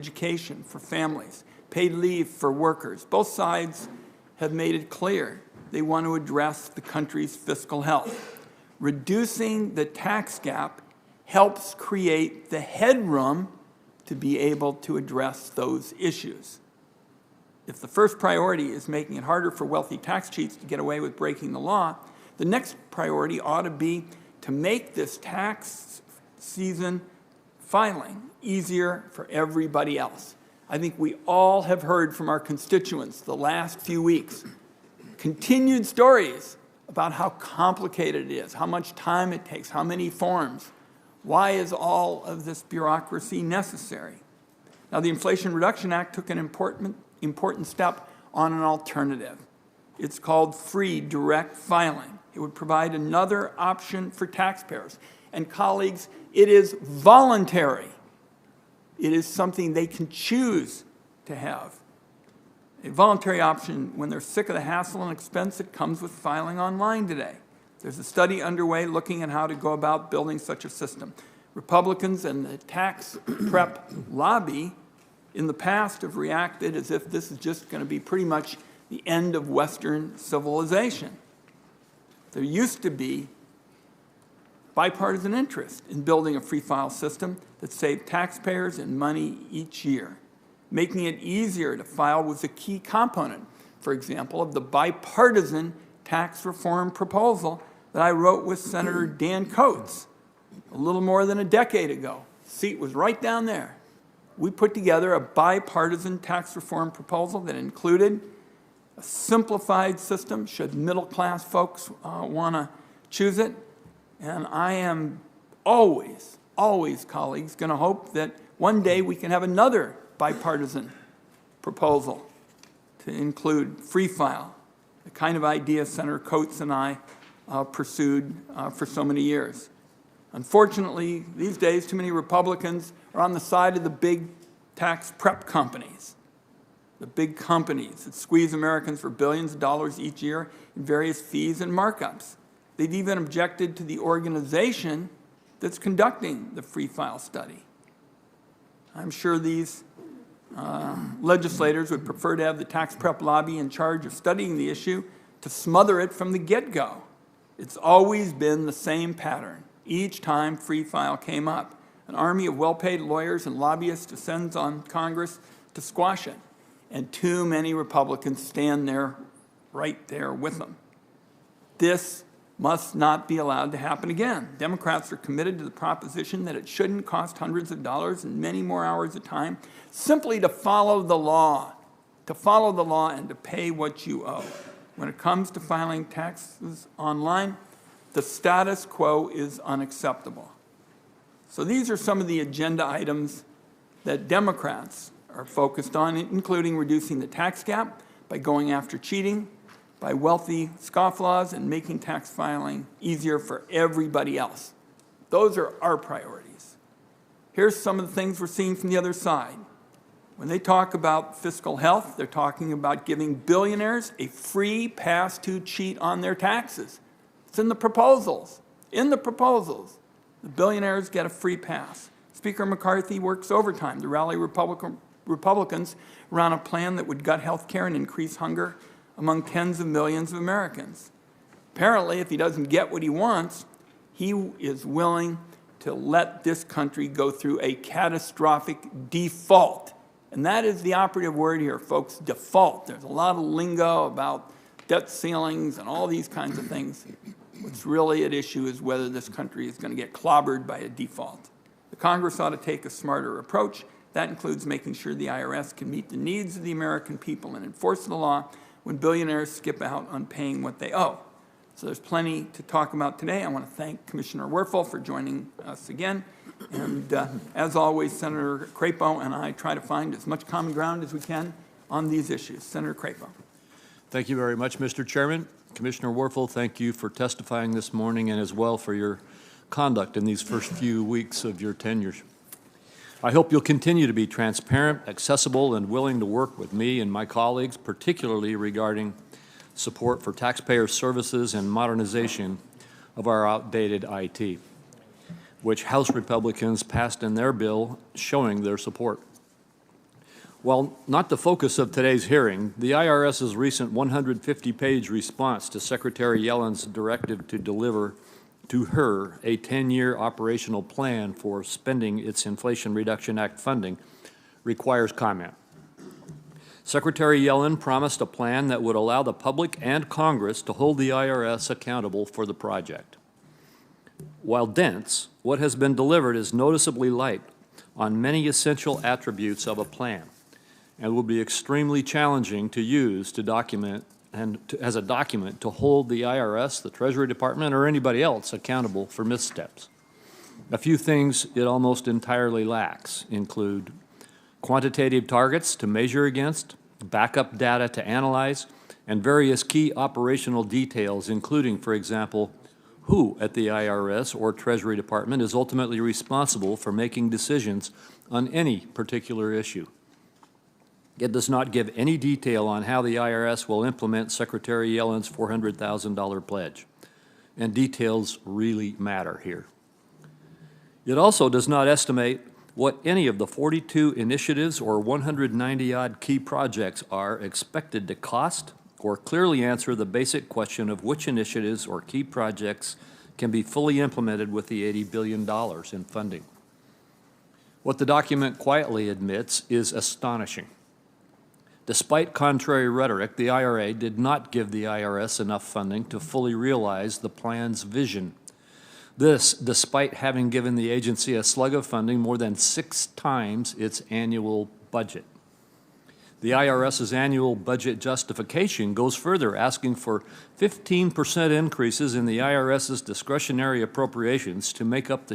education for families, paid leave for workers. Both sides have made it clear they want to address the country's fiscal health. Reducing the tax gap helps create the headroom to be able to address those issues. If the first priority is making it harder for wealthy tax cheats to get away with breaking the law, the next priority ought to be to make this tax season filing easier for everybody else. I think we all have heard from our constituents the last few weeks continued stories about how complicated it is, how much time it takes, how many forms. Why is all of this bureaucracy necessary? Now, the Inflation Reduction Act took an important step on an alternative. It's called free direct filing. It would provide another option for taxpayers. And colleagues, it is voluntary. It is something they can choose to have. A voluntary option when they're sick of the hassle and expense that comes with filing online today. There's a study underway looking at how to go about building such a system. Republicans and the tax prep lobby in the past have reacted as if this is just going to be pretty much the end of Western civilization. There used to be bipartisan interest in building a free file system that saved taxpayers and money each year. Making it easier to file was a key component, for example, of the bipartisan tax reform proposal that I wrote with Senator Dan Coates a little more than a decade ago. The seat was right down there. We put together a bipartisan tax reform proposal that included a simplified system should middle-class folks want to choose it. And I am always, colleagues, going to hope that one day we can have another bipartisan proposal to include free file, the kind of idea Senator Coates and I pursued for so many years. Unfortunately, these days, too many Republicans are on the side of the big tax prep companies, the big companies that squeeze Americans for billions of dollars each year in various fees and markups. They've even objected to the organization that's conducting the free file study. I'm sure these legislators would prefer to have the tax prep lobby in charge of studying the issue to smother it from the get-go. It's always been the same pattern. Each time free file came up, an army of well-paid lawyers and lobbyists descends on Congress to squash it, and too many Republicans stand there, right there with them. This must not be allowed to happen again. Democrats are committed to the proposition that it shouldn't cost hundreds of dollars and many more hours of time simply to follow the law and to pay what you owe. When it comes to filing taxes online, the status quo is unacceptable. So these are some of the agenda items that Democrats are focused on, including reducing the tax gap by going after cheating, by wealthy scofflaws, and making tax filing easier for everybody else. Those are our priorities. Here's some of the things we're seeing from the other side. When they talk about fiscal health, they're talking about giving billionaires a free pass to cheat on their taxes. It's in the proposals. The billionaires get a free pass. Speaker McCarthy works overtime to rally Republicans around a plan that would gut health care and increase hunger among tens of millions of Americans. Apparently, if he doesn't get what he wants, he is willing to let this country go through a catastrophic default. And that is the operative word here, folks, default. There's a lot of lingo about debt ceilings and all these kinds of things. What's really at issue is whether this country is going to get clobbered by a default. The Congress ought to take a smarter approach. That includes making sure the IRS can meet the needs of the American people and enforce the law when billionaires skip out on paying what they owe. So there's plenty to talk about today. I want to thank Commissioner Werfel for joining us again. And as always, Senator Crapo and I try to find as much common ground as we can on these issues. Senator Crapo. Thank you very much, Mr. Chairman. Commissioner Werfel, thank you for testifying this morning and as well for your conduct in these first few weeks of your tenure. I hope you'll continue to be transparent, accessible, and willing to work with me and my colleagues, particularly regarding support for taxpayer services and modernization of our outdated IT, which House Republicans passed in their bill showing their support. While not the focus of today's hearing, the IRS's recent 150-page response to Secretary Yellen's directive to deliver to her a 10-year operational plan for spending its Inflation Reduction Act funding requires comment. Secretary Yellen promised a plan that would allow the public and Congress to hold the IRS accountable for the project. While dense, what has been delivered is noticeably light on many essential attributes of a plan, and will be extremely challenging to use to document as a document to hold the IRS, the Treasury Department, or anybody else accountable for missteps. A few things it almost entirely lacks include quantitative targets to measure against, backup data to analyze, and various key operational details, including, for example, who at the IRS or Treasury Department is ultimately responsible for making decisions on any particular issue. It does not give any detail on how the IRS will implement Secretary Yellen's $400,000 pledge, and details really matter here. It also does not estimate what any of the 42 initiatives or 190-odd key projects are expected to cost, or clearly answer the basic question of which initiatives or key projects can be fully implemented with the $80 billion in funding. What the document quietly admits is astonishing. Despite contrary rhetoric, the IRA did not give the IRS enough funding to fully realize the plan's vision. This, despite having given the agency a slug of funding more than 6 times its annual budget. The IRS's annual budget justification goes further, asking for 15% increases in the IRS's discretionary appropriations to make up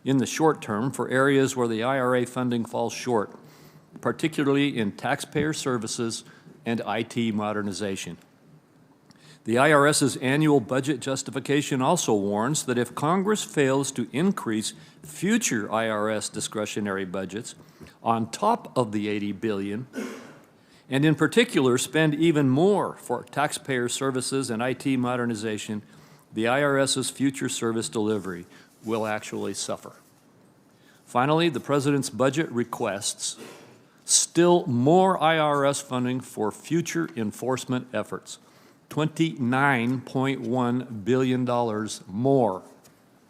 in the short term for areas where the IRA funding falls short, particularly in taxpayer services and IT modernization. The IRS's annual budget justification also warns that if Congress fails to increase future IRS discretionary budgets on top of the $80 billion, and in particular spend even more for taxpayer services and IT modernization, the IRS's future service delivery will actually suffer. Finally, the President's budget requests still more IRS funding for future enforcement efforts, $29.1 billion more.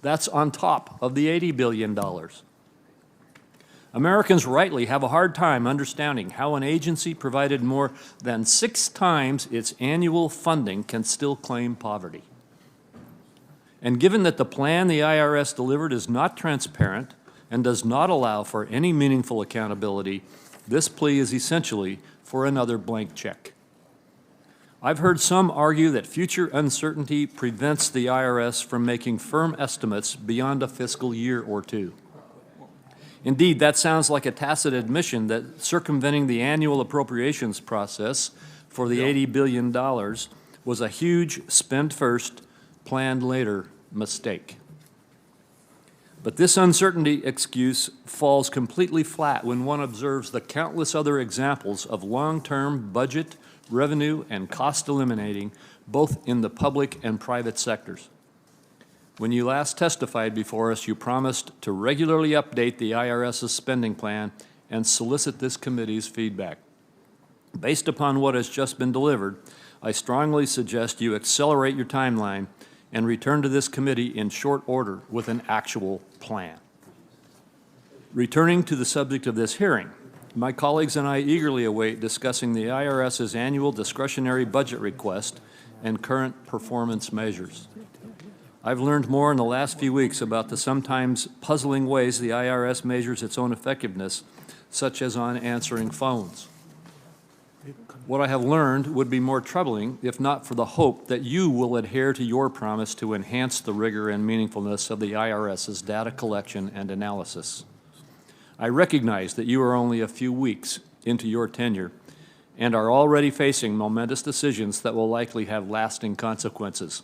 That's on top of the $80 billion. Americans rightly have a hard time understanding how an agency provided more than 6 times its annual funding can still claim poverty. And given that the plan the IRS delivered is not transparent and does not allow for any meaningful accountability, this plea is essentially for another blank check. I've heard some argue that future uncertainty prevents the IRS from making firm estimates beyond a fiscal year or two. Indeed, that sounds like a tacit admission that circumventing the annual appropriations process for the $80 billion was a huge spend first, planned later mistake. But this uncertainty excuse falls completely flat when one observes the countless other examples of long-term budget, revenue, and cost eliminating, both in the public and private sectors. When you last testified before us, you promised to regularly update the IRS's spending plan and solicit this committee's feedback. Based upon what has just been delivered, I strongly suggest you accelerate your timeline and return to this committee in short order with an actual plan. Returning to the subject of this hearing, my colleagues and I eagerly await discussing the IRS's annual discretionary budget request and current performance measures. I've learned more in the last few weeks about the sometimes puzzling ways the IRS measures its own effectiveness, such as on answering phones. What I have learned would be more troubling if not for the hope that you will adhere to your promise to enhance the rigor and meaningfulness of the IRS's data collection and analysis. I recognize that you are only a few weeks into your tenure and are already facing momentous decisions that will likely have lasting consequences.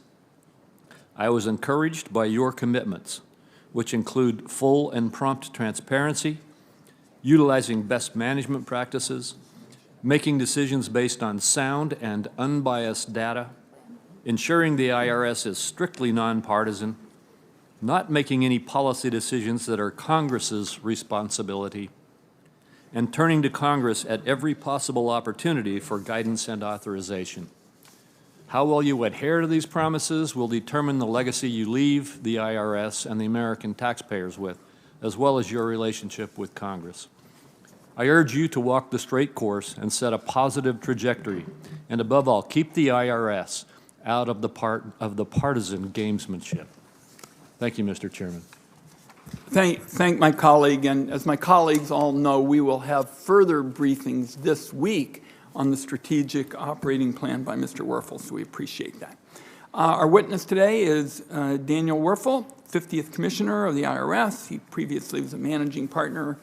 I was encouraged by your commitments, which include full and prompt transparency, utilizing best management practices, making decisions based on sound and unbiased data, ensuring the IRS is strictly nonpartisan, not making any policy decisions that are Congress's responsibility, and turning to Congress at every possible opportunity for guidance and authorization. How well you adhere to these promises will determine the legacy you leave the IRS and the American taxpayers with, as well as your relationship with Congress. I urge you to walk the straight course and set a positive trajectory, and above all, keep the IRS out of the partisan gamesmanship. Thank you, Mr. Chairman. Thank my colleague, and as my colleagues all know, we will have further briefings this week on the strategic operating plan by Mr. Werfel, so we appreciate that. Our witness today is Daniel Werfel, 50th Commissioner of the IRS. He previously was a managing partner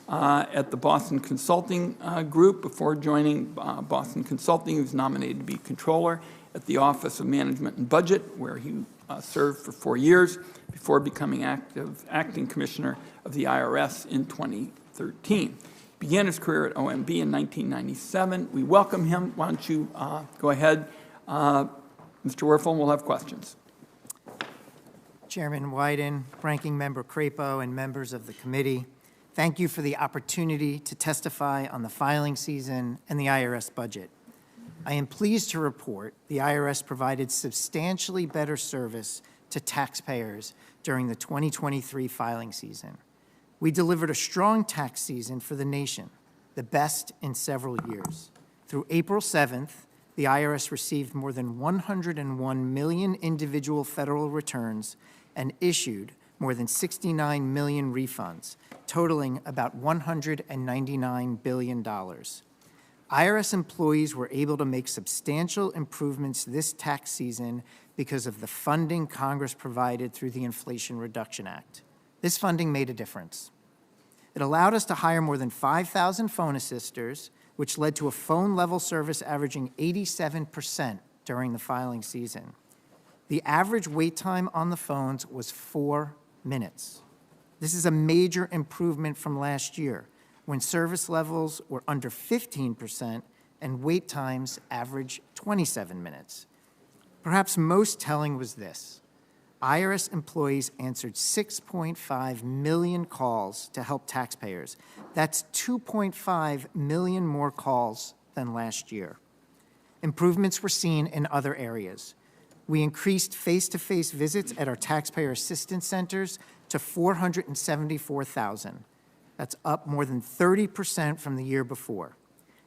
at the Boston Consulting Group. Before joining Boston Consulting, he was nominated to be Controller at the Office of Management and Budget, where he served for 4 years before becoming acting Commissioner of the IRS in 2013. Began his career at OMB in 1997. We welcome him. Why don't you go ahead, Mr. Werfel, and we'll have questions. Chairman Wyden, Ranking Member Crapo, and members of the committee, thank you for the opportunity to testify on the filing season and the IRS budget. I am pleased to report the IRS provided substantially better service to taxpayers during the 2023 filing season. We delivered a strong tax season for the nation, the best in several years. Through April 7th, the IRS received more than 101 million individual federal returns and issued more than 69 million refunds, totaling about $199 billion. IRS employees were able to make substantial improvements this tax season because of the funding Congress provided through the Inflation Reduction Act. This funding made a difference. It allowed us to hire more than 5,000 phone assisters, which led to a phone-level service averaging 87% during the filing season. The average wait time on the phones was 4 minutes. This is a major improvement from last year, when service levels were under 15% and wait times averaged 27 minutes. Perhaps most telling was this. IRS employees answered 6.5 million calls to help taxpayers. That's 2.5 million more calls than last year. Improvements were seen in other areas. We increased face-to-face visits at our taxpayer assistance centers to 474,000. That's up more than 30% from the year before.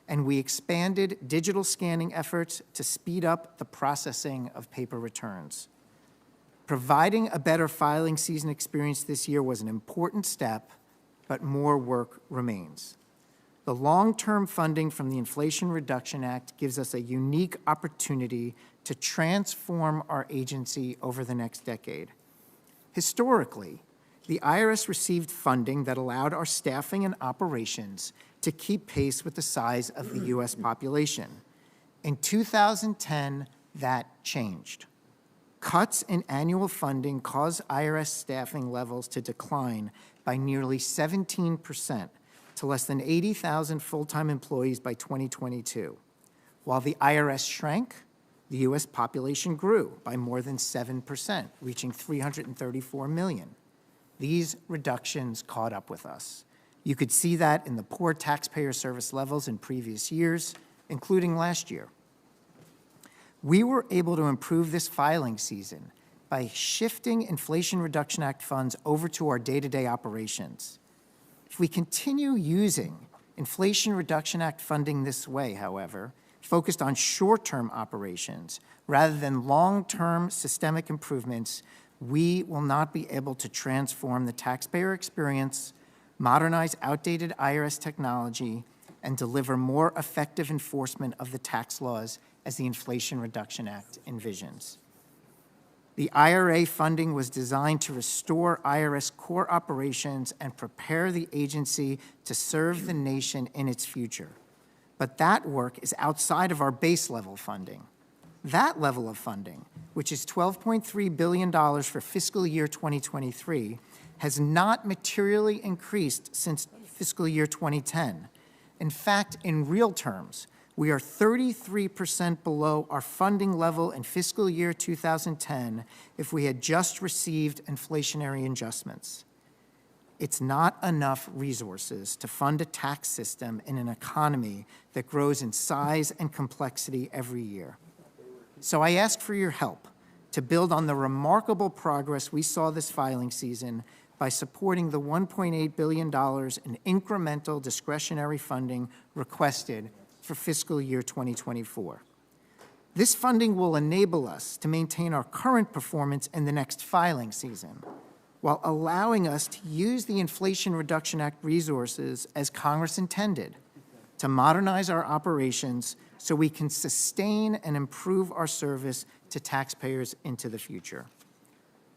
And we expanded digital scanning efforts to speed up the processing of paper returns. Providing a better filing season experience this year was an important step, but more work remains. The long-term funding from the Inflation Reduction Act gives us a unique opportunity to transform our agency over the next decade. Historically, the IRS received funding that allowed our staffing and operations to keep pace with the size of the U.S. population. In 2010, that changed. Cuts in annual funding caused IRS staffing levels to decline by nearly 17% to less than 80,000 full-time employees by 2022. While the IRS shrank, the U.S. population grew by more than 7%, reaching 334 million. These reductions caught up with us. You could see that in the poor taxpayer service levels in previous years, including last year. We were able to improve this filing season by shifting Inflation Reduction Act funds over to our day-to-day operations. If we continue using Inflation Reduction Act funding this way, however, focused on short-term operations rather than long-term systemic improvements, we will not be able to transform the taxpayer experience, modernize outdated IRS technology, and deliver more effective enforcement of the tax laws as the Inflation Reduction Act envisions. The IRA funding was designed to restore IRS core operations and prepare the agency to serve the nation in its future. But that work is outside of our base level funding. That level of funding, which is $12.3 billion for fiscal year 2023, has not materially increased since fiscal year 2010. In fact, in real terms, we are 33% below our funding level in fiscal year 2010 if we had just received inflationary adjustments. it's not enough resources to fund a tax system in an economy that grows in size and complexity every year. So I ask for your help to build on the remarkable progress we saw this filing season by supporting the $1.8 billion in incremental discretionary funding requested for fiscal year 2024. This funding will enable us to maintain our current performance in the next filing season, while allowing us to use the Inflation Reduction Act resources as Congress intended to modernize our operations so we can sustain and improve our service to taxpayers into the future.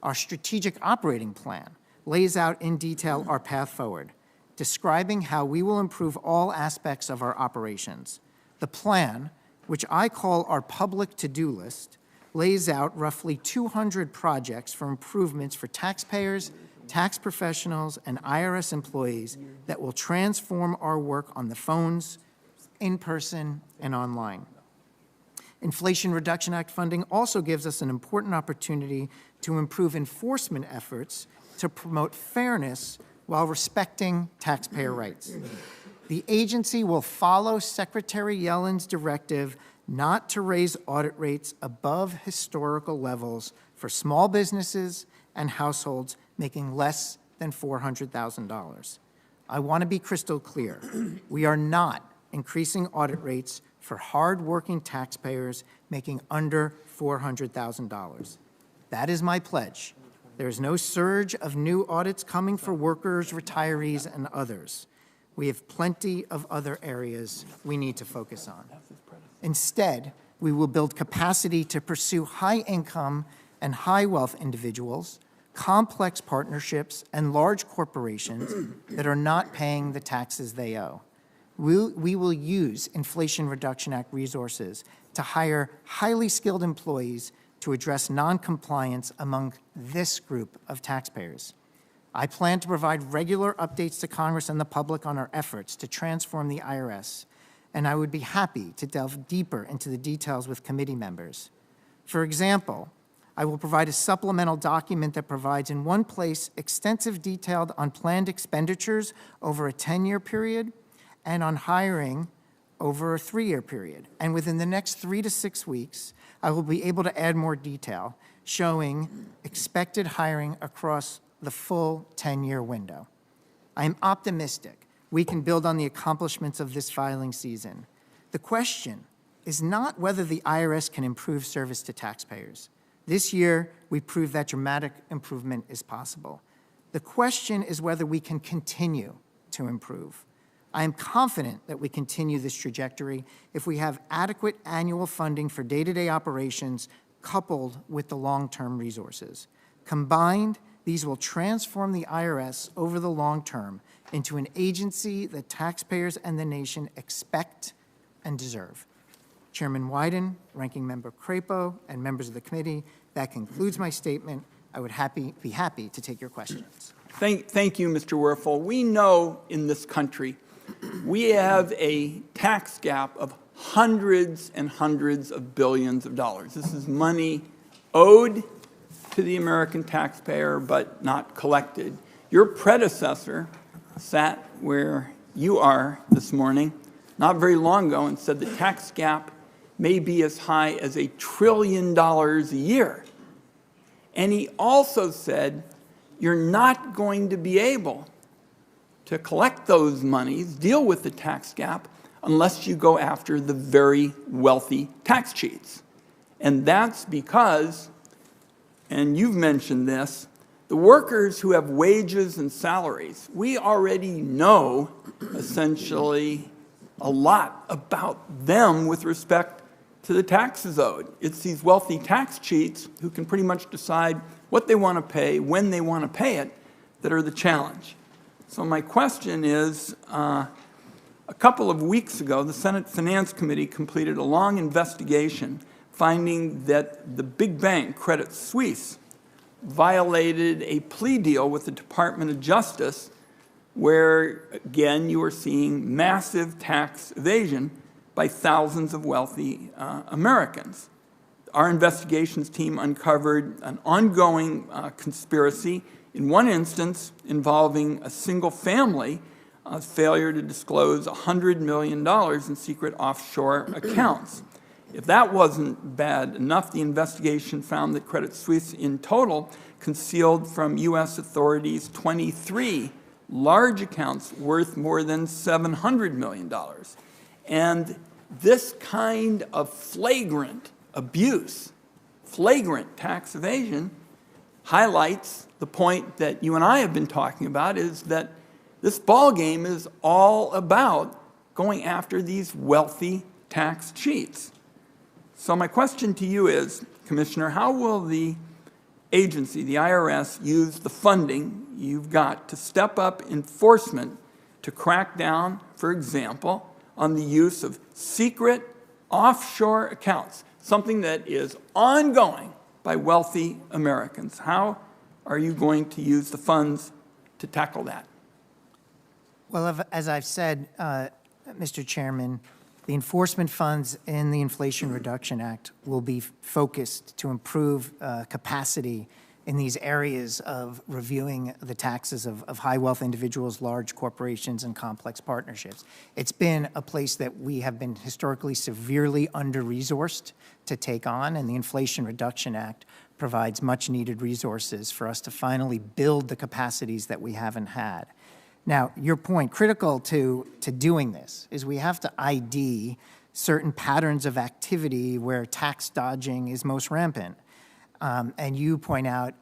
Our strategic operating plan lays out in detail our path forward, describing how we will improve all aspects of our operations. The plan, which I call our public to-do list, lays out roughly 200 projects for improvements for taxpayers, tax professionals, and IRS employees that will transform our work on the phones, in person, and online. Inflation Reduction Act funding also gives us an important opportunity to improve enforcement efforts to promote fairness while respecting taxpayer rights. The agency will follow Secretary Yellen's directive not to raise audit rates above historical levels for small businesses and households making less than $400,000. I want to be crystal clear. We are not increasing audit rates for hard-working taxpayers making under $400,000. That is my pledge. There is no surge of new audits coming for workers, retirees, and others. We have plenty of other areas we need to focus on. Instead, we will build capacity to pursue high-income and high-wealth individuals, complex partnerships, and large corporations that are not paying the taxes they owe. We will use Inflation Reduction Act resources to hire highly skilled employees to address noncompliance among this group of taxpayers. I plan to provide regular updates to Congress and the public on our efforts to transform the IRS, and I would be happy to delve deeper into the details with committee members. For example, I will provide a supplemental document that provides in one place extensive detail on planned expenditures over a 10-year period and on hiring over a 3-year period. And within the next 3 to 6 weeks, I will be able to add more detail showing expected hiring across the full 10-year window. I am optimistic we can build on the accomplishments of this filing season. The question is not whether the IRS can improve service to taxpayers. This year, we proved that dramatic improvement is possible. The question is whether we can continue to improve. I am confident that we continue this trajectory if we have adequate annual funding for day-to-day operations coupled with the long-term resources. Combined, these will transform the IRS over the long term into an agency that taxpayers and the nation expect and deserve. Chairman Wyden, Ranking Member Crapo, and members of the committee, that concludes my statement. I would be happy to take your questions. Thank you, Mr. Werfel. We know in this country we have a tax gap of hundreds and hundreds of billions of dollars. This is money owed to the American taxpayer but not collected. Your predecessor sat where you are this morning not very long ago and said the tax gap may be as high as $1 trillion a year. And he also said you're not going to be able to collect those monies, deal with the tax gap, unless you go after the very wealthy tax cheats. And that's because, and you've mentioned this, the workers who have wages and salaries, we already know essentially a lot about them with respect to the taxes owed. It's these wealthy tax cheats who can pretty much decide what they want to pay, when they want to pay it, that are the challenge. So my question is, a couple of weeks ago, the Senate Finance Committee completed a long investigation finding that the big bank, Credit Suisse, violated a plea deal with the Department of Justice where, again, you are seeing massive tax evasion by thousands of wealthy Americans. Our investigations team uncovered an ongoing conspiracy In one instance involving a single family, failure to disclose $100 million in secret offshore accounts. If that wasn't bad enough, the investigation found that Credit Suisse in total concealed from U.S. authorities 23 large accounts worth more than $700 million. And this kind of flagrant abuse, flagrant tax evasion, highlights the point that you and I have been talking about, is that this ballgame is all about going after these wealthy tax cheats. So my question to you is, Commissioner, how will the agency, the IRS, use the funding you've got to step up enforcement to crack down, for example, on the use of secret offshore accounts, something that is ongoing by wealthy Americans? How are you going to use the funds to tackle that? Well, as I've said, Mr. Chairman, the enforcement funds in the Inflation Reduction Act will be focused to improve capacity in these areas of reviewing the taxes of high wealth individuals, large corporations, and complex partnerships. It's been a place that we have been historically severely under-resourced to take on, and the Inflation Reduction Act provides much-needed resources for us to finally build the capacities that we haven't had. Now, your point, critical to doing this, is we have to ID certain patterns of activity where tax dodging is most rampant. And you point out,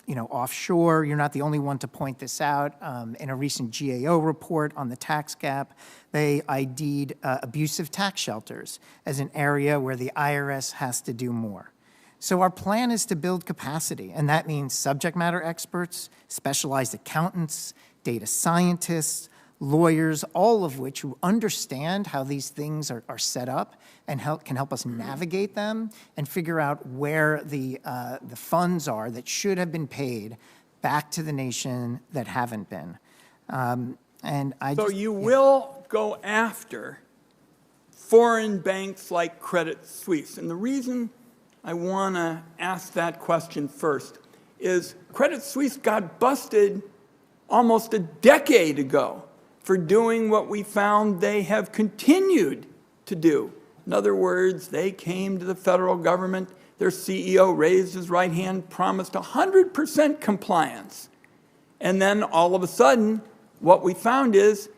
offshore. You're not the only one to point this out. In a recent GAO report on the tax gap, they ID'd abusive tax shelters as an area where the IRS has to do more. So our plan is to build capacity, and that means subject matter experts, specialized accountants, data scientists, lawyers, all of which who understand how these things are set up and can help us navigate them and figure out where the funds are that should have been paid back to the nation that haven't been. So you will go after foreign banks like Credit Suisse. And the reason I want to ask that question first is Credit Suisse got busted almost a decade ago for doing what we found they have continued to do. In other words, they came to the federal government, their CEO raised his right hand, promised 100% compliance. And then all of a sudden, what we found is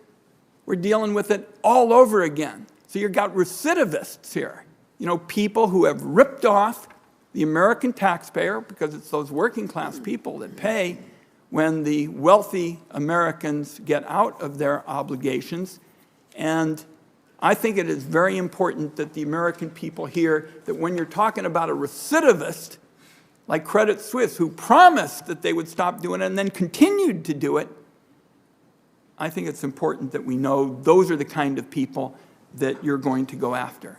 we're dealing with it all over again. So you've got recidivists here, people who have ripped off the American taxpayer, because it's those working class people that pay when the wealthy Americans get out of their obligations. And I think it is very important that the American people hear that when you're talking about a recidivist like Credit Suisse, who promised that they would stop doing it and then continued to do it, I think it's important that we know those are the kind of people that you're going to go after.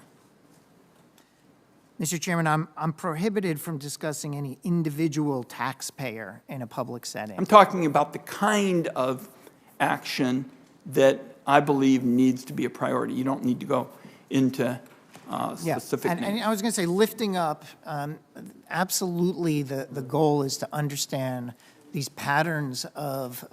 Mr. Chairman, I'm prohibited from discussing any individual taxpayer in a public setting. I'm talking about the kind of action that I believe needs to be a priority. You don't need to go into specific names. And I was going to say, lifting up, absolutely the goal is to understand these patterns of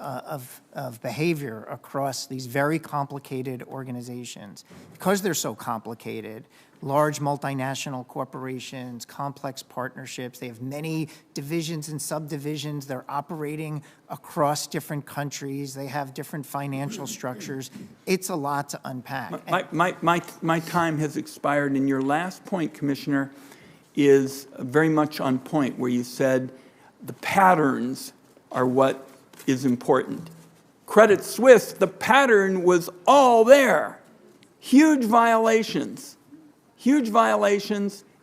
behavior across these very complicated organizations. Because they're so complicated, large multinational corporations, complex partnerships, they have many divisions and subdivisions, they're operating across different countries, they have different financial structures. It's a lot to unpack. My time has expired, and your last point, Commissioner, is very much on point, where you said the patterns are what is important. Credit Suisse, the pattern was all there. Huge violations,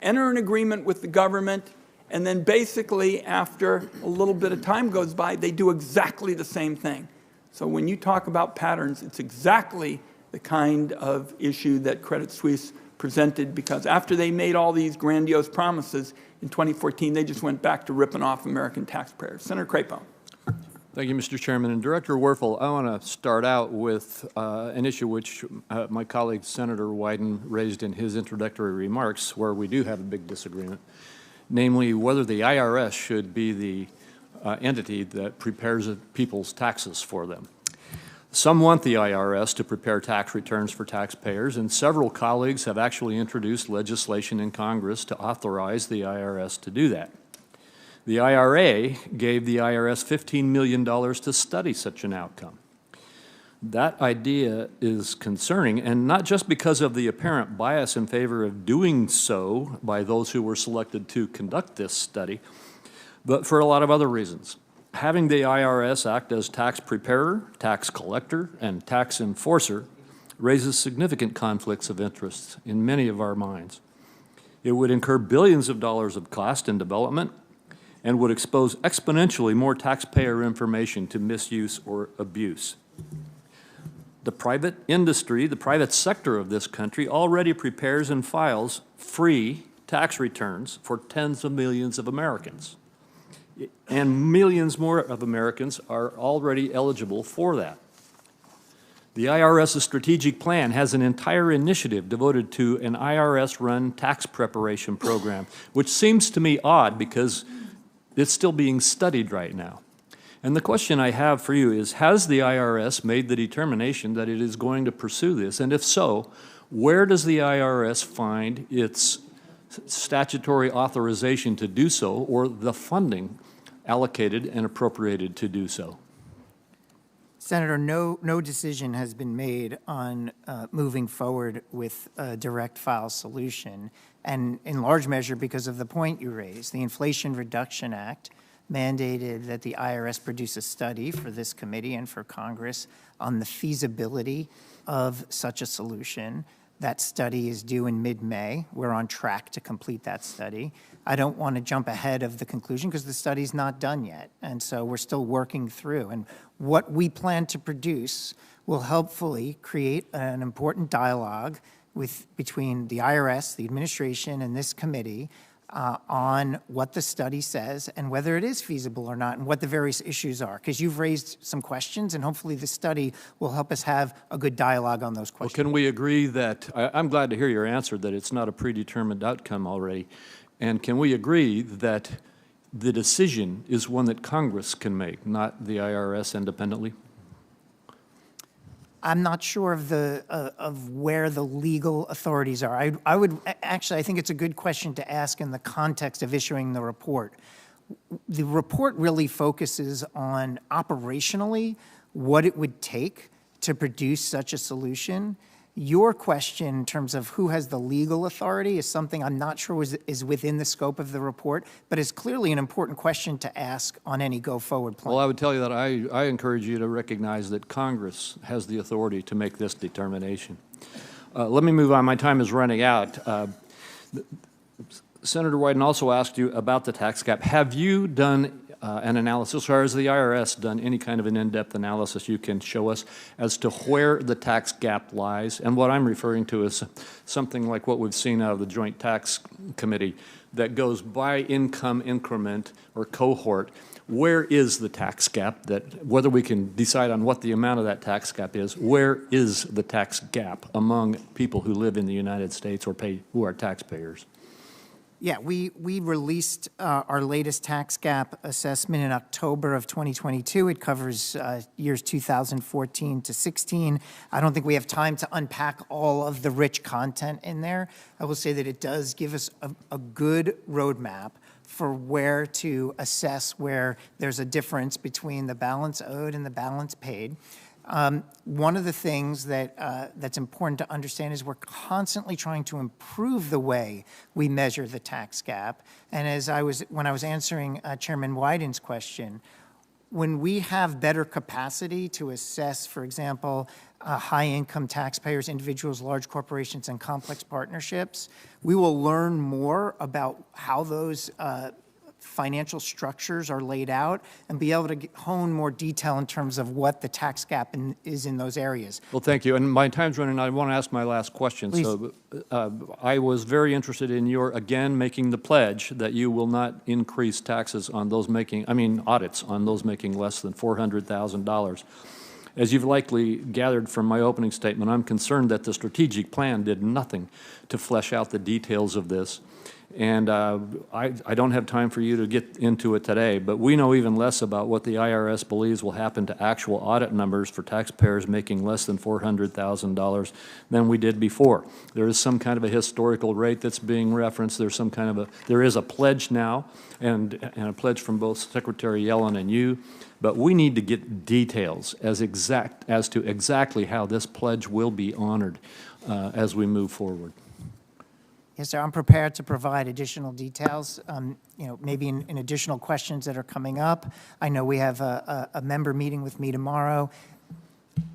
enter an agreement with the government, and then basically after a little bit of time goes by, they do exactly the same thing. So when you talk about patterns, it's exactly the kind of issue that Credit Suisse presented, because after they made all these grandiose promises in 2014, they just went back to ripping off American taxpayers. Senator Crapo. Thank you, Mr. Chairman. And Director Werfel, I want to start out with an issue which my colleague Senator Wyden raised in his introductory remarks, where we do have a big disagreement, namely whether the IRS should be the entity that prepares people's taxes for them. Some want the IRS to prepare tax returns for taxpayers, and several colleagues have actually introduced legislation in Congress to authorize the IRS to do that. The IRA gave the IRS $15 million to study such an outcome. That idea is concerning, and not just because of the apparent bias in favor of doing so by those who were selected to conduct this study, but for a lot of other reasons. Having the IRS act as tax preparer, tax collector, and tax enforcer raises significant conflicts of interest in many of our minds. It would incur billions of dollars of cost and development and would expose exponentially more taxpayer information to misuse or abuse. The private industry, the private sector of this country already prepares and files free tax returns for tens of millions of Americans. And millions more of Americans are already eligible for that. The IRS's strategic plan has an entire initiative devoted to an IRS-run tax preparation program, which seems to me odd because it's still being studied right now. And the question I have for you is, has the IRS made the determination that it is going to pursue this? And if so, where does the IRS find its statutory authorization to do so, or the funding allocated and appropriated to do so? Senator, no decision has been made on moving forward with a direct file solution, and in large measure because of the point you raised. The Inflation Reduction Act mandated that the IRS produce a study for this committee and for Congress on the feasibility of such a solution. That study is due in mid-May. We're on track to complete that study. I don't want to jump ahead of the conclusion because the study's not done yet, and so we're still working through. And what we plan to produce will hopefully create an important dialogue between the IRS, the administration, and this committee on what the study says and whether it is feasible or not and what the various issues are. Because you've raised some questions, and hopefully the study will help us have a good dialogue on those questions. Well, can we agree that, I'm glad to hear your answer, that it's not a predetermined outcome already. And can we agree that the decision is one that Congress can make, not the IRS independently? I'm not sure of where the legal authorities are. I would actually, I think it's a good question to ask in the context of issuing the report. The report really focuses on operationally what it would take to produce such a solution. Your question in terms of who has the legal authority is something I'm not sure is within the scope of the report, but is clearly an important question to ask on any go-forward plan. Well, I would tell you that I encourage you to recognize that Congress has the authority to make this determination. Let me move on. My time is running out. Senator Wyden also asked you about the tax gap. Have you done an analysis, or has the IRS done any kind of an in-depth analysis you can show us as to where the tax gap lies? And what I'm referring to is something like what we've seen out of the Joint Tax Committee that goes by income increment or cohort. Where is the tax gap, that whether we can decide on what the amount of that tax gap is, where is the tax gap among people who live in the United States or who are taxpayers? Yeah, we released our latest tax gap assessment in October of 2022. It covers years 2014 to 16. I don't think we have time to unpack all of the rich content in there. I will say that it does give us a good roadmap for where to assess where there's a difference between the balance owed and the balance paid. One of the things that's important to understand is we're constantly trying to improve the way we measure the tax gap. And when I was answering Chairman Wyden's question, when we have better capacity to assess, for example, high-income taxpayers, individuals, large corporations, and complex partnerships, we will learn more about how those financial structures are laid out and be able to hone more detail in terms of what the tax gap is in those areas. Well, thank you. And my time's running out. I want to ask my last question. Please. So I was very interested in your, again, making the pledge that you will not increase taxes on those audits on those making less than $400,000. As you've likely gathered from my opening statement, I'm concerned that the strategic plan did nothing to flesh out the details of this. And I don't have time for you to get into it today, but we know even less about what the IRS believes will happen to actual audit numbers for taxpayers making less than $400,000 than we did before. There is some kind of a historical rate that's being referenced. There is a pledge now, and a pledge from both Secretary Yellen and you, but we need to get details as to exactly how this pledge will be honored as we move forward. Yes, sir, I'm prepared to provide additional details, maybe in additional questions that are coming up. I know we have a member meeting with me tomorrow.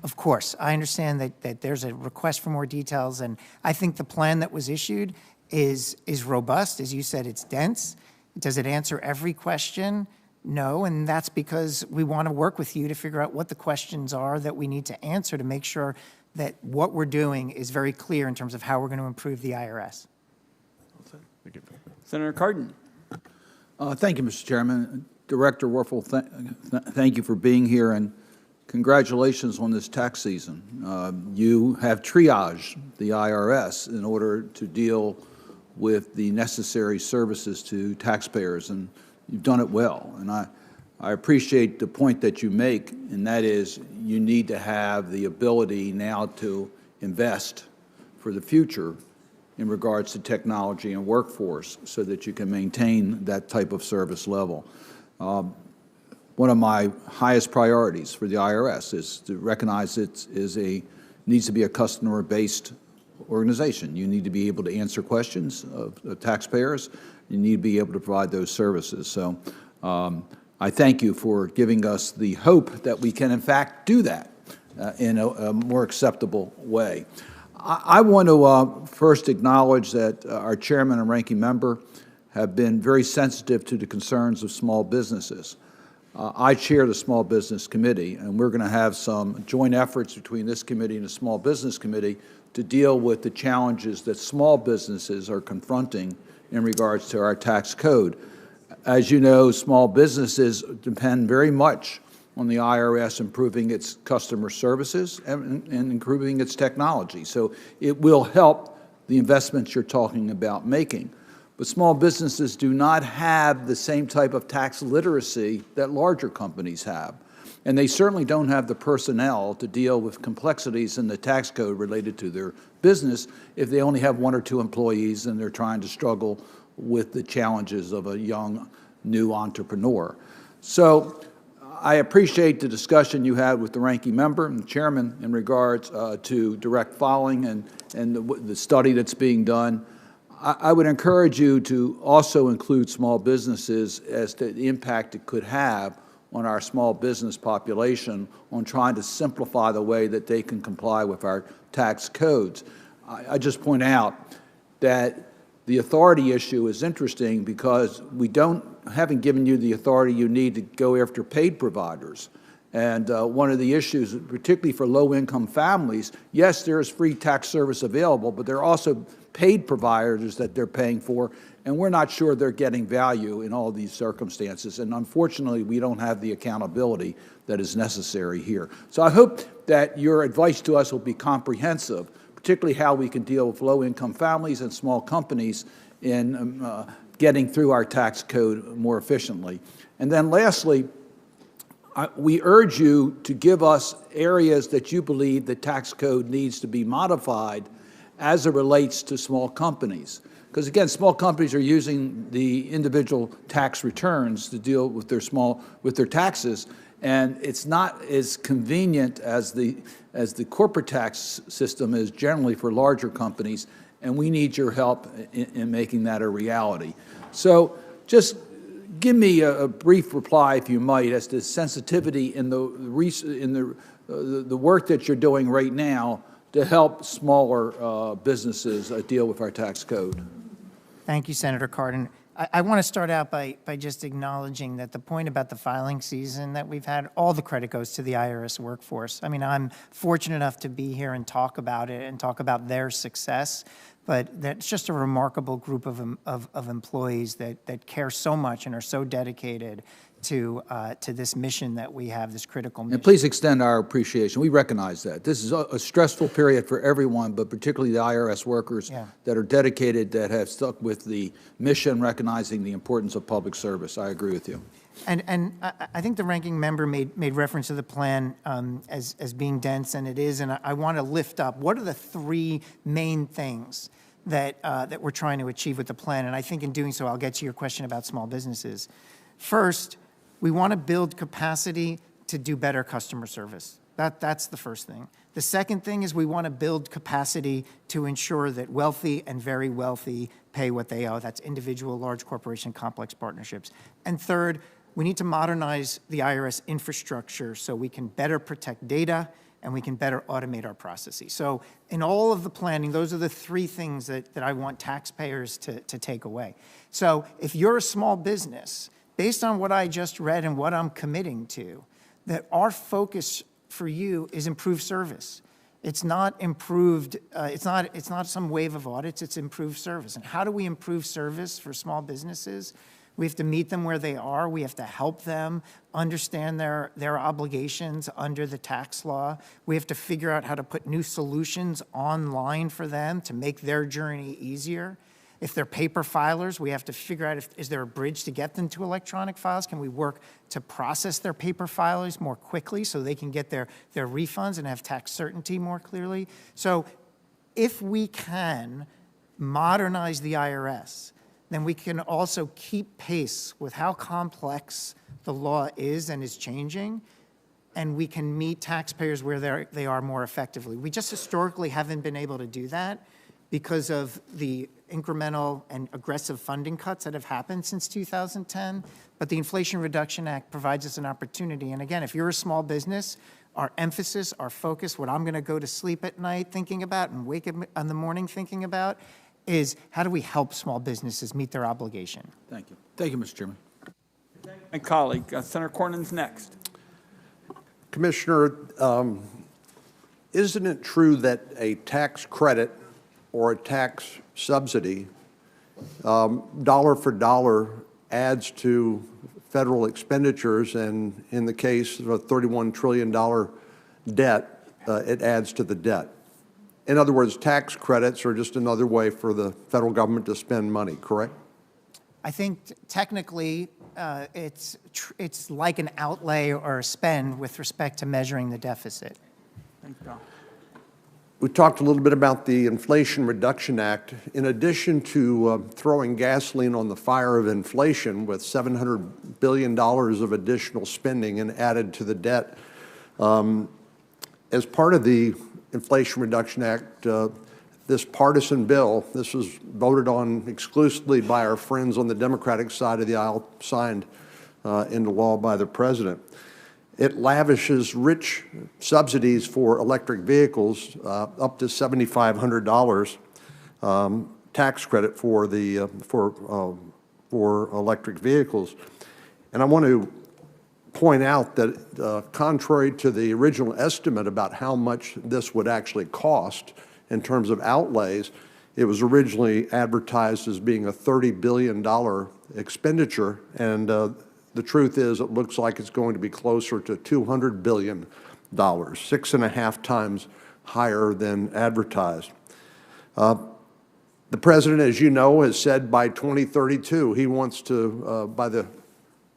Of course, I understand that there's a request for more details, and I think the plan that was issued is robust. As you said, it's dense. Does it answer every question? No, and that's because we want to work with you to figure out what the questions are that we need to answer to make sure that what we're doing is very clear in terms of how we're going to improve the IRS. Senator Cardin. Thank you, Mr. Chairman. Director Werfel, thank you for being here, and congratulations on this tax season. You have triaged the IRS in order to deal with the necessary services to taxpayers, and you've done it well. And I appreciate the point that you make, and that is you need to have the ability now to invest for the future in regards to technology and workforce so that you can maintain that type of service level. One of my highest priorities for the IRS is to recognize it needs to be a customer-based organization. You need to be able to answer questions of taxpayers. You need to be able to provide those services. So I thank you for giving us the hope that we can, in fact, do that in a more acceptable way. I want to first acknowledge that our chairman and ranking member have been very sensitive to the concerns of small businesses. I chair the Small Business Committee, and we're going to have some joint efforts between this committee and the Small Business Committee to deal with the challenges that small businesses are confronting in regards to our tax code. As you know, small businesses depend very much on the IRS improving its customer services and improving its technology. So it will help the investments you're talking about making. But small businesses do not have the same type of tax literacy that larger companies have. And they certainly don't have the personnel to deal with complexities in the tax code related to their business if they only have 1 or 2 employees and they're trying to struggle with the challenges of a young, new entrepreneur. So I appreciate the discussion you had with the ranking member and the chairman in regards to direct filing and the study that's being done. I would encourage you to also include small businesses as to the impact it could have on our small business population on trying to simplify the way that they can comply with our tax codes. I just point out that the authority issue is interesting because we haven't given you the authority you need to go after paid providers. And one of the issues, particularly for low-income families, yes, there is free tax service available, but there are also paid providers that they're paying for, and we're not sure they're getting value in all these circumstances. And unfortunately, we don't have the accountability that is necessary here. So I hope that your advice to us will be comprehensive, particularly how we can deal with low-income families and small companies in getting through our tax code more efficiently. And then lastly, we urge you to give us areas that you believe the tax code needs to be modified as it relates to small companies. Because again, small companies are using the individual tax returns to deal with their taxes, and it's not as convenient as the corporate tax system is generally for larger companies, and we need your help in making that a reality. So just give me a brief reply, if you might, as to sensitivity in the work that you're doing right now to help smaller businesses deal with our tax code. Thank you, Senator Cardin. I want to start out by just acknowledging that the point about the filing season that we've had, all the credit goes to the IRS workforce. I mean, I'm fortunate enough to be here and talk about it and talk about their success, but that's just a remarkable group of employees that care so much and are so dedicated to this mission that we have, this critical mission. And please extend our appreciation. We recognize that. This is a stressful period for everyone, but particularly the IRS workers that are dedicated, that have stuck with the mission, recognizing the importance of public service. I agree with you. And I think the ranking member made reference to the plan as being dense, and it is, and I want to lift up, what are the three main things that we're trying to achieve with the plan? And I think in doing so, I'll get to your question about small businesses. First, we want to build capacity to do better customer service. That's the first thing. The second thing is we want to build capacity to ensure that wealthy and very wealthy pay what they owe. That's individual, large corporation, complex partnerships. And third, we need to modernize the IRS infrastructure so we can better protect data and we can better automate our processes. So in all of the planning, those are the three things that I want taxpayers to take away. So if you're a small business, based on what I just read and what I'm committing to, that our focus for you is improved service. It's not improved, it's not some wave of audits, it's improved service. And how do we improve service for small businesses? We have to meet them where they are. We have to help them understand their obligations under the tax law. We have to figure out how to put new solutions online for them to make their journey easier. If they're paper filers, we have to figure out is there a bridge to get them to electronic files? Can we work to process their paper filers more quickly so they can get their refunds and have tax certainty more clearly? So if we can modernize the IRS, then we can also keep pace with how complex the law is and is changing, and we can meet taxpayers where they are more effectively. We just historically haven't been able to do that because of the incremental and aggressive funding cuts that have happened since 2010. But the Inflation Reduction Act provides us an opportunity. And again, if you're a small business, our emphasis, our focus, what I'm going to go to sleep at night thinking about and wake up in the morning thinking about is how do we help small businesses meet their obligation? Thank you. Thank you, Mr. Chairman. My colleague, Senator Cornyn's next. Commissioner, isn't it true that a tax credit or a tax subsidy, dollar for dollar, adds to federal expenditures, and in the case of a $31 trillion debt, it adds to the debt? In other words, tax credits are just another way for the federal government to spend money, correct? I think technically it's like an outlay or a spend with respect to measuring the deficit. Thanks, Bill. We talked a little bit about the Inflation Reduction Act. In addition to throwing gasoline on the fire of inflation with $700 billion of additional spending and added to the debt, as part of the Inflation Reduction Act, this partisan bill, this was voted on exclusively by our friends on the Democratic side of the aisle, signed into law by the president. It lavishes rich subsidies for electric vehicles, up to $7,500 tax credit for the for electric vehicles. And I want to point out that contrary to the original estimate about how much this would actually cost in terms of outlays, it was originally advertised as being a $30 billion expenditure, and the truth is it looks like it's going to be closer to $200 billion, 6.5 times higher than advertised. The president, as you know, has said by 2032 he wants to,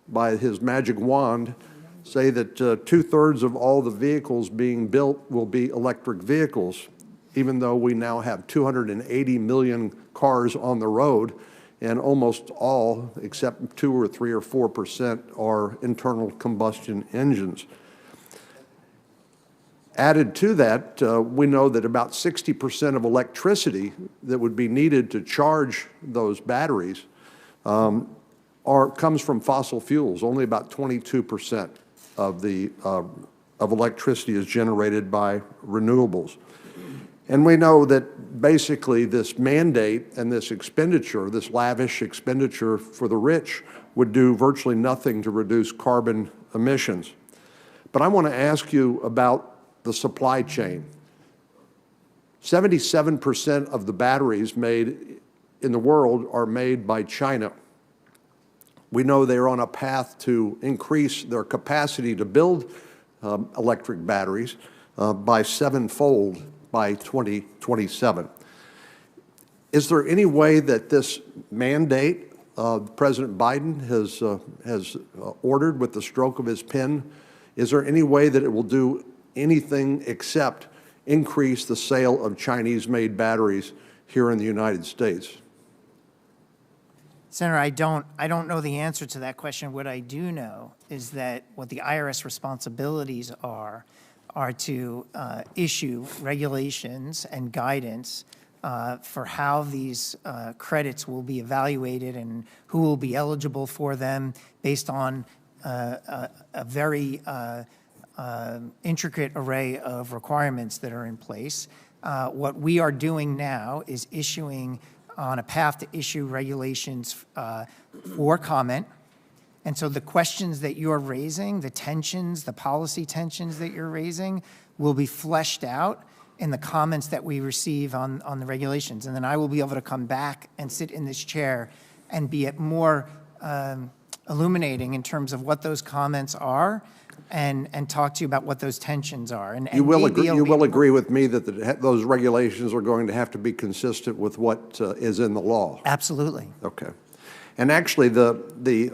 by his magic wand, say that 2/3 of all the vehicles being built will be electric vehicles, even though we now have 280 million cars on the road, and almost all, except 2 or 3 or 4%, are internal combustion engines. Added to that, we know that about 60% of electricity that would be needed to charge those batteries comes from fossil fuels. Only about 22% of electricity is generated by renewables. And we know that basically this mandate and this expenditure, this lavish expenditure for the rich, would do virtually nothing to reduce carbon emissions. But I want to ask you about the supply chain. 77% of the batteries made in the world are made by China. We know they're on a path to increase their capacity to build electric batteries by 7-fold by 2027. Is there any way that this mandate President Biden has ordered with the stroke of his pen, is there any way that it will do anything except increase the sale of Chinese-made batteries here in the United States? Senator, I don't know the answer to that question. What I do know is that what the IRS responsibilities are to issue regulations and guidance for how these credits will be evaluated and who will be eligible for them based on a very intricate array of requirements that are in place. What we are doing now is issuing on a path to issue regulations for comment. And so the questions that you're raising, the tensions, the policy tensions that you're raising, will be fleshed out in the comments that we receive on the regulations. And then I will be able to come back and sit in this chair and be more illuminating in terms of what those comments are and talk to you about what those tensions are. And you will agree with me that those regulations are going to have to be consistent with what is in the law? Absolutely. Okay. And actually, the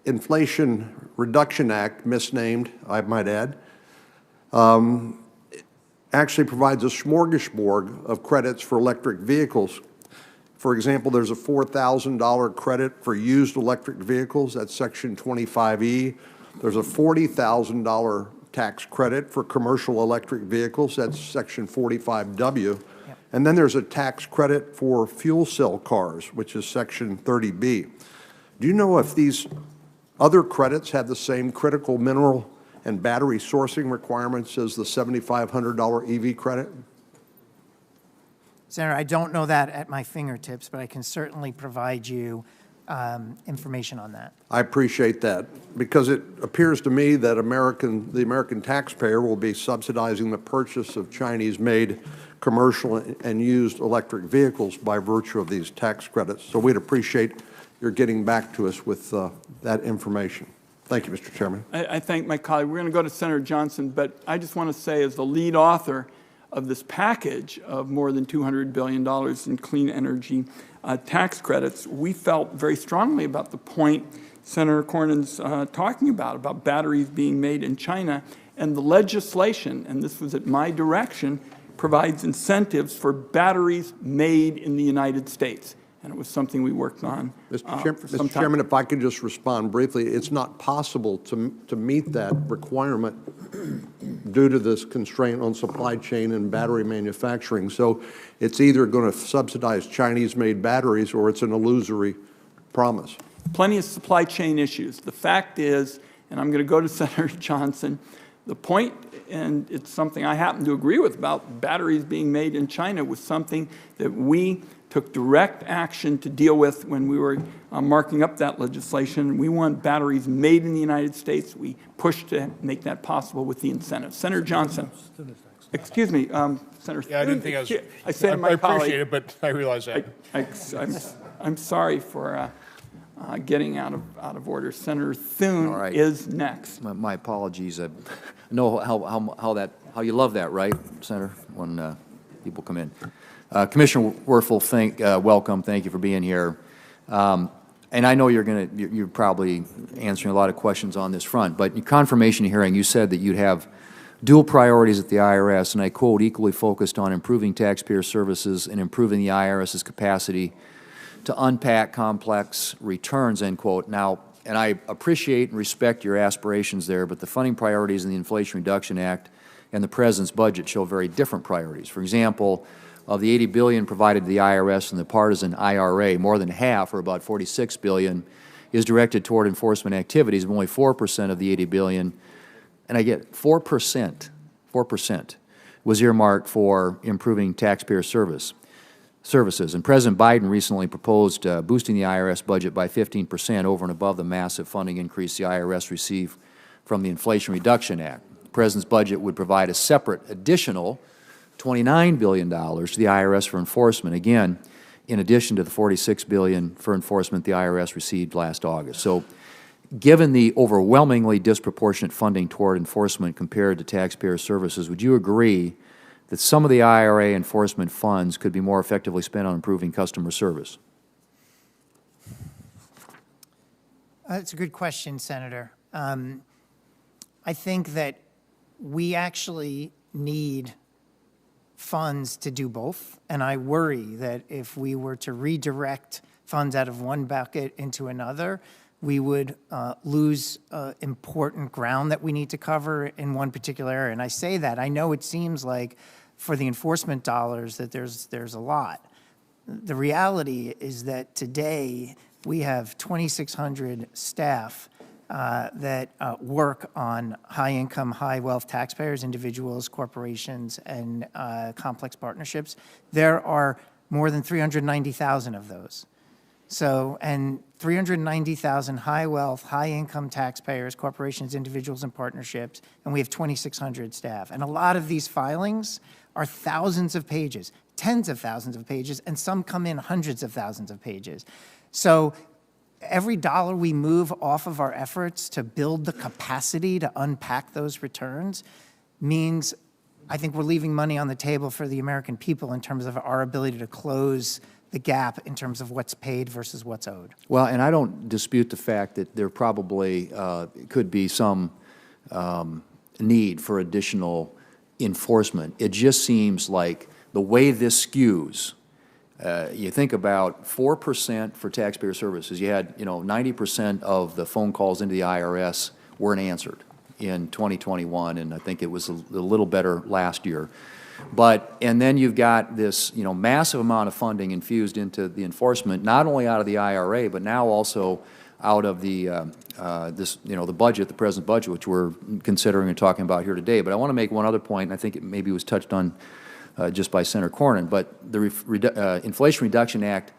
Inflation Reduction Act, misnamed, I might add, actually provides a smorgasbord of credits for electric vehicles. For example, there's a $4,000 credit for used electric vehicles. That's Section 25E. There's a $40,000 tax credit for commercial electric vehicles. That's Section 45W. Yep. And then there's a tax credit for fuel cell cars, which is Section 30B. Do you know if these other credits have the same critical mineral and battery sourcing requirements as the $7,500 EV credit? Senator, I don't know that at my fingertips, but I can certainly provide you information on that. I appreciate that, because it appears to me that the American taxpayer will be subsidizing the purchase of Chinese-made commercial and used electric vehicles by virtue of these tax credits. So we'd appreciate your getting back to us with that information. Thank you, Mr. Chairman. I thank my colleague. We're going to go to Senator Johnson, but I just want to say, as the lead author of this package of more than $200 billion in clean energy tax credits, we felt very strongly about the point Senator Cornyn's talking about batteries being made in China. And the legislation, and this was at my direction, provides incentives for batteries made in the United States. And it was something we worked on for some time. Mr. Chairman, if I could just respond briefly, it's not possible to meet that requirement due to this constraint on supply chain and battery manufacturing. So it's either going to subsidize Chinese-made batteries or it's an illusory promise. Plenty of supply chain issues. The fact is, and I'm going to go to Senator Johnson, the point, and it's something I happen to agree with about batteries being made in China, was something that we took direct action to deal with when we were marking up that legislation. We want batteries made in the United States. We pushed to make that possible with the incentives. Senator Johnson. Excuse me, Senator. Yeah, I didn't think I was. I said to my colleague. I appreciate it, but I realize that. I'm sorry for getting out of order. Senator Thune is next. My apologies. I know how you love that, right, Senator, when people come in. Commissioner Werfel, welcome. Thank you for being here. And I know you're probably answering a lot of questions on this front, but in your confirmation hearing, you said that you'd have dual priorities at the IRS, and I quote, equally focused on improving taxpayer services and improving the IRS's capacity to unpack complex returns, end quote. Now, and I appreciate and respect your aspirations there, but the funding priorities in the Inflation Reduction Act and the President's budget show very different priorities. For example, of the $80 billion provided to the IRS and the partisan IRA, more than half, or about $46 billion, is directed toward enforcement activities, only 4% of the $80 billion, and I get 4%, 4% was earmarked for improving taxpayer services. And President Biden recently proposed boosting the IRS budget by 15% over and above the massive funding increase the IRS received from the Inflation Reduction Act. The President's budget would provide a separate additional $29 billion to the IRS for enforcement, again, in addition to the $46 billion for enforcement the IRS received last August. So given the overwhelmingly disproportionate funding toward enforcement compared to taxpayer services, would you agree that some of the IRA enforcement funds could be more effectively spent on improving customer service? That's a good question, Senator. I think that we actually need funds to do both, and I worry that if we were to redirect funds out of one bucket into another, we would lose important ground that we need to cover in one particular area. And I say that, I know it seems like for the enforcement dollars that there's a lot. The reality is that today we have 2,600 staff that work on high-income, high-wealth taxpayers, individuals, corporations, and complex partnerships. There are more than 390,000 of those. So, and 390,000 high-wealth, high-income taxpayers, corporations, individuals, and partnerships, and we have 2,600 staff. And a lot of these filings are thousands of pages, tens of thousands of pages, and some come in hundreds of thousands of pages. So every dollar we move off of our efforts to build the capacity to unpack those returns means I think we're leaving money on the table for the American people in terms of our ability to close the gap in terms of what's paid versus what's owed. Well, and I don't dispute the fact that there probably could be some need for additional enforcement. It just seems like the way this skews, you think about 4% for taxpayer services. You had, 90% of the phone calls into the IRS weren't answered in 2021, and I think it was a little better last year. And then you've got this, massive amount of funding infused into the enforcement, not only out of the IRA, but now also out of the, the budget, the present budget, which we're considering and talking about here today. But I want to make one other point, and I think it maybe was touched on just by Senator Cornyn, but the Inflation Reduction Act,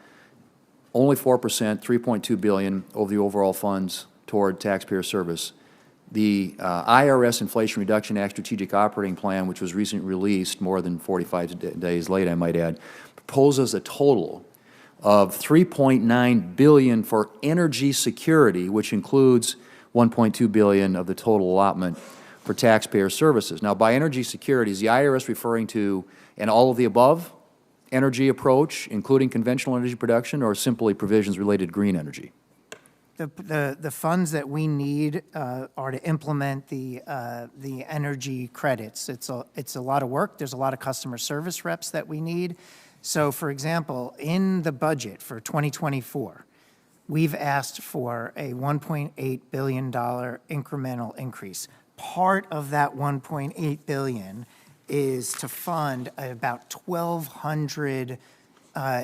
only 4%, $3.2 billion over the overall funds toward taxpayer service. The IRS Inflation Reduction Act Strategic Operating Plan, which was recently released more than 45 days late, I might add, proposes a total of $3.9 billion for energy security, which includes $1.2 billion of the total allotment for taxpayer services. Now, by energy security, is the IRS referring to an all of the above energy approach, including conventional energy production, or simply provisions related to green energy? The funds that we need are to implement the energy credits. It's a lot of work. There's a lot of customer service reps that we need. So, for example, in the budget for 2024, we've asked for a $1.8 billion incremental increase. Part of that $1.8 billion is to fund about 1,200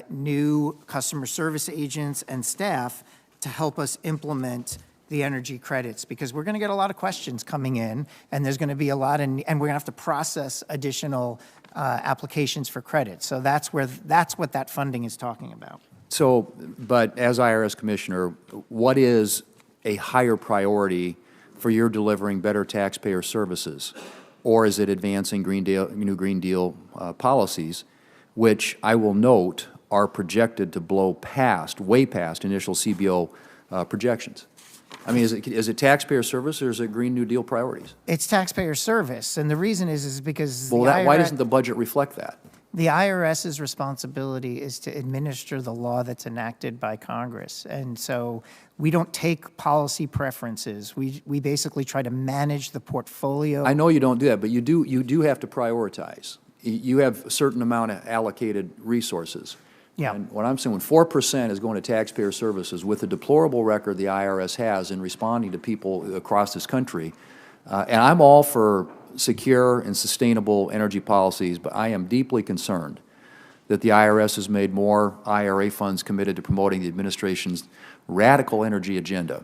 new customer service agents and staff to help us implement the energy credits, because we're going to get a lot of questions coming in, and there's going to be a lot, and we're going to have to process additional applications for credit. So that's what that funding is talking about. So, but as IRS Commissioner, what is a higher priority for your delivering better taxpayer services? Or is it advancing new Green Deal policies, which I will note are projected to blow way past initial CBO projections? I mean, is it taxpayer service or is it Green New Deal priorities? It's taxpayer service, and the reason is because why doesn't the budget reflect that? The IRS's responsibility is to administer the law that's enacted by Congress, and so we don't take policy preferences. We basically try to manage the portfolio. I know you don't do that, but you do have to prioritize. You have a certain amount of allocated resources. Yeah. And what I'm saying, when 4% is going to taxpayer services with the deplorable record the IRS has in responding to people across this country, and I'm all for secure and sustainable energy policies, but I am deeply concerned that the IRS has made more IRA funds committed to promoting the administration's radical energy agenda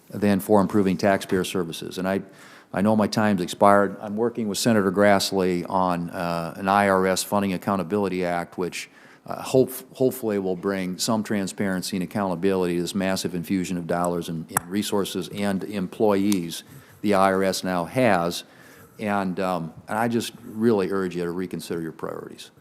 than for improving taxpayer services. And I know my time's expired. I'm working with Senator Grassley on an IRS Funding Accountability Act, which hopefully will bring some transparency and accountability to this massive infusion of dollars and resources and employees the IRS now has. And I just really urge you to reconsider your priorities.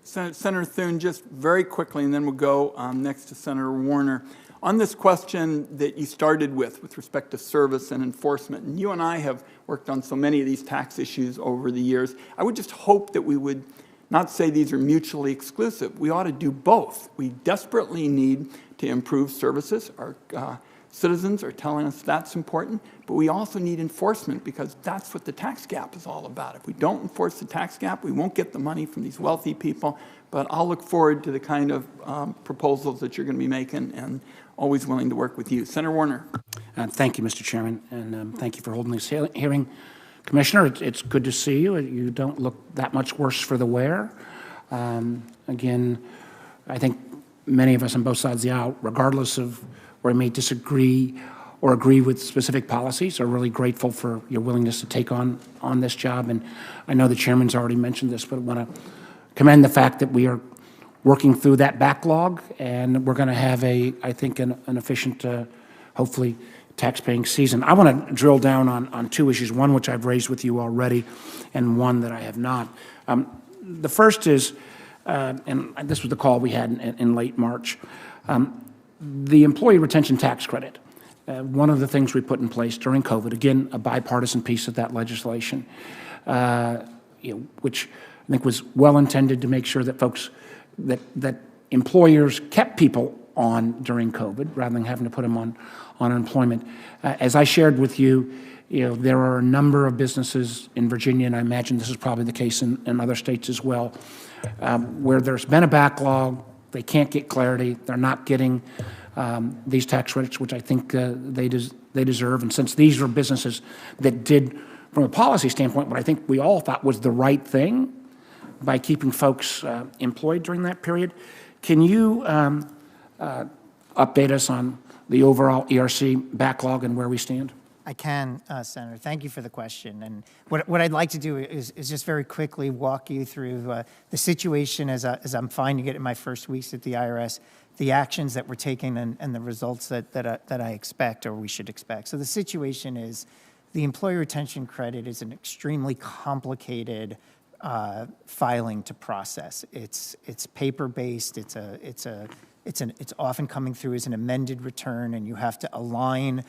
Senator Thune, just very quickly, and then we'll go next to Senator Warner. On this question that you started with respect to service and enforcement, and you and I have worked on so many of these tax issues over the years, I would just hope that we would not say these are mutually exclusive. We ought to do both. We desperately need to improve services. Our citizens are telling us that's important, but we also need enforcement because that's what the tax gap is all about. If we don't enforce the tax gap, we won't get the money from these wealthy people, but I'll look forward to the kind of proposals that you're going to be making and always willing to work with you. Senator Warner. Thank you, Mr. Chairman, and thank you for holding this hearing. Commissioner, it's good to see you. You don't look that much worse for the wear. Again, I think many of us on both sides of the aisle, regardless of where we may disagree or agree with specific policies, are really grateful for your willingness to take on this job. And I know the chairman's already mentioned this, but I want to commend the fact that we are working through that backlog, and we're going to have I think, an efficient, hopefully, tax-paying season. I want to drill down on two issues, one which I've raised with you already and one that I have not. The first is, and this was the call we had in late March, the employee retention tax credit. One of the things we put in place during COVID, again, a bipartisan piece of that legislation, which I think was well-intended to make sure that folks, that employers kept people on during COVID rather than having to put them on unemployment. As I shared with you, there are a number of businesses in Virginia, and I imagine this is probably the case in other states as well, where there's been a backlog, they can't get clarity, they're not getting these tax credits, which I think they deserve. And since these are businesses that did, from a policy standpoint, what I think we all thought was the right thing by keeping folks employed during that period, can you update us on the overall ERC backlog and where we stand? I can, Senator. Thank you for the question. And what I'd like to do is just very quickly walk you through the situation as I'm finding it in my first weeks at the IRS, the actions that we're taking and the results that I expect or we should expect. So the situation is the employee retention credit is an extremely complicated filing to process. It's paper-based. It's often coming through as an amended return, and you have to align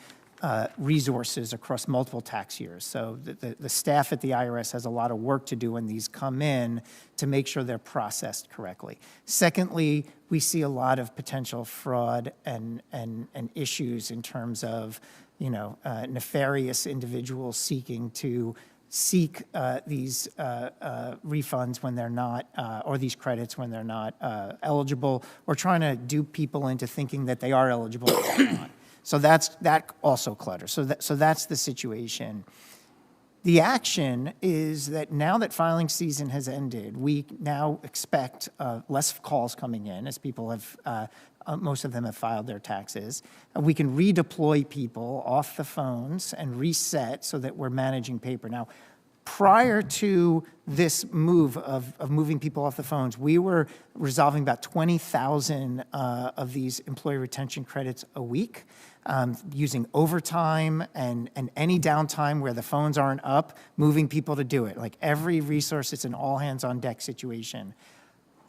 resources across multiple tax years. So the staff at the IRS has a lot of work to do when these come in to make sure they're processed correctly. Secondly, we see a lot of potential fraud and issues in terms of nefarious individuals seeking these refunds when they're not, or these credits when they're not eligible, or trying to dupe people into thinking that they are eligible or not. So that also clutters. So that's the situation. The action is that now that filing season has ended, we now expect less calls coming in as people have, most of them have filed their taxes. We can redeploy people off the phones and reset so that we're managing paper. Now, prior to this move of moving people off the phones, we were resolving about 20,000 of these employee retention credits a week, using overtime and any downtime where the phones aren't up, moving people to do it. Like every resource, it's an all-hands-on-deck situation.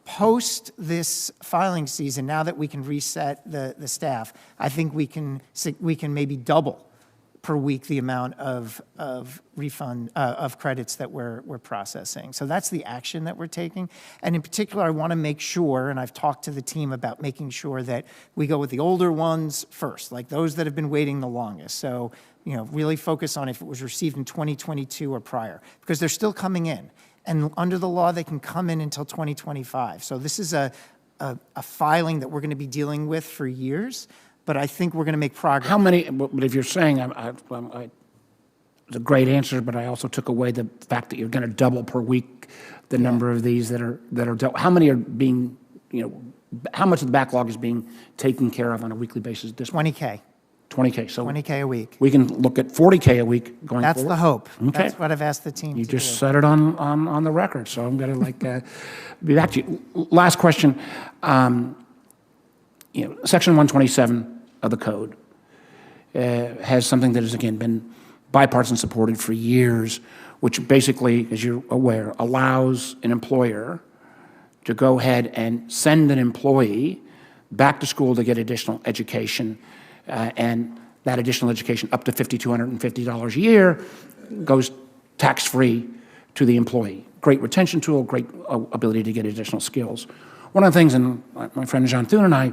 Post this filing season, now that we can reset the staff, I think we can maybe double per week the amount of refund of credits that we're processing. So that's the action that we're taking. And in particular, I want to make sure, and I've talked to the team about making sure that we go with the older ones first, like those that have been waiting the longest. So, really focus on if it was received in 2022 or prior, because they're still coming in. And under the law, they can come in until 2025. So this is a filing that we're going to be dealing with for years. But I think we're going to make progress. How many, but if you're saying, it's a great answer, but I also took away the fact that you're going to double per week the number of these that are dealt. How many are being, how much of the backlog is being taken care of on a weekly basis at this point? 20K. 20K. So 20K a week. We can look at 40K a week going That's forward. the hope. Okay. That's what I've asked the team You to just do. said it on the record, so I'm going to be back to you. Last question. Section 127 of the code has something that has, again, been bipartisan supported for years, which basically, as you're aware, allows an employer to go ahead and send an employee back to school to get additional education, and that additional education up to $5,250 a year goes tax-free to the employee. Great retention tool, great ability to get additional skills. One of the things, and my friend Jean Thune and I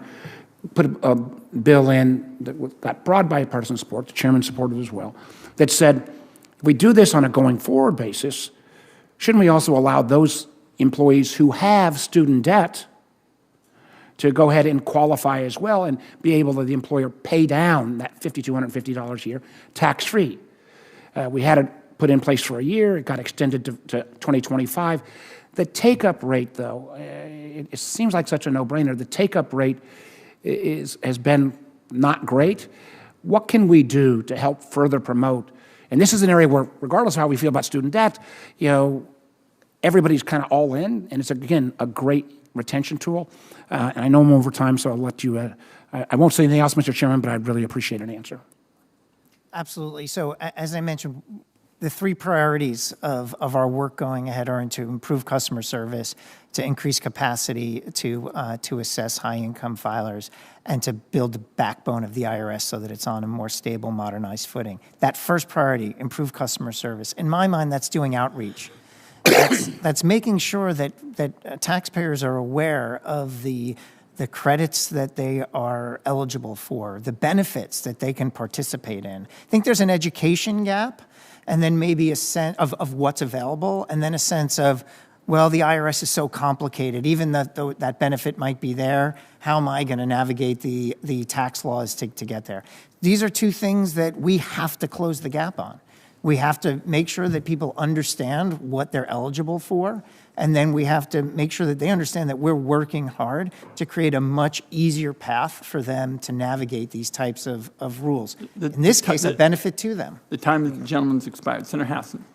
put a bill in that got broad bipartisan support, the chairman supported as well, that said, if we do this on a going forward basis, shouldn't we also allow those employees who have student debt to go ahead and qualify as well and be able to, the employer, pay down that $5,250 a year tax-free? We had it put in place for a year. It got extended to 2025. The take-up rate, though, it seems like such a no-brainer. The take-up rate has been not great. What can we do to help further promote? And this is an area where, regardless of how we feel about student debt, everybody's kind of all in, and it's, again, a great retention tool. And I know I'm over time, so I'll let you, I won't say anything else, Mr. Chairman, but I'd really appreciate an answer. Absolutely. So as I mentioned, the three priorities of our work going ahead are to improve customer service, to increase capacity to assess high-income filers, and to build the backbone of the IRS so that it's on a more stable, modernized footing. That first priority, improve customer service. In my mind, that's doing outreach. That's making sure that taxpayers are aware of the credits that they are eligible for, the benefits that they can participate in. I think there's an education gap, and then maybe a sense of what's available, and then a sense of, well, the IRS is so complicated. Even though that benefit might be there, how am I going to navigate the tax laws to get there? These are two things that we have to close the gap on. We have to make sure that people understand what they're eligible for, and then we have to make sure that they understand that we're working hard to create a much easier path for them to navigate these types of rules. In this case, a benefit to them. The time of the gentleman's expired. Senator Hassan.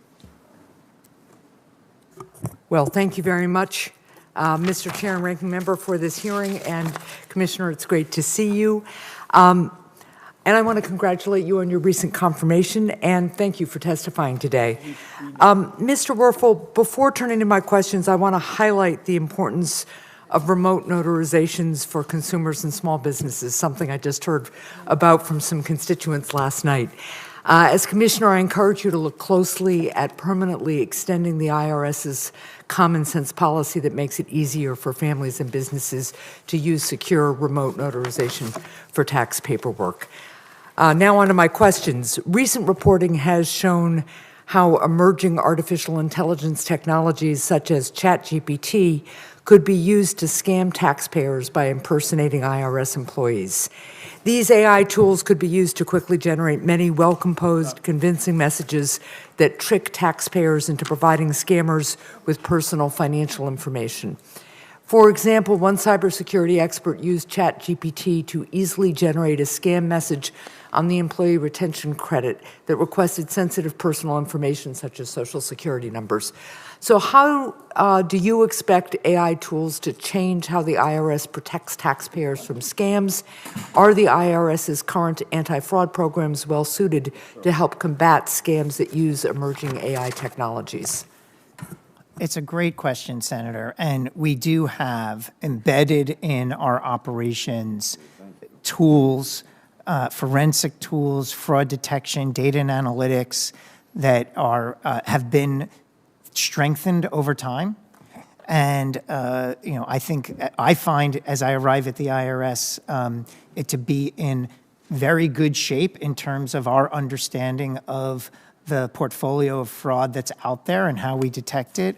Well, thank you very much, Mr. Chair and Ranking Member, for this hearing. And Commissioner, it's great to see you. And I want to congratulate you on your recent confirmation, and thank you for testifying today. Mr. Werfel, before turning to my questions, I want to highlight the importance of remote notarizations for consumers and small businesses, something I just heard about from some constituents last night. As Commissioner, I encourage you to look closely at permanently extending the IRS's common sense policy that makes it easier for families and businesses to use secure remote notarization for tax paperwork. Now on to my questions. Recent reporting has shown how emerging artificial intelligence technologies such as ChatGPT could be used to scam taxpayers by impersonating IRS employees. These AI tools could be used to quickly generate many well-composed, convincing messages that trick taxpayers into providing scammers with personal financial information. For example, one cybersecurity expert used ChatGPT to easily generate a scam message on the employee retention credit that requested sensitive personal information such as Social Security numbers. So how do you expect AI tools to change how the IRS protects taxpayers from scams? Are the IRS's current anti-fraud programs well suited to help combat scams that use emerging AI technologies? It's a great question, Senator, and we do have embedded in our operations tools, forensic tools, fraud detection, data and analytics that have been strengthened over time. And I find as I arrive at the IRS it to be in very good shape in terms of our understanding of the portfolio of fraud that's out there and how we detect it,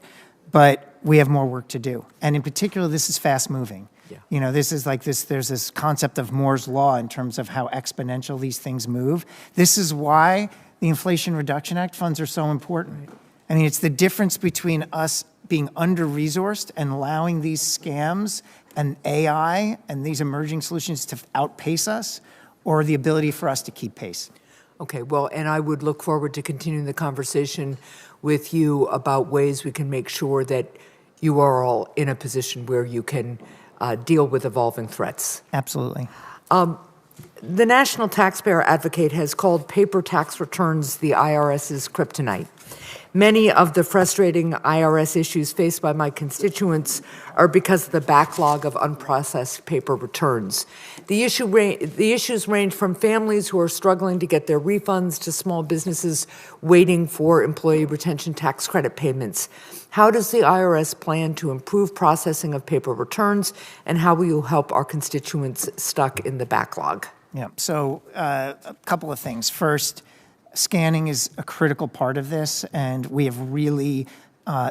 but we have more work to do. And in particular, this is fast moving. Yeah. This is like this, there's this concept of Moore's Law in terms of how exponential these things move. This is why the Inflation Reduction Act funds are so important. Right. I mean, it's the difference between us being under-resourced and allowing these scams and AI and these emerging solutions to outpace us, or the ability for us to keep pace. Okay, well, and I would look forward to continuing the conversation with you about ways we can make sure that you are all in a position where you can deal with evolving threats. Absolutely. The National Taxpayer Advocate has called paper tax returns the IRS's kryptonite. Many of the frustrating IRS issues faced by my constituents are because of the backlog of unprocessed paper returns. The issues range from families who are struggling to get their refunds to small businesses waiting for employee retention tax credit payments. How does the IRS plan to improve processing of paper returns, and how will you help our constituents stuck in the backlog? Yeah, so a couple of things. First, scanning is a critical part of this, and we have really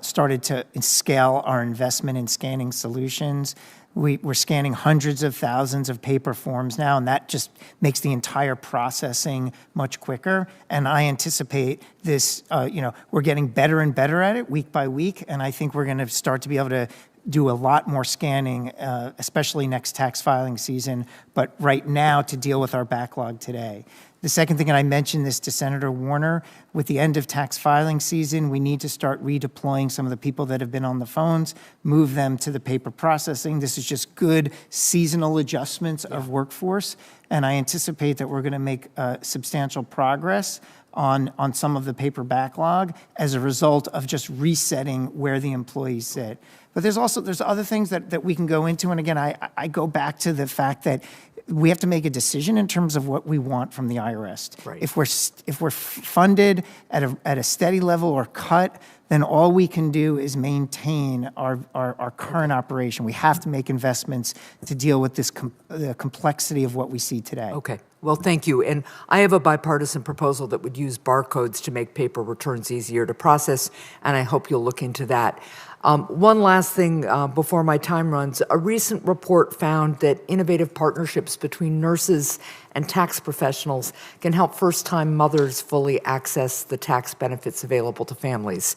started to scale our investment in scanning solutions. We're scanning hundreds of thousands of paper forms now, and that just makes the entire processing much quicker. And I anticipate this, we're getting better and better at it week by week, and I think we're going to start to be able to do a lot more scanning, especially next tax filing season, but right now to deal with our backlog today. The second thing, and I mentioned this to Senator Warner, with the end of tax filing season, we need to start redeploying some of the people that have been on the phones, move them to the paper processing. This is just good seasonal adjustments of workforce, and I anticipate that we're going to make substantial progress on some of the paper backlog as a result of just resetting where the employees sit. But there's other things that we can go into, and again, I go back to the fact that we have to make a decision in terms of what we want from the IRS. Right. If we're funded at a steady level or cut, then all we can do is maintain our current operation. We have to make investments to deal with this the complexity of what we see today. Okay. Well, thank you. And I have a bipartisan proposal that would use barcodes to make paper returns easier to process, and I hope you'll look into that. One last thing before my time runs. A recent report found that innovative partnerships between nurses and tax professionals can help first-time mothers fully access the tax benefits available to families.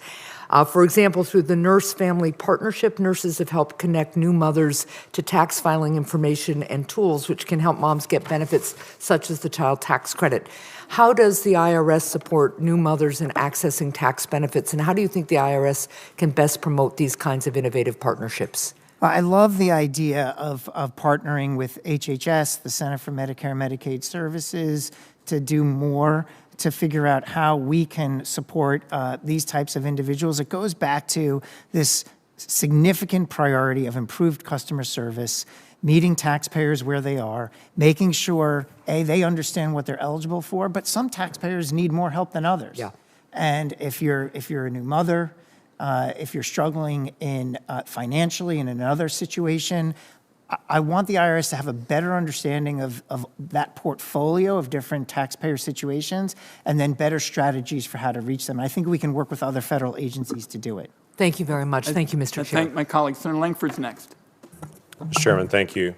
For example, through the Nurse Family Partnership, nurses have helped connect new mothers to tax filing information and tools which can help moms get benefits such as the child tax credit. How does the IRS support new mothers in accessing tax benefits, and how do you think the IRS can best promote these kinds of innovative partnerships? I love the idea of partnering with HHS, the Center for Medicare and Medicaid Services, to do more to figure out how we can support these types of individuals. It goes back to this significant priority of improved customer service, meeting taxpayers where they are, making sure, A, they understand what they're eligible for, but some taxpayers need more help than others. Yeah. And if you're a new mother, if you're struggling financially in another situation, I want the IRS to have a better understanding of that portfolio of different taxpayer situations and then better strategies for how to reach them. I think we can work with other federal agencies to do it. Thank you very much. Thank you, Mr. Chair. Thank my colleague. Senator Langford's next. Mr. Chairman, thank you.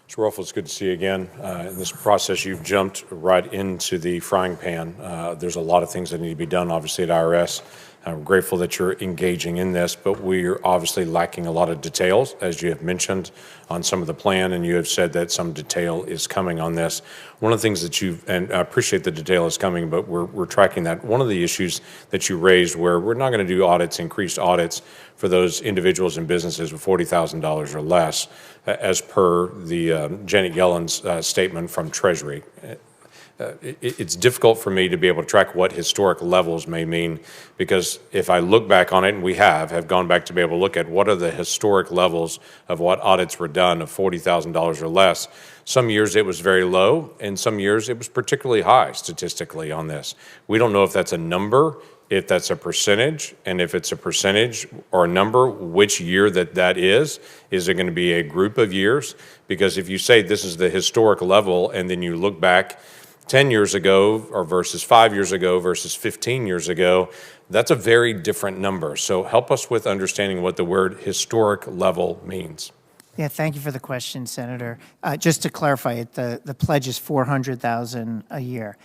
Mr. Werfel, it's good to see you again. In this process, you've jumped right into the frying pan. There's a lot of things that need to be done, obviously, at IRS. I'm grateful that you're engaging in this, but we're obviously lacking a lot of details, as you have mentioned, on some of the plan, and you have said that some detail is coming on this. One of the things that and I appreciate the detail is coming, but we're tracking that. One of the issues that you raised where we're not going to do audits, increased audits for those individuals and businesses with $40,000 or less, as per the Janet Yellen's statement from Treasury. It's difficult for me to be able to track what historic levels may mean, because if I look back on it, and we have gone back to be able to look at what are the historic levels of what audits were done of $40,000 or less. Some years it was very low, and some years it was particularly high statistically on this. We don't know if that's a number, if that's a percentage, and if it's a percentage or a number, which year that is. Is it going to be a group of years? Because if you say this is the historic level, and then you look back 10 years ago or versus 5 years ago versus 15 years ago, that's a very different number. So help us with understanding what the word historic level means. Yeah, thank you for the question, Senator. Just to clarify it, the pledge is $400,000 a year.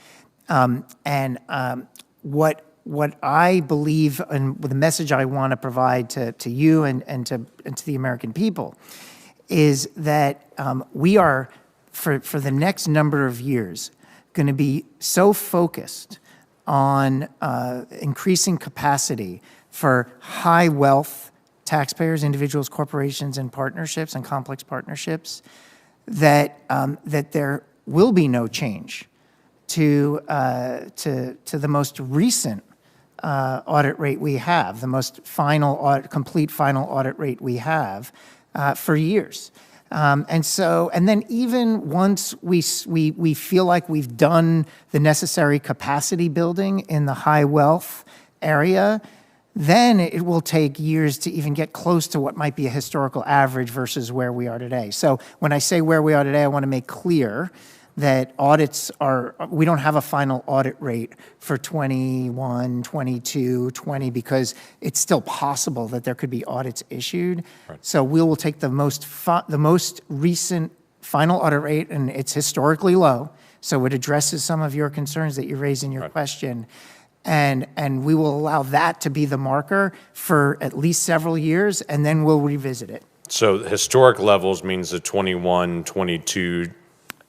What I believe and the message I want to provide to you and to the American people is that we are, for the next number of years, going to be so focused on increasing capacity for high wealth taxpayers, individuals, corporations, and partnerships and complex partnerships that there will be no change to the most recent audit rate we have, the most complete final audit rate we have for years. And then even once we feel like we've done the necessary capacity building in the high wealth area, then it will take years to even get close to what might be a historical average versus where we are today. So when I say where we are today, I want to make clear that we don't have a final audit rate for 21, 22, 20, because it's still possible that there could be audits issued. Right. So we will take the most recent final audit rate, and it's historically low, so it addresses some of your concerns that you raised in your question. And we will allow that to be the marker for at least several years, and then we'll revisit it. So historic levels means the 21, 22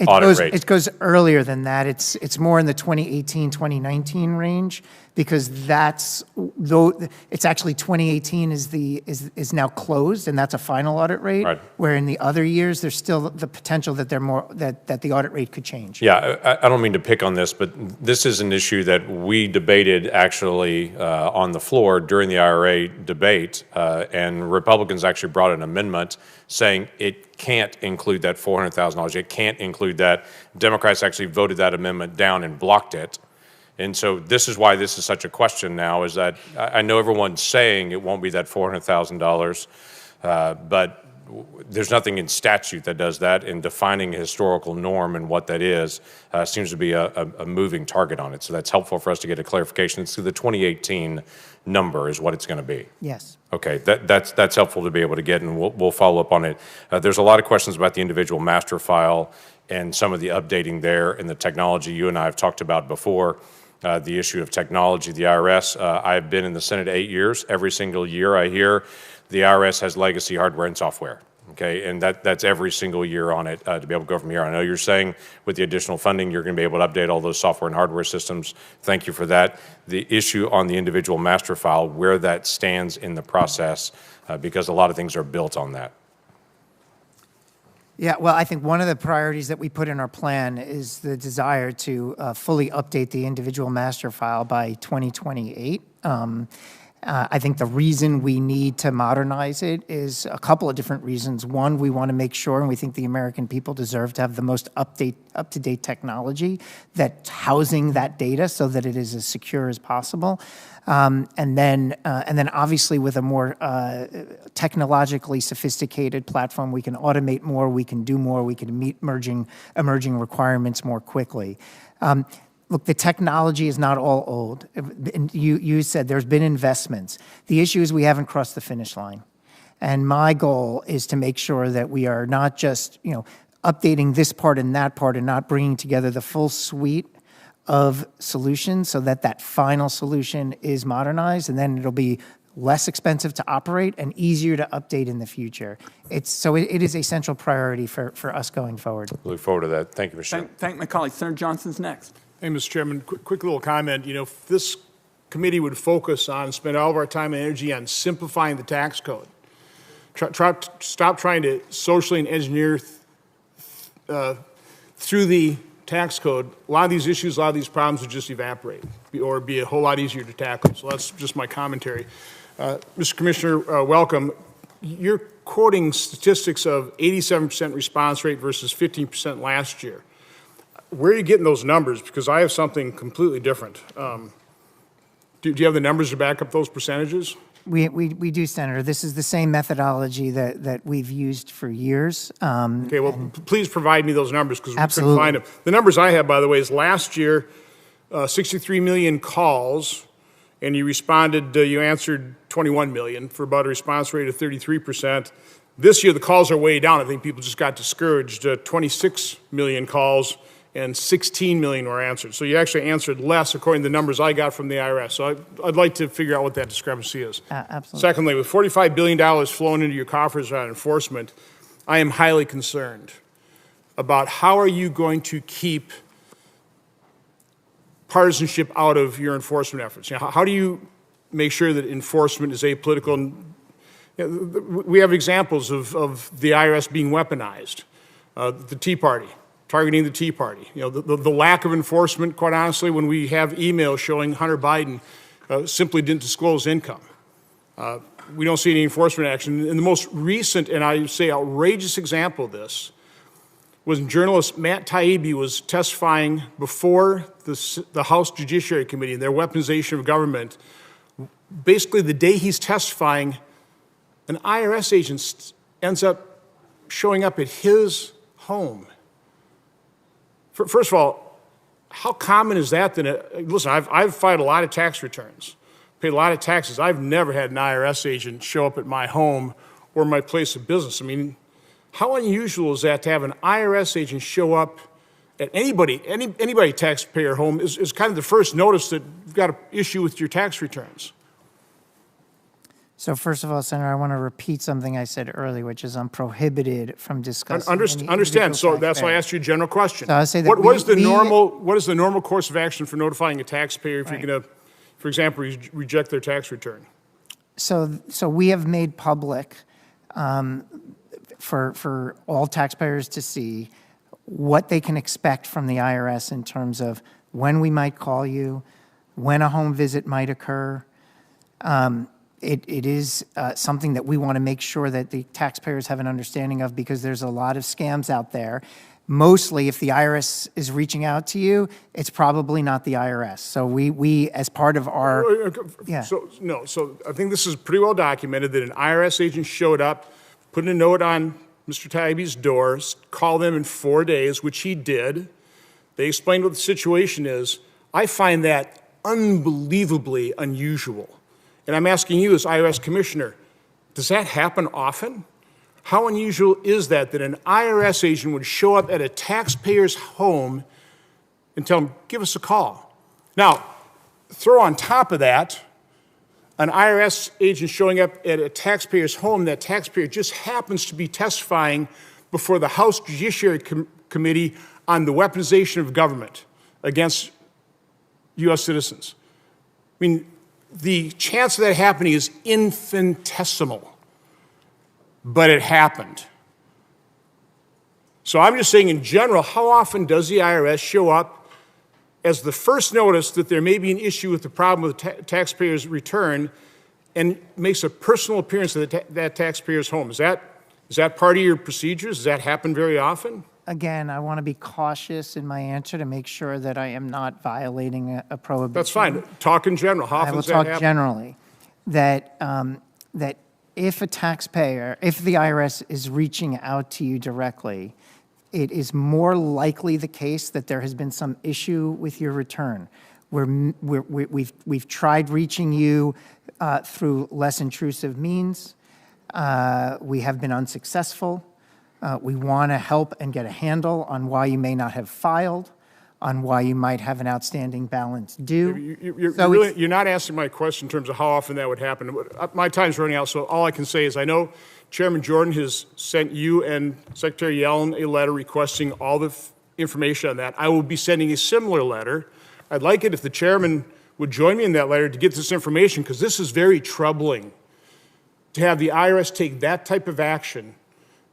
audit rate. It goes earlier than that. It's more in the 2018, 2019 range, because it's actually 2018 is now closed, and that's a final audit rate. Right. Where in the other years there's still the potential that that the audit rate could change. Yeah, I don't mean to pick on this, but this is an issue that we debated actually on the floor during the IRA debate, and Republicans actually brought an amendment saying it can't include that $400,000. It can't include that. Democrats actually voted that amendment down and blocked it. And so this is why this is such a question now, is that I know everyone's saying it won't be that $400,000, but there's nothing in statute that does that, and defining a historical norm and what that is seems to be a moving target on it. So that's helpful for us to get a clarification. It's the 2018 number is what it's going to be. Yes. Okay, that's helpful to be able to get, and we'll follow up on it. There's a lot of questions about the individual master file and some of the updating there and the technology you and I have talked about before. The issue of technology, the IRS. I've been in the Senate 8 years. Every single year I hear the IRS has legacy hardware and software. Okay, and that's every single year on it to be able to go from here. I know you're saying with the additional funding you're going to be able to update all those software and hardware systems. Thank you for that. The issue on the individual master file, where that stands in the process, because a lot of things are built on that. Yeah, well, I think one of the priorities that we put in our plan is the desire to fully update the individual master file by 2028. I think the reason we need to modernize it is a couple of different reasons. One, we want to make sure, and we think the American people deserve to have the most up-to-date technology that's housing that data so that it is as secure as possible. And then obviously with a more technologically sophisticated platform, we can automate more, we can do more, we can meet emerging requirements more quickly. Look, the technology is not all old. You said there's been investments. The issue is we haven't crossed the finish line. And my goal is to make sure that we are not just, updating this part and that part and not bringing together the full suite of solutions so that final solution is modernized, and then it'll be less expensive to operate and easier to update in the future. It is a central priority for us going forward. Look forward to that. Thank you, Mr. Chairman. Thank my colleague. Senator Johnson's next. Hey, Mr. Chairman, quick little comment. If this committee would focus on, spend all of our time and energy on simplifying the tax code, stop trying to socially and engineer through the tax code, a lot of these issues, a lot of these problems would just evaporate or be a whole lot easier to tackle. So that's just my commentary. Mr. Commissioner, welcome. You're quoting statistics of 87% response rate versus 15% last year. Where are you getting those numbers? Because I have something completely different. Do you have the numbers to back up those percentages? We do, Senator. This is the same methodology that we've used for years. Okay, well, please provide me those numbers because we absolutely couldn't find them. The numbers I have, by the way, is last year, 63 million calls, and you answered 21 million for about a response rate of 33%. This year, the calls are way down. I think people just got discouraged. 26 million calls and 16 million were answered. So you actually answered less according to the numbers I got from the IRS. So I'd like to figure out what that discrepancy is. Absolutely. Secondly, with $45 billion flowing into your coffers on enforcement, I am highly concerned about how are you going to keep partisanship out of your enforcement efforts. How do you make sure that enforcement is apolitical? We have examples of the IRS being weaponized. The Tea Party. Targeting the Tea Party. The lack of enforcement, quite honestly, when we have emails showing Hunter Biden simply didn't disclose income. We don't see any enforcement action. And the most recent, and I say outrageous example of this, was journalist Matt Taibbi was testifying before the House Judiciary Committee in their weaponization of government. Basically, the day he's testifying, an IRS agent ends up showing up at his home. First of all, how common is that? Listen, I've filed a lot of tax returns, paid a lot of taxes. I've never had an IRS agent show up at my home or my place of business. I mean, how unusual is that to have an IRS agent show up at anybody taxpayer home is kind of the first notice that you've got an issue with your tax returns. So first of all, Senator, I want to repeat something I said earlier, which is I'm prohibited from discussing. Understand. So that's why I asked you a general question. So I say that what is the normal course of action for notifying a taxpayer if you're going to, for example, reject their tax return? So we have made public for all taxpayers to see what they can expect from the IRS in terms of when we might call you, when a home visit might occur. It is something that we want to make sure that the taxpayers have an understanding of, because there's a lot of scams out there. Mostly, if the IRS is reaching out to you, it's probably not the IRS. So we as part of our, yeah. So I think this is pretty well documented that an IRS agent showed up, put a note on Mr. Taibbi's door, called them in 4 days, which he did. They explained what the situation is. I find that unbelievably unusual. And I'm asking you as IRS Commissioner, does that happen often? How unusual is that an IRS agent would show up at a taxpayer's home and tell them, give us a call? Now, throw on top of that, an IRS agent showing up at a taxpayer's home, that taxpayer just happens to be testifying before the House Judiciary Committee on the weaponization of government against U.S. citizens. I mean, the chance of that happening is infinitesimal, but it happened. So I'm just saying in general, how often does the IRS show up as the first notice that there may be an issue with the problem with the taxpayer's return and makes a personal appearance at that taxpayer's home? Is that part of your procedures? Does that happen very often? Again, I want to be cautious in my answer to make sure that I am not violating a prohibition. That's fine. Talk in general. How often does that happen? I will talk generally. That if a taxpayer, if the IRS is reaching out to you directly, it is more likely the case that there has been some issue with your return. We've tried reaching you through less intrusive means. We have been unsuccessful. We want to help and get a handle on why you may not have filed, on why you might have an outstanding balance due. You're not answering my question in terms of how often that would happen. My time's running out, so all I can say is I know Chairman Jordan has sent you and Secretary Yellen a letter requesting all the information on that. I will be sending a similar letter. I'd like it if the chairman would join me in that letter to get this information, because this is very troubling to have the IRS take that type of action.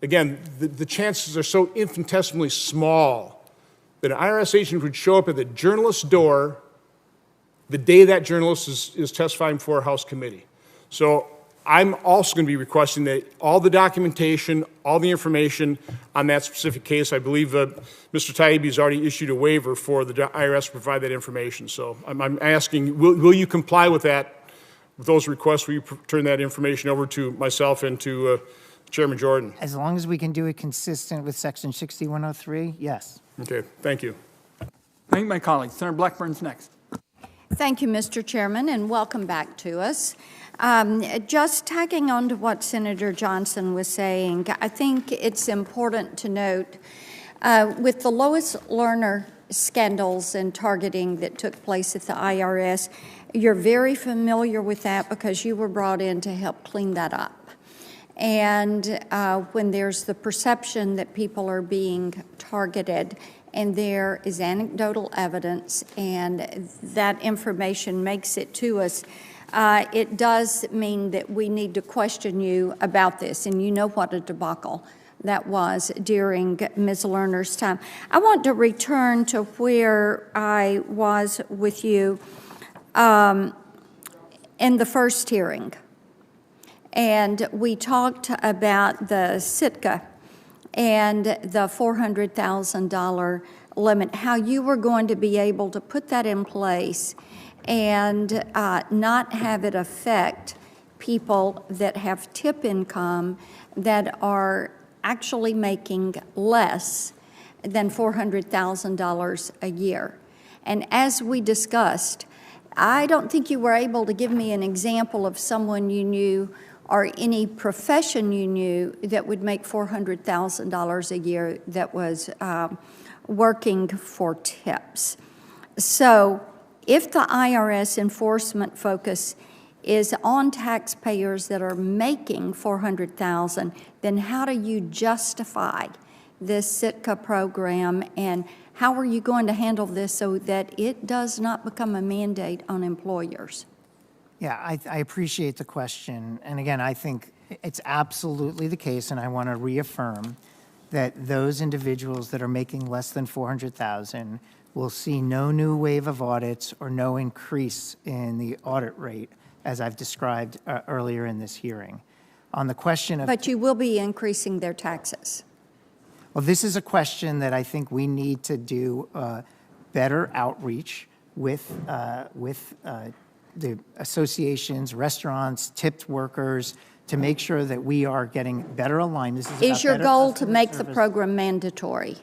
Again, the chances are so infinitesimally small that an IRS agent would show up at the journalist's door the day that journalist is testifying before a House committee. So I'm also going to be requesting that all the documentation, all the information on that specific case. I believe Mr. Taibbi has already issued a waiver for the IRS to provide that information. So I'm asking, will you comply with that, with those requests? Will you turn that information over to myself and to Chairman Jordan? As long as we can do it consistent with Section 6103, yes. Okay, thank you. Thank my colleagues. Senator Blackburn's next. Thank you, Mr. Chairman, and welcome back to us. Just tagging on to what Senator Johnson was saying, I think it's important to note with the Lois Lerner scandals and targeting that took place at the IRS, you're very familiar with that because you were brought in to help clean that up. And when there's the perception that people are being targeted and there is anecdotal evidence and that information makes it to us, it does mean that we need to question you about this. And you know what a debacle that was during Ms. Lerner's time. I want to return to where I was with you in the first hearing, and we talked about the Sitka and the $400,000 limit, how you were going to be able to put that in place and not have it affect people that have tip income that are actually making less than $400,000 a year. And as we discussed, I don't think you were able to give me an example of someone you knew or any profession you knew that would make $400,000 a year that was working for tips. So if the IRS enforcement focus is on taxpayers that are making $400,000, then how do you justify this Sitka program, and how are you going to handle this so that it does not become a mandate on employers? Yeah, I appreciate the question. And again, I think it's absolutely the case, and I want to reaffirm that those individuals that are making less than $400,000 will see no new wave of audits or no increase in the audit rate, as I've described earlier in this hearing. On the question of— But you will be increasing their taxes. Well, this is a question that I think we need to do better outreach with the associations, restaurants, tipped workers, to make sure that we are getting better aligned. This Is your goal to make the program mandatory?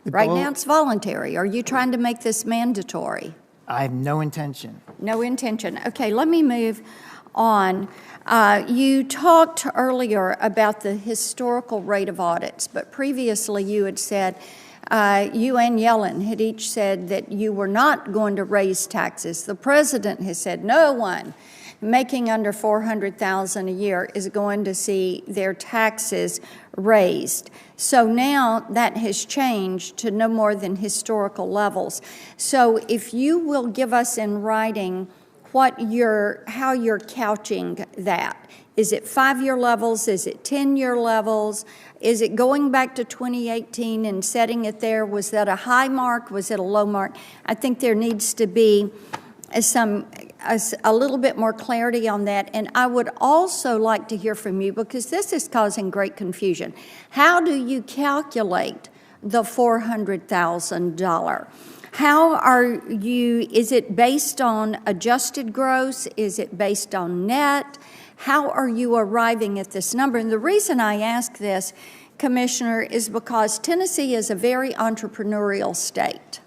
Right now it's voluntary. Are you trying to make this mandatory? I have no intention. No intention. Okay, let me move on. You talked earlier about the historical rate of audits, but previously you had said, you and Yellen had each said that you were not going to raise taxes. The president has said no one making under $400,000 a year is going to see their taxes raised. So now that has changed to no more than historical levels. So if you will give us in writing how you're couching that. Is it 5-year levels? Is it 10-year levels? Is it going back to 2018 and setting it there? Was that a high mark? Was it a low mark? I think there needs to be a little bit more clarity on that. And I would also like to hear from you, because this is causing great confusion. How do you calculate the $400,000? How are you, is it based on adjusted gross? Is it based on net? How are you arriving at this number? And the reason I ask this, Commissioner, is because Tennessee is a very entrepreneurial state.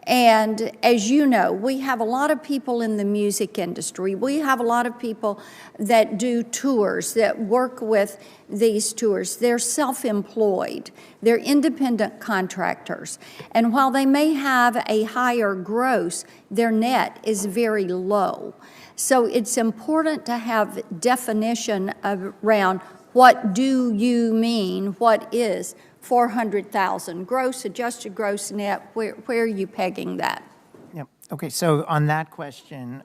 And as you know, we have a lot of people in the music industry. We have a lot of people that do tours, that work with these tours. They're self-employed. They're independent contractors. And while they may have a higher gross, their net is very low. So it's important to have definition around what do you mean, what is $400,000 gross, adjusted gross, net. Where are you pegging that? Yep. Okay. So on that question,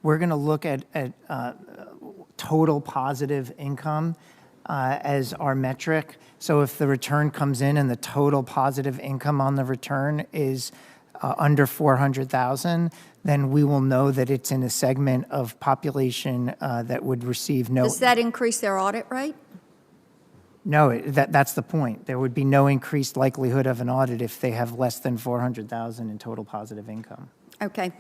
we're going to look at total positive income as our metric. So if the return comes in and the total positive income on the return is under $400,000, then we will know that it's in a segment of population that would receive no. Does that increase their audit rate? No, that's the point. There would be no increased likelihood of an audit if they have less than $400,000 in total positive income. Okay.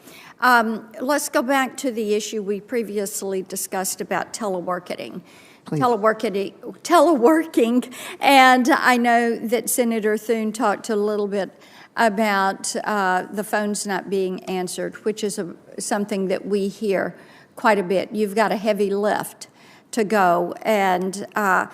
Let's go back to the issue we previously discussed about teleworking. Please. Teleworking, and I know that Senator Thune talked a little bit about the phones not being answered, which is something that we hear quite a bit. You've got a heavy lift to go, and I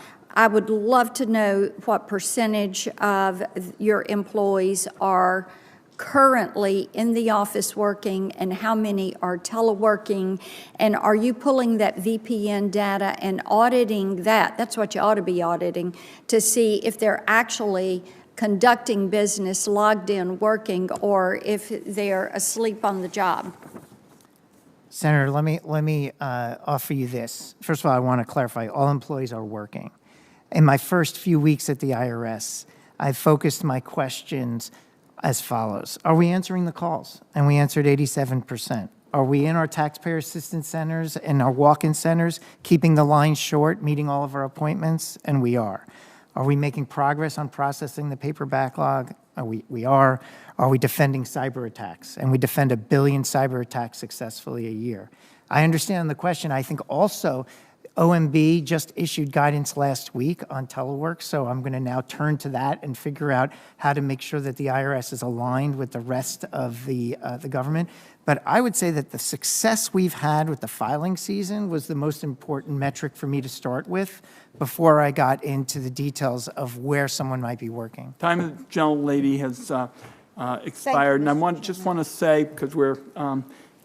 would love to know what percentage of your employees are currently in the office working and how many are teleworking, and are you pulling that VPN data and auditing that? That's what you ought to be auditing, to see if they're actually conducting business, logged in, working, or if they're asleep on the job. Senator, let me offer you this. First of all, I want to clarify, all employees are working. In my first few weeks at the IRS, I focused my questions as follows. Are we answering the calls? And we answered 87%. Are we in our taxpayer assistance centers and our walk-in centers, keeping the line short, meeting all of our appointments? And we are. Are we making progress on processing the paper backlog? We are. Are we defending cyber attacks? And we defend 1 billion cyber attacks successfully a year. I understand the question. I think also OMB just issued guidance last week on telework, so I'm going to now turn to that and figure out how to make sure that the IRS is aligned with the rest of the government. But I would say that the success we've had with the filing season was the most important metric for me to start with before I got into the details of where someone might be working. Time of the gentlelady has expired, and I just want to say, because we're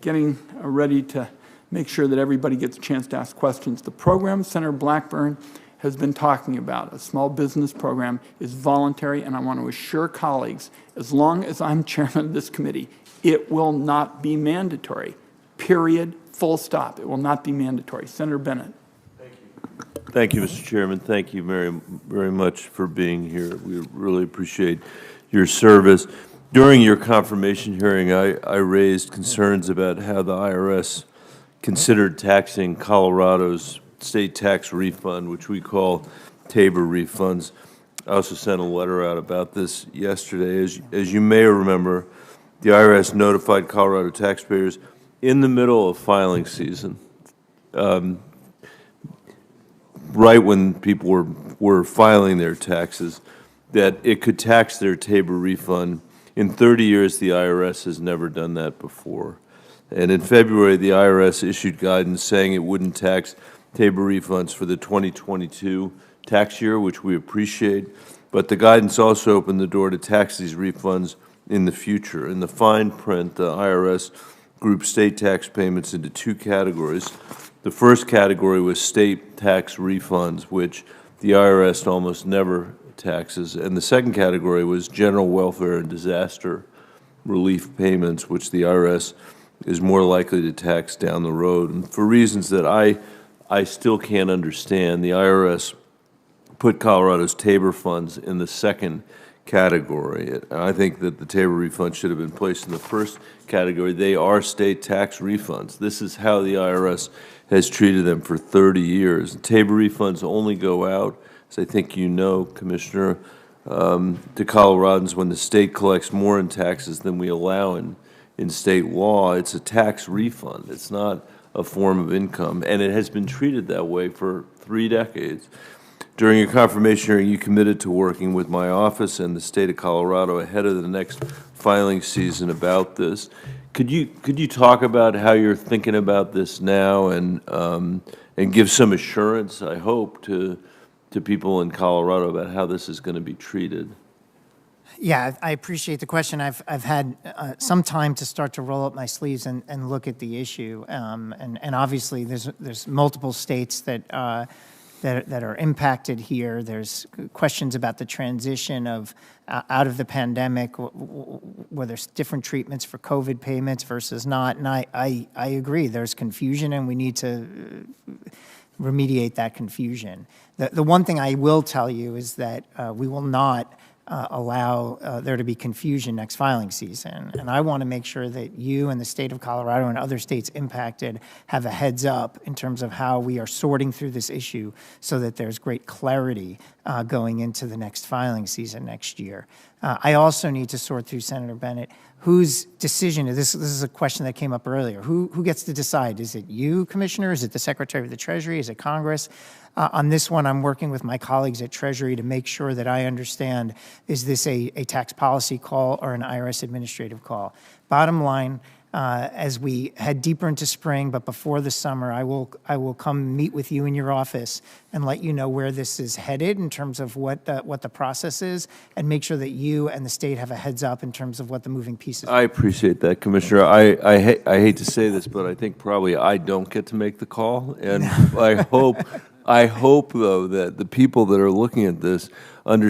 getting ready to make sure that everybody gets a chance to ask questions, the program Senator Blackburn has been talking about, a small business program, is voluntary, and I want to assure colleagues, as long as I'm chairman of this committee, it will not be mandatory, period, full stop. It will not be mandatory. Senator Bennett. Thank you, Mr. Chairman. Thank you very much for being here. We really appreciate your service. During your confirmation hearing, I raised concerns about how the IRS considered taxing Colorado's state tax refund, which we call TABOR refunds. I also sent a letter out about this yesterday. As you may remember, the IRS notified Colorado taxpayers in the middle of filing season, right when people were filing their taxes, that it could tax their TABOR refund. In 30 years, the IRS has never done that before. And in February, the IRS issued guidance saying it wouldn't tax TABOR refunds for the 2022 tax year, which we appreciate, but the guidance also opened the door to tax these refunds in the future. In the fine print, the IRS grouped state tax payments into 2 categories. The first category was state tax refunds, which the IRS almost never taxes, and the second category was general welfare and disaster relief payments, which the IRS is more likely to tax down the road. And for reasons that I still can't understand, the IRS put Colorado's TABOR funds in the second category. I think that the TABOR refund should have been placed in the first category. They are state tax refunds. This is how the IRS has treated them for 30 years. TABOR refunds only go out, as I think you know, Commissioner, to Coloradans when the state collects more in taxes than we allow in state law. It's a tax refund. It's not a form of income, and it has been treated that way for 3 decades. During your confirmation hearing, you committed to working with my office and the state of Colorado ahead of the next filing season about this. Could you talk about how you're thinking about this now and give some assurance, I hope, to people in Colorado about how this is going to be treated? Yeah, I appreciate the question. I've had some time to start to roll up my sleeves and look at the issue, and obviously there's multiple states that are impacted here. There's questions about the transition of out of the pandemic, where there's different treatments for COVID payments versus not, and I agree. There's confusion, and we need to remediate that confusion. The one thing I will tell you is that we will not allow there to be confusion next filing season. And I want to make sure that you and the state of Colorado and other states impacted have a heads up in terms of how we are sorting through this issue so that there's great clarity going into the next filing season next year. I also need to sort through, Senator Bennett, whose decision, this is a question that came up earlier, who gets to decide? Is it you, Commissioner? Is it the Secretary of the Treasury? Is it Congress? On this one, I'm working with my colleagues at Treasury to make sure that I understand, is this a tax policy call or an IRS administrative call? Bottom line, as we head deeper into spring, but before the summer, I will come meet with you in your office and let you know where this is headed in terms of what the process is, and make sure that you and the state have a heads up in terms of what the moving pieces are. I appreciate that, Commissioner. I hate to say this, but I think probably I don't get to make the call, and I hope, though, that the people that are looking at this come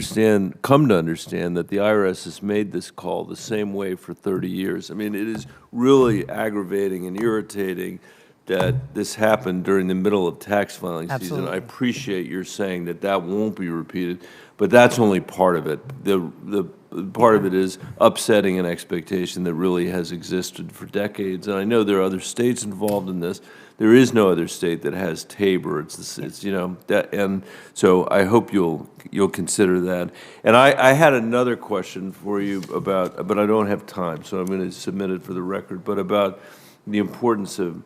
to understand that the IRS has made this call the same way for 30 years. I mean, it is really aggravating and irritating that this happened during the middle of tax filing season. Absolutely. I appreciate your saying that that won't be repeated, but that's only part of it. The part of it is upsetting an expectation that really has existed for decades. And I know there are other states involved in this. There is no other state that has Tabor. It's you know, that, and so I hope you'll consider that. And I had another question for you about, but I don't have time, so I'm going to submit it for the record, but about the importance of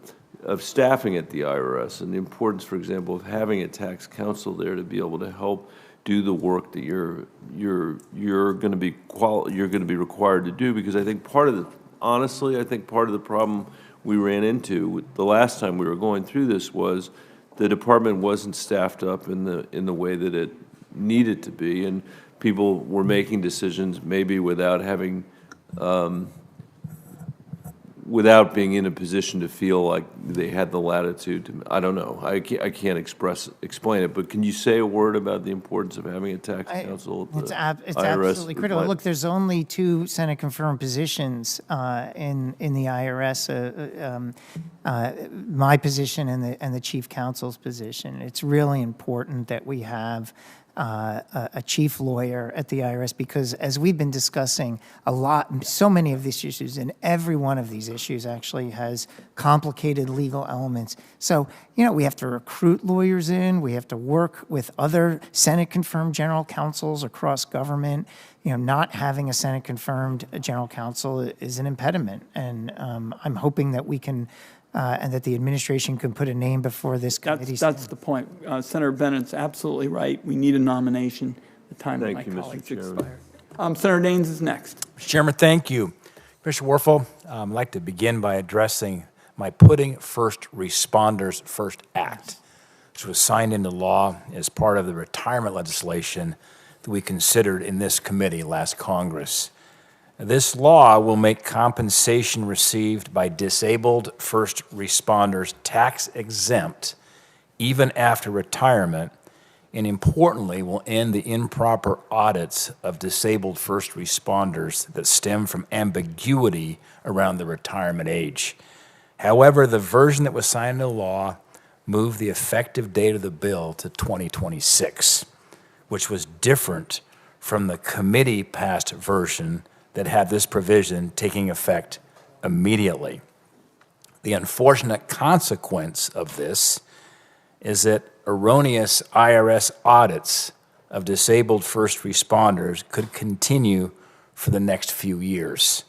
staffing at the IRS and the importance, for example, of having a tax counsel there to be able to help do the work that you're going to be required to do. Because I think honestly, I think part of the problem we ran into the last time we were going through this was the department wasn't staffed up in the way that it needed to be, and people were making decisions maybe without having without being in a position to feel like they had the latitude to, I don't know, I can't explain it, but can you say a word about the importance of having a tax counsel at the It's IRS? absolutely critical. Look, there's only 2 Senate-confirmed positions in the IRS, my position and the chief counsel's position. It's really important that we have a chief lawyer at the IRS, because as we've been discussing a lot, so many of these issues, and every one of these issues actually has complicated legal elements. So, you know, we have to recruit lawyers in, we have to work with other Senate-confirmed general counsels across government. You know, not having a Senate-confirmed general counsel is an impediment, and I'm hoping that we can and that the administration can put a name before this committee. That's the point. Senator Bennett's absolutely right. We need a nomination. The time of my colleagues expired. Senator Daines is next. Mr. Chairman, thank you. Commissioner Werfel, I'd like to begin by addressing my Putting First Responders First Act, which was signed into law as part of the retirement legislation that we considered in this committee last Congress. This law will make compensation received by disabled first responders tax exempt even after retirement, and importantly, will end the improper audits of disabled first responders that stem from ambiguity around the retirement age. However, the version that was signed into law moved the effective date of the bill to 2026, which was different from the committee-passed version that had this provision taking effect immediately. The unfortunate consequence of this is that erroneous IRS audits of disabled first responders could continue for the next few years.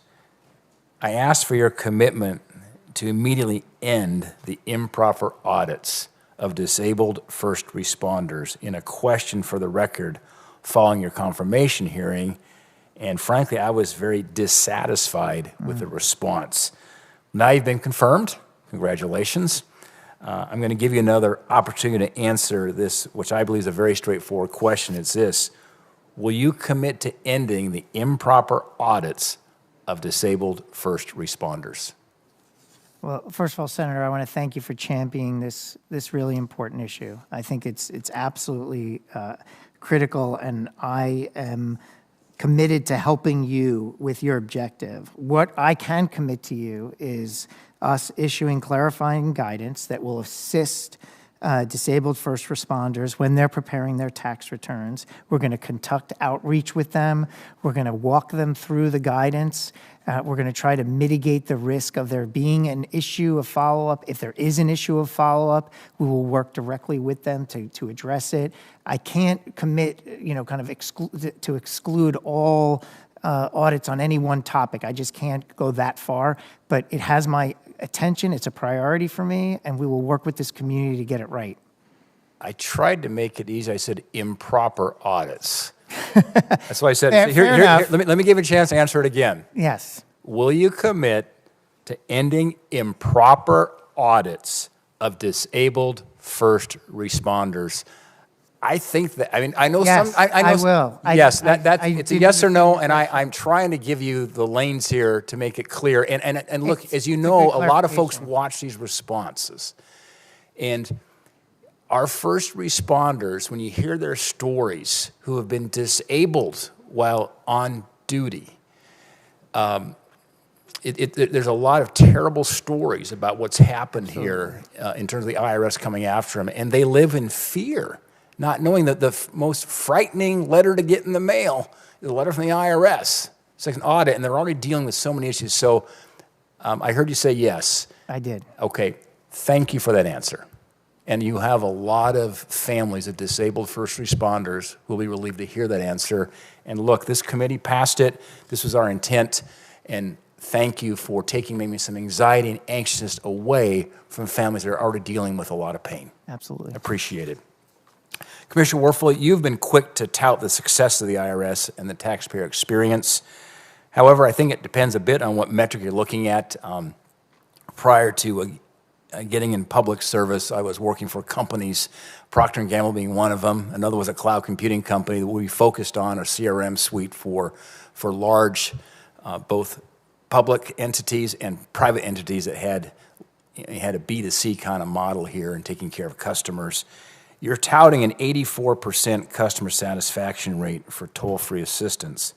I ask for your commitment to immediately end the improper audits of disabled first responders in a question for the record following your confirmation hearing. And frankly, I was very dissatisfied with the response. Now you've been confirmed. Congratulations. I'm going to give you another opportunity to answer this, which I believe is a very straightforward question. It's this: will you commit to ending the improper audits of disabled first responders? Well, first of all, Senator, I want to thank you for championing this really important issue. I think it's absolutely critical, and I am committed to helping you with your objective. What I can commit to you is us issuing clarifying guidance that will assist disabled first responders when they're preparing their tax returns. We're going to conduct outreach with them. We're going to walk them through the guidance. We're going to try to mitigate the risk of there being an issue of follow-up. If there is an issue of follow-up, we will work directly with them to address it. I can't commit, kind of to exclude all audits on any one topic. I just can't go that far, but it has my attention. It's a priority for me, and we will work with this community to get it right. I tried to make it easy. I said improper audits. That's why I said, fair enough. Let me give you a chance to answer it again. Yes. Will you commit to ending improper audits of disabled first responders? I think that, I know yes, some, I know, I will. Yes, it's a yes or no, and understand. I'm trying to give you the lanes here to make it clear. And look, as you know, a lot of folks watch these responses. And our first responders, when you hear their stories who have been disabled while on duty, there's a lot of terrible stories about what's happened here in terms of the IRS coming after them, and they live in fear, not knowing that the most frightening letter to get in the mail is a letter from the IRS. It's like an audit, and they're already dealing with so many issues. So I heard you say yes. I did. Okay, thank you for that answer. And you have a lot of families of disabled first responders who will be relieved to hear that answer. And look, this committee passed it. This was our intent. And thank you for taking maybe some anxiety and anxiousness away from families that are already dealing with a lot of pain. Absolutely. Appreciated. Commissioner Werfel, you've been quick to tout the success of the IRS and the taxpayer experience. However, I think it depends a bit on what metric you're looking at. Prior to getting in public service, I was working for companies, Procter & Gamble being one of them. Another was a cloud computing company that we focused on a CRM suite for large, both public entities and private entities that had a B2C kind of model here and taking care of customers. You're touting an 84% customer satisfaction rate for toll-free assistance,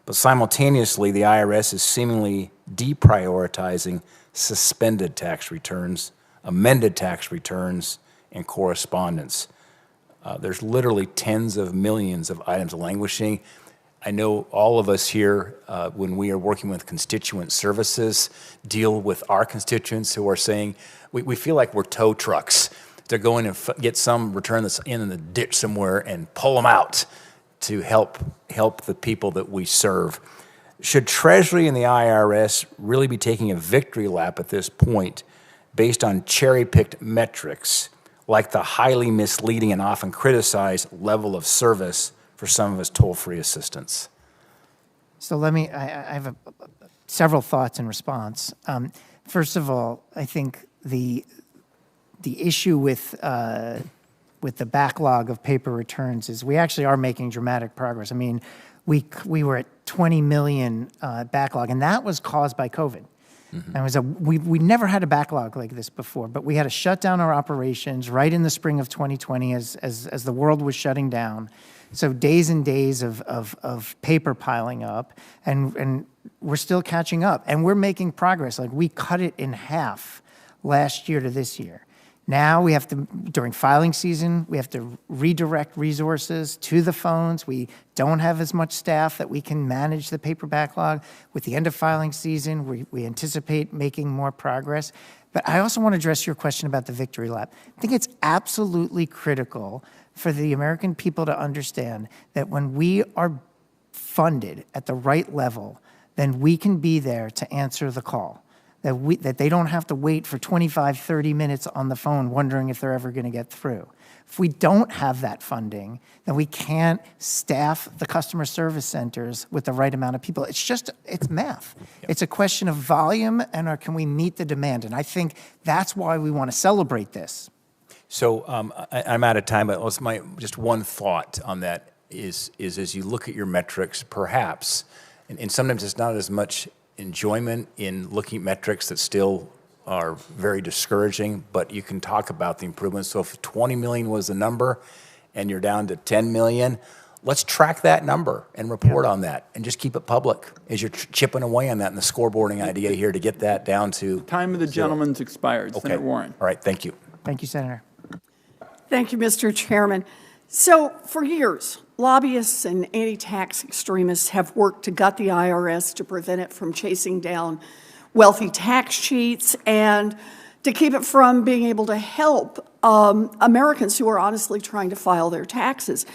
but simultaneously the IRS is seemingly deprioritizing suspended tax returns, amended tax returns, and correspondence. There's literally tens of millions of items languishing. I know all of us here, when we are working with constituent services, deal with our constituents who are saying, we feel like we're tow trucks to go in and get some return that's in the ditch somewhere and pull them out to help the people that we serve. Should Treasury and the IRS really be taking a victory lap at this point based on cherry-picked metrics like the highly misleading and often criticized level of service for some of its toll-free assistance? So I have several thoughts in response. First of all, I think the issue with the backlog of paper returns is we actually are making dramatic progress. I mean, we were at 20 million backlog, and that was caused by COVID. Mm-hmm. And we never had a backlog like this before, but we had to shut down our operations right in the spring of 2020 as the world was shutting down. So days and days of paper piling up, and we're still catching up, and we're making progress. Like, we cut it in half last year to this year. Now we have to, during filing season, we have to redirect resources to the phones. We don't have as much staff that we can manage the paper backlog. With the end of filing season, we anticipate making more progress. But I also want to address your question about the victory lap. I think it's absolutely critical for the American people to understand that when we are funded at the right level, then we can be there to answer the call. That they don't have to wait for 25, 30 minutes on the phone wondering if they're ever going to get through. If we don't have that funding, then we can't staff the customer service centers with the right amount of people. It's math. Yep. It's a question of volume and can we meet the demand? And I think that's why we want to celebrate this. So I'm out of time, but just one thought on that is as you look at your metrics, perhaps, and sometimes it's not as much enjoyment in looking at metrics that still are very discouraging, but you can talk about the improvements. So if 20 million was the number and you're down to 10 million, let's track that number and report on that and just keep it public as you're chipping away on that and the scoreboarding idea here to get that down to Time of the gentleman's expired. Okay. Senator Warren. All right, thank you. Thank you, Senator. Thank you, Mr. Chairman. So for years, lobbyists and anti-tax extremists have worked to gut the IRS to prevent it from chasing down wealthy tax cheats and to keep it from being able to help Americans who are honestly trying to file their taxes.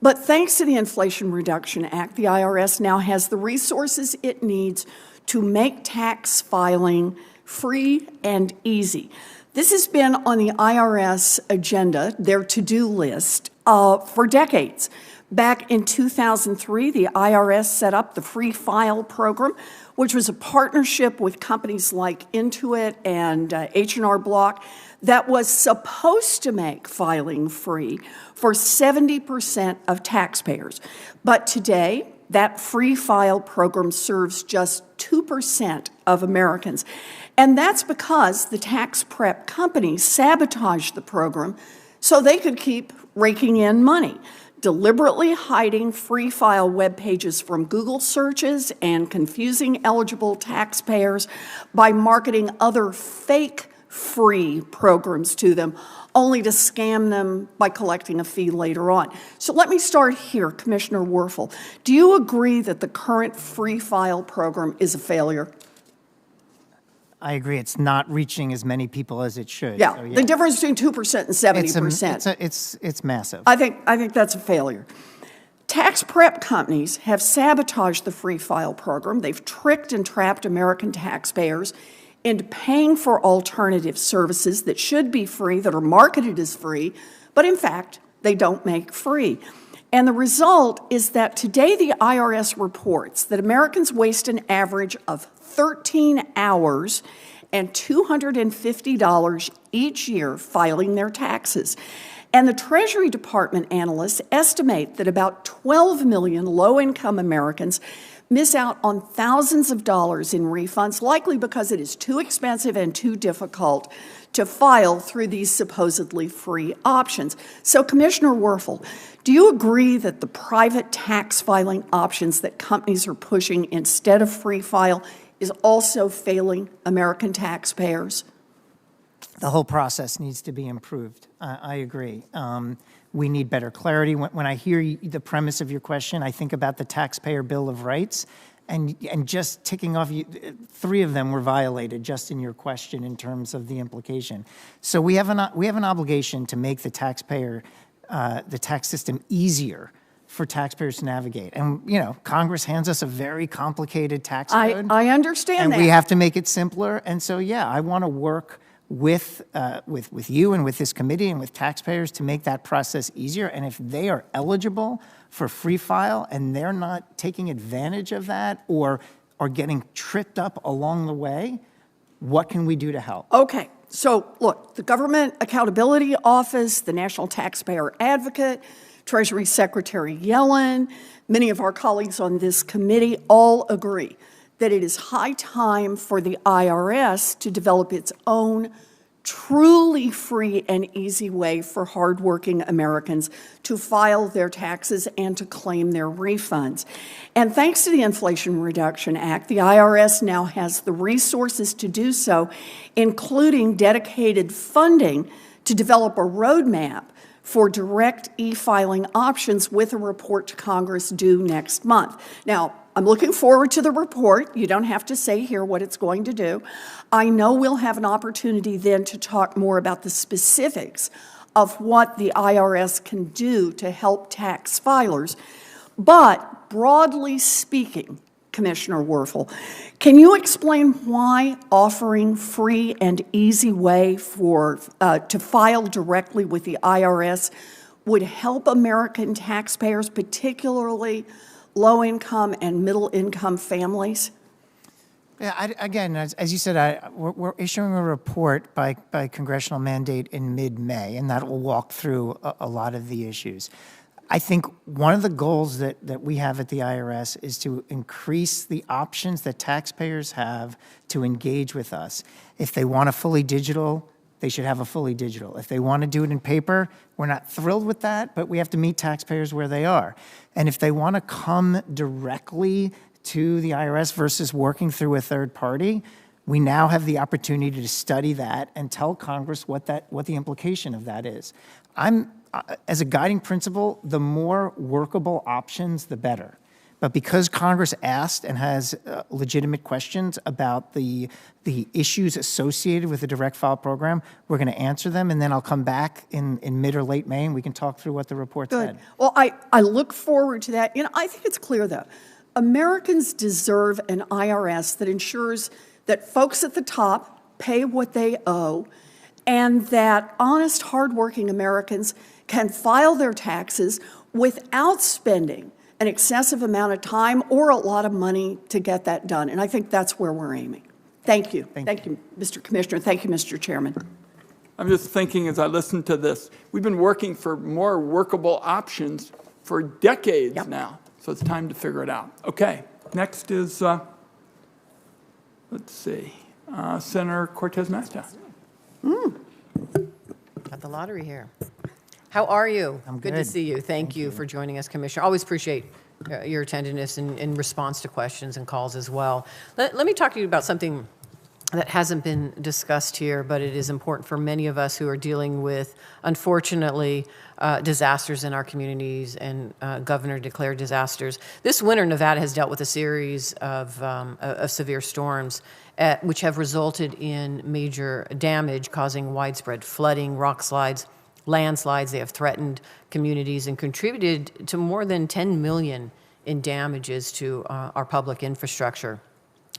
But thanks to the Inflation Reduction Act, the IRS now has the resources it needs to make tax filing free and easy. This has been on the IRS agenda, their to-do list, for decades. Back in 2003, the IRS set up the Free File program, which was a partnership with companies like Intuit and H&R Block that was supposed to make filing free for 70% of taxpayers. But today, that Free File program serves just 2% of Americans. And that's because the tax prep companies sabotaged the program so they could keep raking in money. deliberately hiding free file web pages from Google searches and confusing eligible taxpayers by marketing other fake free programs to them, only to scam them by collecting a fee later on. So let me start here, Commissioner Werfel. Do you agree that the current free file program is a failure? I agree. It's not reaching as many people as it should. Yeah, So, the difference between 2% and 70%. It's massive. I think that's a failure. Tax prep companies have sabotaged the free file program. They've tricked and trapped American taxpayers into paying for alternative services that should be free, that are marketed as free, but in fact, they don't make free. And the result is that today the IRS reports that Americans waste an average of 13 hours and $250 each year filing their taxes. And the Treasury Department analysts estimate that about 12 million low-income Americans miss out on thousands of dollars in refunds, likely because it is too expensive and too difficult to file through these supposedly free options. So, Commissioner Werfel, do you agree that the private tax filing options that companies are pushing instead of free file is also failing American taxpayers? The whole process needs to be improved. I agree. We need better clarity. When I hear the premise of your question, I think about the Taxpayer Bill of Rights, and just ticking off, 3 of them were violated just in your question in terms of the implication. So we have an obligation to make the tax system easier for taxpayers to navigate. And, you know, Congress hands us a very complicated tax code. I understand that. And we have to make it simpler. And so, yeah, I want to work with you and with this committee and with taxpayers to make that process easier. And if they are eligible for free file and they're not taking advantage of that or are getting tripped up along the way, what can we do to help? Okay, so look, the Government Accountability Office, the National Taxpayer Advocate, Treasury Secretary Yellen, many of our colleagues on this committee all agree that it is high time for the IRS to develop its own truly free and easy way for hardworking Americans to file their taxes and to claim their refunds. And thanks to the Inflation Reduction Act, the IRS now has the resources to do so, including dedicated funding to develop a roadmap for direct e-filing options with a report to Congress due next month. Now, I'm looking forward to the report. You don't have to say here what it's going to do. I know we'll have an opportunity then to talk more about the specifics of what the IRS can do to help tax filers. But broadly speaking, Commissioner Werfel, can you explain why offering free and easy way to file directly with the IRS would help American taxpayers, particularly low-income and middle-income families? Yeah, again, as you said, we're issuing a report by congressional mandate in mid-May, and that will walk through a lot of the issues. I think one of the goals that we have at the IRS is to increase the options that taxpayers have to engage with us. If they want a fully digital, they should have a fully digital. If they want to do it in paper, we're not thrilled with that, but we have to meet taxpayers where they are. And if they want to come directly to the IRS versus working through a third party, we now have the opportunity to study that and tell Congress what the implication of that is. As a guiding principle, the more workable options, the better. But because Congress asked and has legitimate questions about the issues associated with the direct file program, we're going to answer them, and then I'll come back in mid or late May, and we can talk through what the report said. Well, I look forward to that. You know, I think it's clear, though, Americans deserve an IRS that ensures that folks at the top pay what they owe, and that honest, hardworking Americans can file their taxes without spending an excessive amount of time or a lot of money to get that done. And I think that's where we're aiming. Thank you. Thank you, Mr. Commissioner. Thank you, Mr. Chairman. I'm just thinking as I listen to this, we've been working for more workable options for decades now. So it's time to figure it out. Okay, next is, let's see, Senator Cortez Masto. Got the lottery here. How are you? I'm Good to good. see you. Thank you for joining us, Commissioner. Always appreciate your attentiveness in response to questions and calls as well. Let me talk to you about something that hasn't been discussed here, but it is important for many of us who are dealing with, unfortunately, disasters in our communities and governor-declared disasters. This winter, Nevada has dealt with a series of severe storms, which have resulted in major damage, causing widespread flooding, rock slides, landslides. They have threatened communities and contributed to more than $10 million in damages to our public infrastructure.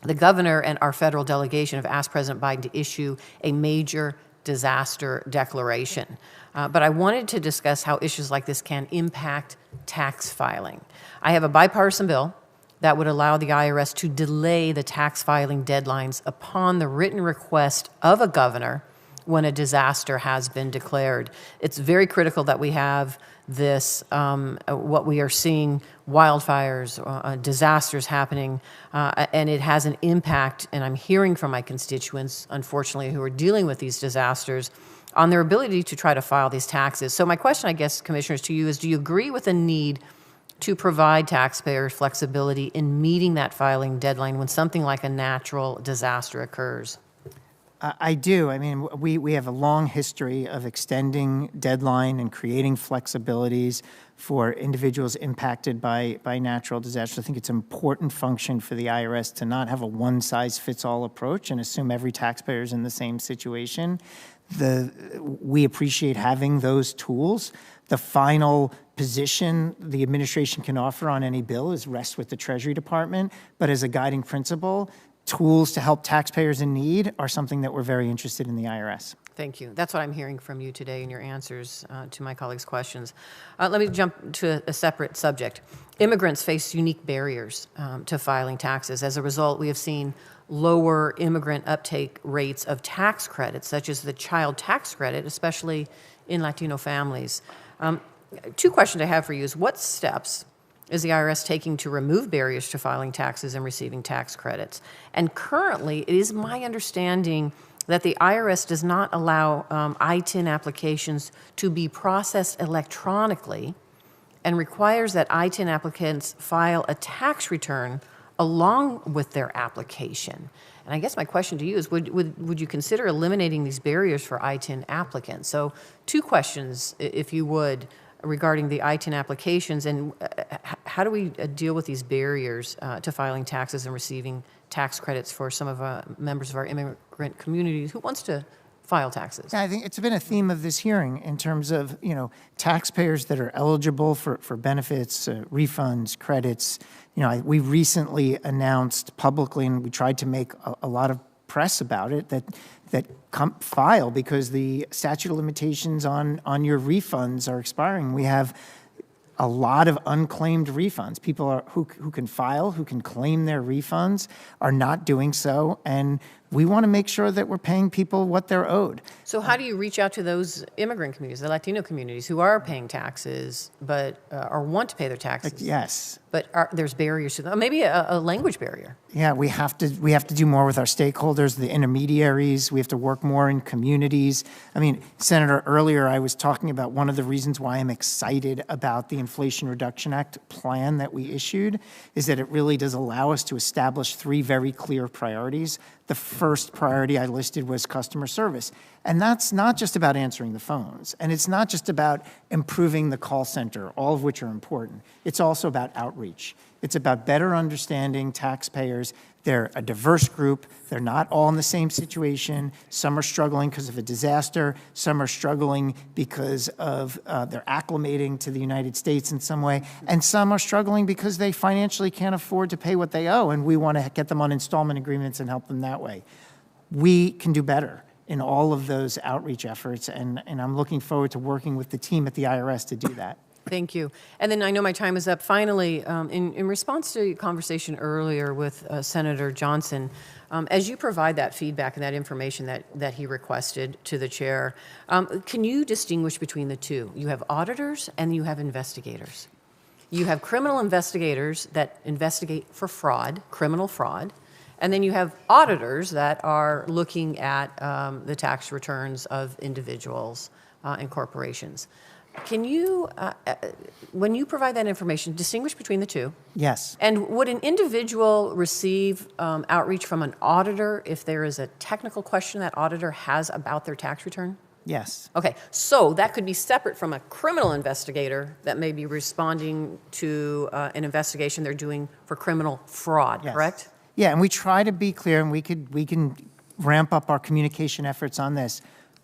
The governor and our federal delegation have asked President Biden to issue a major disaster declaration. But I wanted to discuss how issues like this can impact tax filing. I have a bipartisan bill that would allow the IRS to delay the tax filing deadlines upon the written request of a governor when a disaster has been declared. It's very critical that we have this, what we are seeing, wildfires, disasters happening, and it has an impact, and I'm hearing from my constituents, unfortunately, who are dealing with these disasters, on their ability to try to file these taxes. So my question, I guess, Commissioners, to you is, do you agree with the need to provide taxpayers flexibility in meeting that filing deadline when something like a natural disaster occurs? I do. I mean, we have a long history of extending deadline and creating flexibilities for individuals impacted by natural disasters. I think it's an important function for the IRS to not have a one-size-fits-all approach and assume every taxpayer is in the same situation. We appreciate having those tools. The final position the administration can offer on any bill is rest with the Treasury Department, but as a guiding principle, tools to help taxpayers in need are something that we're very interested in the IRS. Thank you. That's what I'm hearing from you today in your answers to my colleagues' questions. Let me jump to a separate subject. Immigrants face unique barriers to filing taxes. As a result, we have seen lower immigrant uptake rates of tax credits, such as the child tax credit, especially in Latino families. Two questions I have for you is, what steps is the IRS taking to remove barriers to filing taxes and receiving tax credits? And currently, it is my understanding that the IRS does not allow ITIN applications to be processed electronically and requires that ITIN applicants file a tax return along with their application. And I guess my question to you is, would you consider eliminating these barriers for ITIN applicants? So two questions, if you would, regarding the ITIN applications, and how do we deal with these barriers to filing taxes and receiving tax credits for some of our members of our immigrant communities who wants to file taxes? Yeah, I think it's been a theme of this hearing in terms of, taxpayers that are eligible for benefits, refunds, credits. We recently announced publicly, and we tried to make a lot of press about it, that file because the statute of limitations on your refunds are expiring. We have a lot of unclaimed refunds. People who can file, who can claim their refunds, are not doing so, and we want to make sure that we're paying people what they're owed. So how do you reach out to those immigrant communities, the Latino communities, who are paying taxes but or want to pay their taxes? Yes. But there's barriers to them. Maybe a language barrier. Yeah, we have to do more with our stakeholders, the intermediaries. We have to work more in communities. I mean, Senator, earlier I was talking about one of the reasons why I'm excited about the Inflation Reduction Act plan that we issued is that it really does allow us to establish three very clear priorities. The first priority I listed was customer service. And that's not just about answering the phones. And it's not just about improving the call center, all of which are important. It's also about outreach. It's about better understanding taxpayers. They're a diverse group. They're not all in the same situation. Some are struggling because of a disaster. Some are struggling because of they're acclimating to the United States in some way. And some are struggling because they financially can't afford to pay what they owe. And we want to get them on installment agreements and help them that way. We can do better in all of those outreach efforts. And I'm looking forward to working with the team at the IRS to do that. Thank you. And then I know my time is up. Finally, in response to your conversation earlier with Senator Johnson, as you provide that feedback and that information that he requested to the chair, can you distinguish between the two? You have auditors and you have investigators. You have criminal investigators that investigate for fraud, criminal fraud, and then you have auditors that are looking at the tax returns of individuals and corporations. Can you, when you provide that information, distinguish between the two? Yes. And would an individual receive outreach from an auditor if there is a technical question that auditor has about their tax return? Yes. Okay, so that could be separate from a criminal investigator that may be responding to an investigation they're doing for criminal fraud, Yes. correct? Yeah, and we try to be clear, and we can ramp up our communication efforts on this.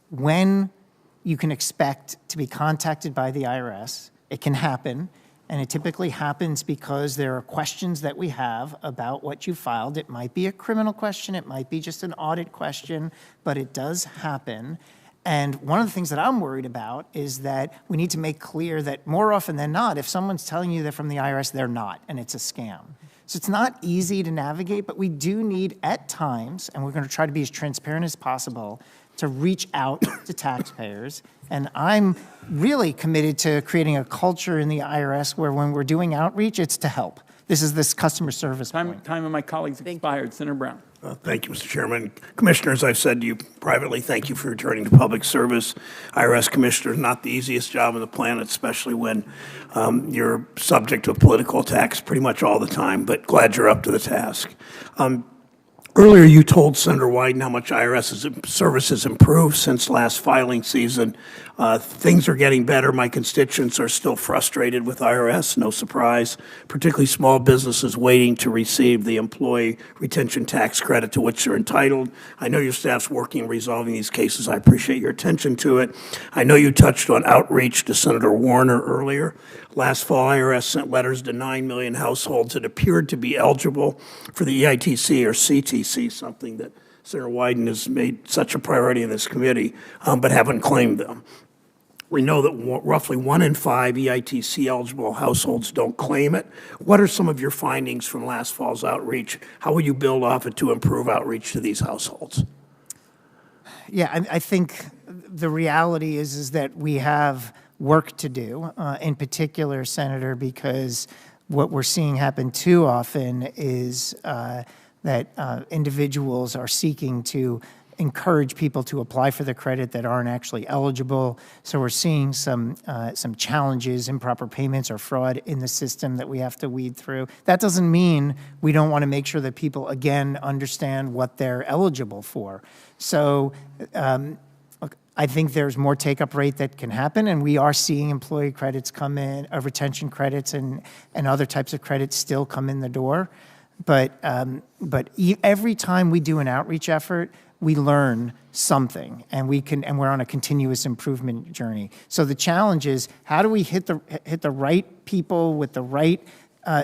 When you can expect to be contacted by the IRS, it can happen, and it typically happens because there are questions that we have about what you filed. It might be a criminal question, it might be just an audit question, but it does happen. And one of the things that I'm worried about is that we need to make clear that more often than not, if someone's telling you they're from the IRS, they're not, and it's a scam. So it's not easy to navigate, but we do need at times, and we're going to try to be as transparent as possible, to reach out to taxpayers. And I'm really committed to creating a culture in the IRS where when we're doing outreach, it's to help. This is this customer service point. Time of my colleagues expired. Senator Brown. Thank you, Mr. Chairman. Commissioners, I've said to you privately, thank you for returning to public service. IRS commissioner is not the easiest job on the planet, especially when you're subject to a political attacks pretty much all the time, but glad you're up to the task. Earlier, you told Senator Wyden how much IRS service has improved since last filing season. Things are getting better. My constituents are still frustrated with IRS, no surprise, particularly small businesses waiting to receive the employee retention tax credit to which they're entitled. I know your staff's working on resolving these cases. I appreciate your attention to it. I know you touched on outreach to Senator Warner earlier. Last fall, IRS sent letters to 9 million households that appeared to be eligible for the EITC or CTC, something that Senator Wyden has made such a priority in this committee, but haven't claimed them. We know that roughly 1 in 5 EITC-eligible households don't claim it. What are some of your findings from last fall's outreach? How will you build off it to improve outreach to these households? Yeah, I think the reality is that we have work to do, in particular, Senator, because what we're seeing happen too often is that individuals are seeking to encourage people to apply for the credit that aren't actually eligible. So we're seeing some challenges, improper payments or fraud in the system that we have to weed through. That doesn't mean we don't want to make sure that people, again, understand what they're eligible for. So I think there's more take-up rate that can happen, and we are seeing employee credits come in, retention credits and other types of credits still come in the door. But every time we do an outreach effort, we learn something, and we're on a continuous improvement journey. So the challenge is, how do we hit the right people with the right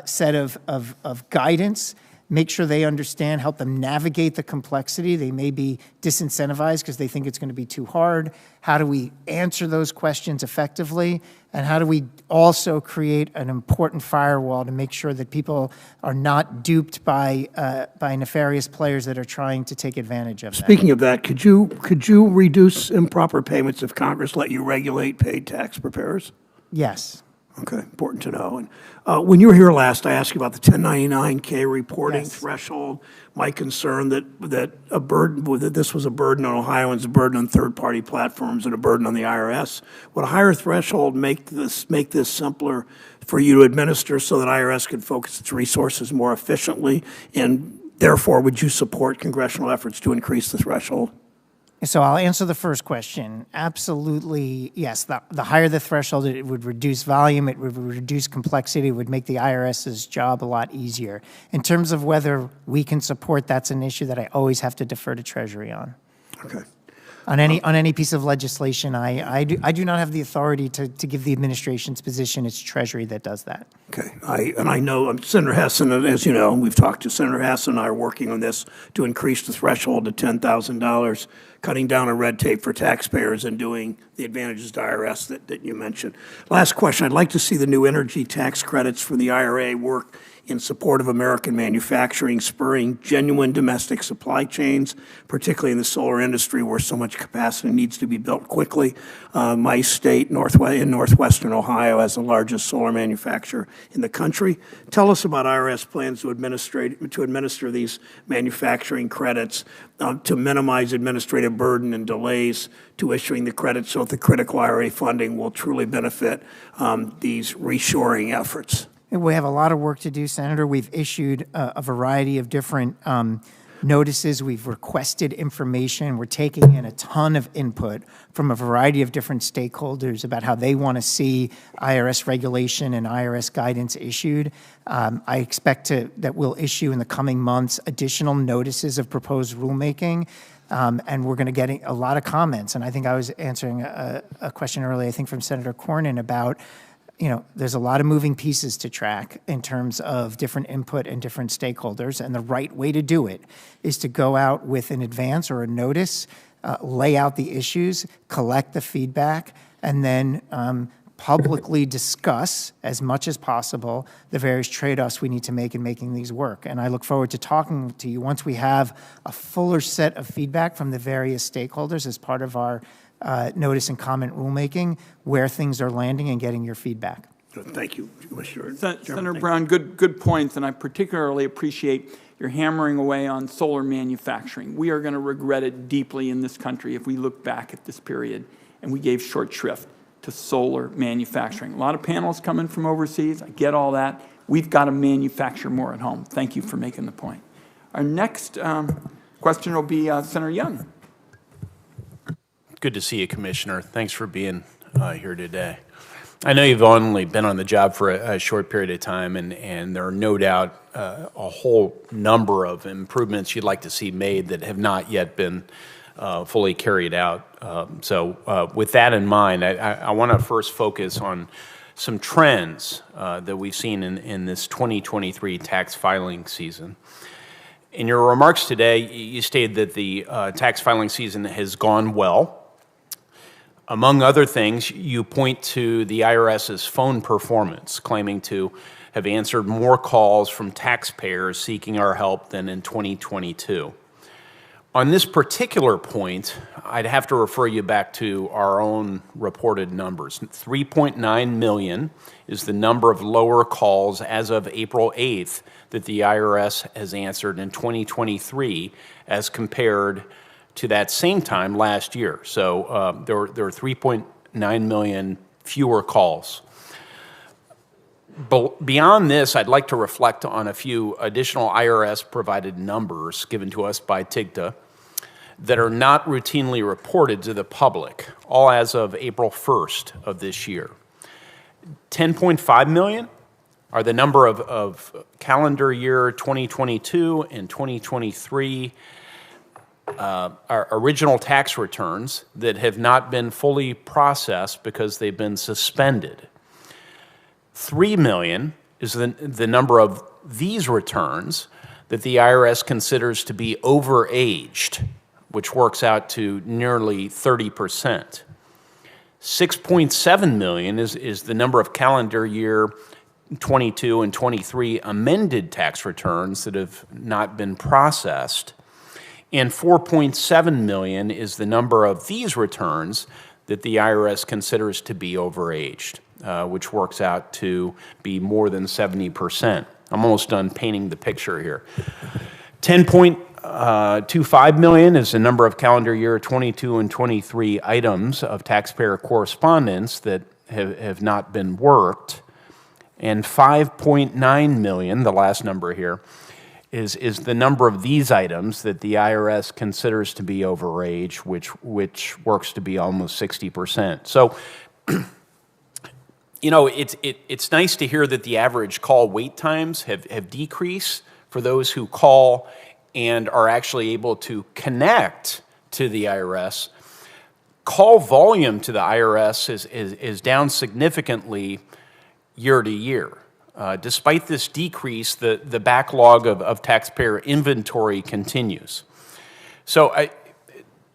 set of guidance, make sure they understand, help them navigate the complexity. They may be disincentivized because they think it's going to be too hard. How do we answer those questions effectively? And how do we also create an important firewall to make sure that people are not duped by nefarious players that are trying to take advantage of that? Speaking of that, could you reduce improper payments if Congress let you regulate paid tax preparers? Yes. Okay, important to know. And when you were here last, I asked you about the 1099-K reporting threshold. My concern that this was a burden on Ohioans, a burden on third-party platforms, and a burden on the IRS. Would a higher threshold make this simpler for you to administer so that IRS could focus its resources more efficiently? And therefore, would you support congressional efforts to increase the threshold? So I'll answer the first question. Absolutely, yes. The higher the threshold, it would reduce volume, it would reduce complexity, it would make the IRS's job a lot easier. In terms of whether we can support, that's an issue that I always have to defer to Treasury on. Okay. On any piece of legislation, I do not have the authority to give the administration's position. It's Treasury that does that. Okay. I know Senator Hessen, as you know, we've talked to Senator Hessen and I are working on this to increase the threshold to $10,000, cutting down on red tape for taxpayers and doing the advantages to IRS that you mentioned. Last question. I'd like to see the new energy tax credits for the IRA work in support of American manufacturing, spurring genuine domestic supply chains, particularly in the solar industry where so much capacity needs to be built quickly. My state, in northwestern Ohio, has the largest solar manufacturer in the country. Tell us about IRS plans to administer these manufacturing credits to minimize administrative burden and delays to issuing the credits so that the critical IRA funding will truly benefit these reshoring efforts. We have a lot of work to do, Senator. We've issued a variety of different notices. We've requested information. We're taking in a ton of input from a variety of different stakeholders about how they want to see IRS regulation and IRS guidance issued. I expect that we'll issue in the coming months additional notices of proposed rulemaking. And we're going to get a lot of comments. And I think I was answering a question earlier, I think from Senator Cornyn about, there's a lot of moving pieces to track in terms of different input and different stakeholders, and the right way to do it is to go out with an advance or a notice, lay out the issues, collect the feedback, and then publicly discuss as much as possible the various trade-offs we need to make in making these work. And I look forward to talking to you once we have a fuller set of feedback from the various stakeholders as part of our notice and comment rulemaking, where things are landing and getting your feedback. Thank you, Commissioner. Senator Brown, good points, and I particularly appreciate your hammering away on solar manufacturing. We are going to regret it deeply in this country if we look back at this period and we gave short shrift to solar manufacturing. A lot of panels coming from overseas. I get all that. We've got to manufacture more at home. Thank you for making the point. Our next question will be Senator Young. Good to see you, Commissioner. Thanks for being here today. I know you've only been on the job for a short period of time, and there are no doubt a whole number of improvements you'd like to see made that have not yet been fully carried out. So with that in mind, I want to first focus on some trends that we've seen in this 2023 tax filing season. In your remarks today, you stated that the tax filing season has gone well. Among other things, you point to the IRS's phone performance, claiming to have answered more calls from taxpayers seeking our help than in 2022. On this particular point, I'd have to refer you back to our own reported numbers. 3.9 million is the number of lower calls as of April 8th that the IRS has answered in 2023 as compared to that same time last year. So there are 3.9 million fewer calls. But beyond this, I'd like to reflect on a few additional IRS-provided numbers given to us by TIGTA that are not routinely reported to the public, all as of April 1st of this year. 10.5 million are the number of calendar year 2022 and 2023 our original tax returns that have not been fully processed because they've been suspended. 3 million is the number of these returns that the IRS considers to be overaged, which works out to nearly 30%. 6.7 million is the number of calendar year 22 and 23 amended tax returns that have not been processed. And 4.7 million is the number of these returns that the IRS considers to be overaged, which works out to be more than 70%. I'm almost done painting the picture here. 10.25 million is the number of calendar year 22 and 23 items of taxpayer correspondence that have not been worked. And 5.9 million, the last number here, is the number of these items that the IRS considers to be overage, which works to be almost 60%. So, it's nice to hear that the average call wait times have decreased for those who call and are actually able to connect to the IRS. Call volume to the IRS is down significantly year to year. Despite this decrease, the backlog of taxpayer inventory continues. So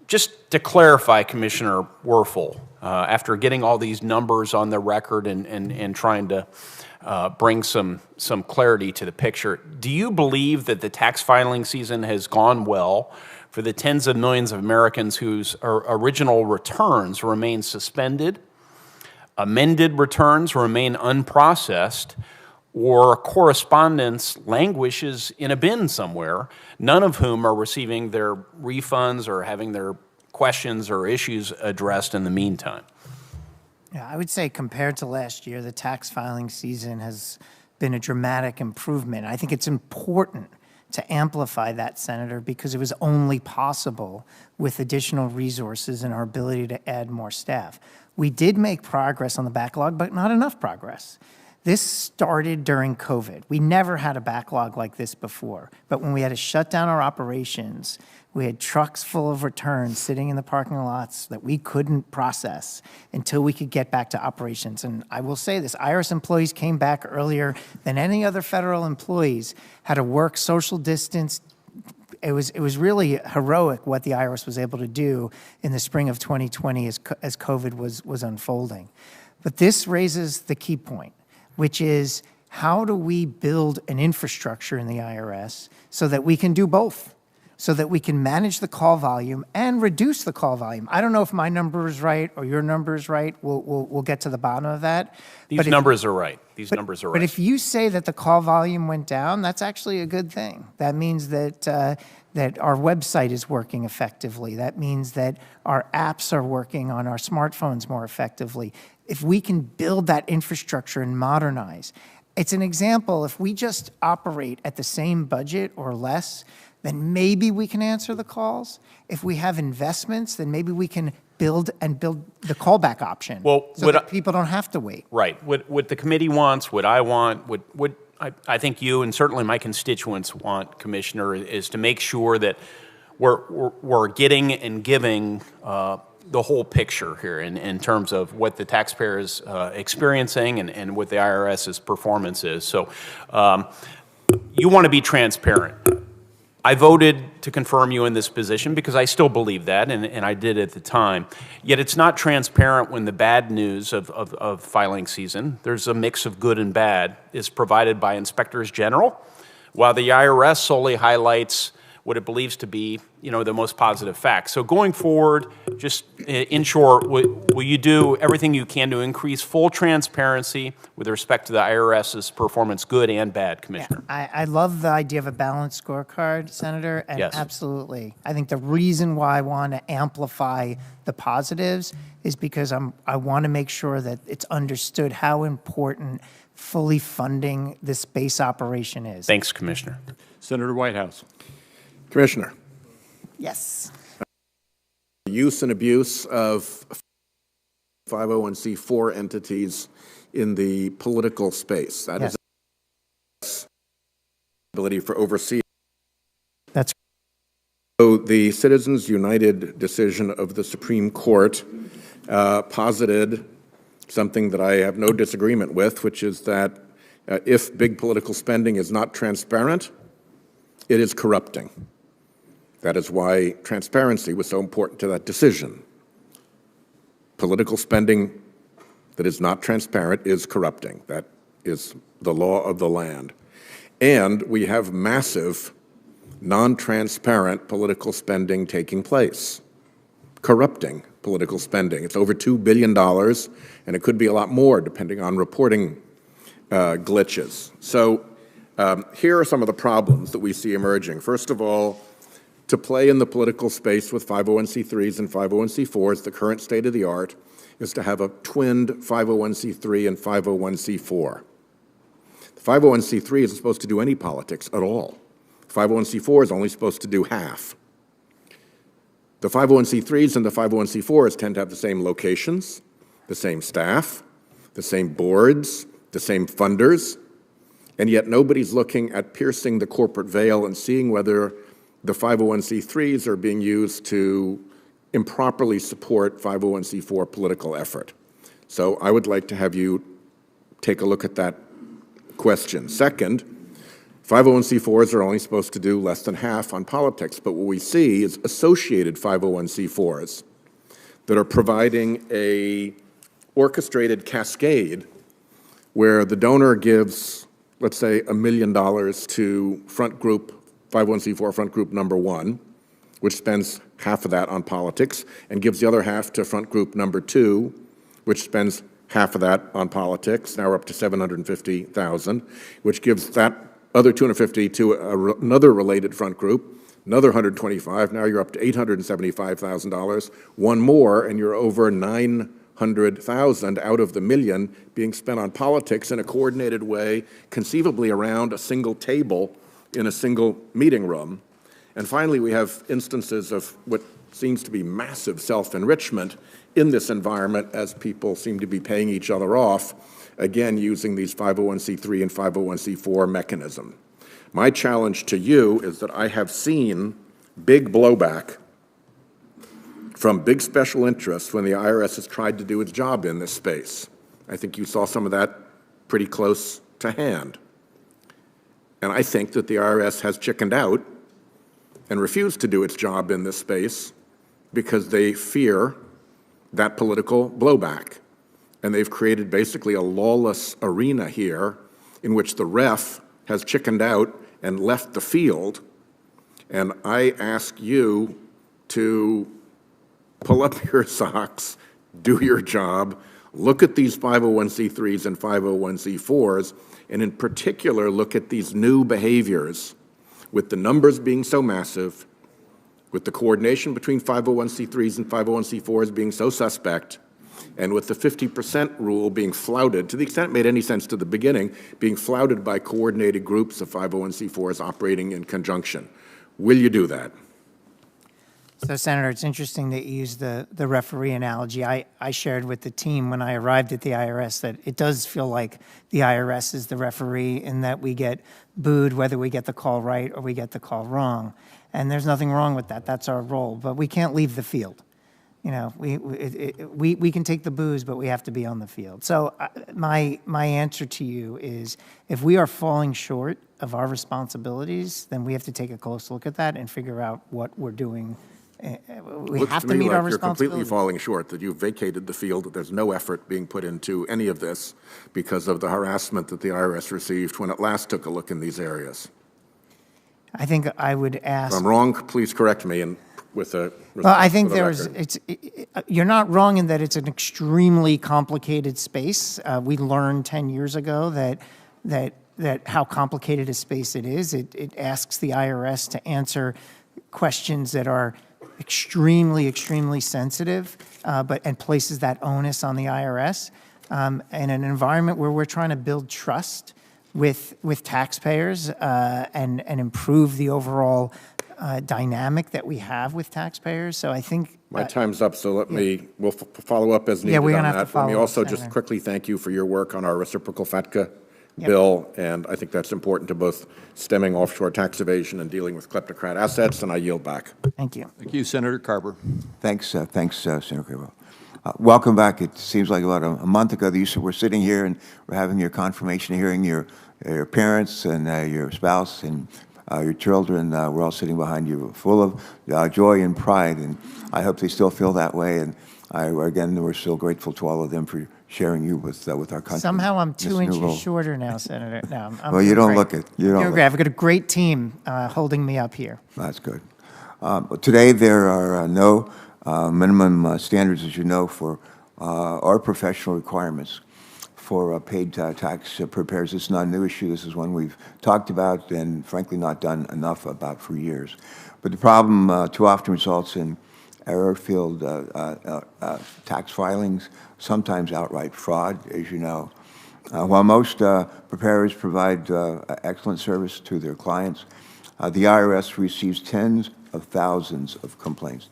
just to clarify, Commissioner Werfel, after getting all these numbers on the record and trying to bring some clarity to the picture, do you believe that the tax filing season has gone well for the tens of millions of Americans whose original returns remain suspended, amended returns remain unprocessed, or correspondence languishes in a bin somewhere, none of whom are receiving their refunds or having their questions or issues addressed in the meantime? Yeah, I would say compared to last year, the tax filing season has been a dramatic improvement. I think it's important to amplify that, Senator, because it was only possible with additional resources and our ability to add more staff. We did make progress on the backlog, but not enough progress. This started during COVID. We never had a backlog like this before, but when we had to shut down our operations, we had trucks full of returns sitting in the parking lots that we couldn't process until we could get back to operations. And I will say this, IRS employees came back earlier than any other federal employees, had to work social distance. It was really heroic what the IRS was able to do in the spring of 2020 as COVID was unfolding. But this raises the key point, which is how do we build an infrastructure in the IRS so that we can do both, so that we can manage the call volume and reduce the call volume. I don't know if my number is right or your number is right. We'll get to the bottom of that. These numbers are right. These numbers are right. But if you say that the call volume went down, that's actually a good thing. That means that that our website is working effectively. That means that our apps are working on our smartphones more effectively. If we can build that infrastructure and modernize, it's an example. If we just operate at the same budget or less, then maybe we can answer the calls. If we have investments, then maybe we can build the callback option so that people don't have to wait. Right. What the committee wants, what I want, what I think you and certainly my constituents want, Commissioner, is to make sure that we're getting and giving the whole picture here in terms of what the taxpayer is experiencing and what the IRS's performance is. So you want to be transparent. I voted to confirm you in this position because I still believe that, and I did at the time. Yet it's not transparent when the bad news of filing season, there's a mix of good and bad, is provided by inspectors general, while the IRS solely highlights what it believes to be, the most positive facts. So going forward, just in short, will you do everything you can to increase full transparency with respect to the IRS's performance, good and bad, Commissioner? Yeah, I love the idea of a balanced scorecard, Senator, and Yes. Absolutely. I think the reason why I want to amplify the positives is because I want to make sure that it's understood how important fully funding this base operation is. Thanks, Commissioner. Senator Whitehouse. Commissioner. Yes. Use and abuse of 501c4 entities in the political space. That is ability for overseeing. That's so the Citizens United decision of the Supreme Court posited something that I have no disagreement with, which is that if big political spending is not transparent, it is corrupting. That is why transparency was so important to that decision. Political spending that is not transparent is corrupting. That is the law of the land. And we have massive, non-transparent political spending taking place, corrupting political spending. It's over $2 billion, and it could be a lot more depending on reporting glitches. So here are some of the problems that we see emerging. First of all, to play in the political space with 501c3s and 501c4s, the current state of the art is to have a twinned 501c3 and 501c4. The 501c3 isn't supposed to do any politics at all. 501c4 is only supposed to do half. The 501c3s and the 501c4s tend to have the same locations, the same staff, the same boards, the same funders, and yet nobody's looking at piercing the corporate veil and seeing whether the 501c3s are being used to improperly support 501c4 political effort. So I would like to have you take a look at that question. Second, 501c4s are only supposed to do less than half on politics, but what we see is associated 501c4s that are providing a orchestrated cascade where the donor gives, let's say, $1 million to front group, 501c4 front group number 1, which spends half of that on politics, and gives the other half to front group number 2, which spends half of that on politics. Now we're up to $750,000, which gives that other $250 to another related front group, another $125. Now you're up to $875,000. One more, and you're over $900,000 out of the $1 million being spent on politics in a coordinated way, conceivably around a single table in a single meeting room. And finally, we have instances of what seems to be massive self-enrichment in this environment as people seem to be paying each other off, again, using these 501c3 and 501c4 mechanism. My challenge to you is that I have seen big blowback from big special interests when the IRS has tried to do its job in this space. I think you saw some of that pretty close to hand. And I think that the IRS has chickened out and refused to do its job in this space because they fear that political blowback. And they've created basically a lawless arena here in which the ref has chickened out and left the field. And I ask you to pull up your socks, do your job, look at these 501c3s and 501c4s, and in particular, look at these new behaviors with the numbers being so massive, with the coordination between 501c3s and 501c4s being so suspect, and with the 50% rule being flouted, to the extent it made any sense to the beginning, being flouted by coordinated groups of 501c4s operating in conjunction. Will you do that? So, Senator, it's interesting that you use the referee analogy. I shared with the team when I arrived at the IRS that it does feel like the IRS is the referee in that we get booed whether we get the call right or we get the call wrong. And there's nothing wrong with that. That's our role. But we can't leave the field. You know, we can take the boos, but we have to be on the field. So my answer to you is if we are falling short of our responsibilities, then we have to take a close look at that and figure out what we're doing. We have to meet our responsibilities. You're completely falling short, that you've vacated the field, that there's no effort being put into any of this because of the harassment that the IRS received when it last took a look in these areas. I think I would ask. If I'm wrong, please correct me and with a. Well, I think you're not wrong in that it's an extremely complicated space. We learned 10 years ago that how complicated a space it is. It asks the IRS to answer questions that are extremely, extremely sensitive, and places that onus on the IRS. In an environment where we're trying to build trust with taxpayers and improve the overall dynamic that we have with taxpayers. So I think my time's up, so we'll follow up as needed we're on gonna have that. to follow Let me up, also Senator. just quickly thank you for your work on our reciprocal FATCA bill, and I think that's important to both stemming offshore tax evasion and dealing with kleptocrat assets, and I yield back. Thank you. Thank you, Senator Carver. Thanks, Senator Carver. Welcome back. It seems like about a month ago that you were sitting here and we're having your confirmation hearing. Your parents and your spouse and your children were all sitting behind you, full of joy and pride, and I hope they still feel that way. And again, we're still grateful to all of them for sharing you with our country. Somehow I'm 2 inches shorter now, Senator. No, I'm well, you don't great. look it. You don't. Great. I've got a great team holding me up here. That's good. Today there are no minimum standards, as you know, for our professional requirements for paid tax preparers. It's not a new issue. This is one we've talked about and, frankly, not done enough about for years. But the problem too often results in error-filled tax filings, sometimes outright fraud, as you know. While most preparers provide excellent service to their clients, the IRS receives tens of thousands of complaints,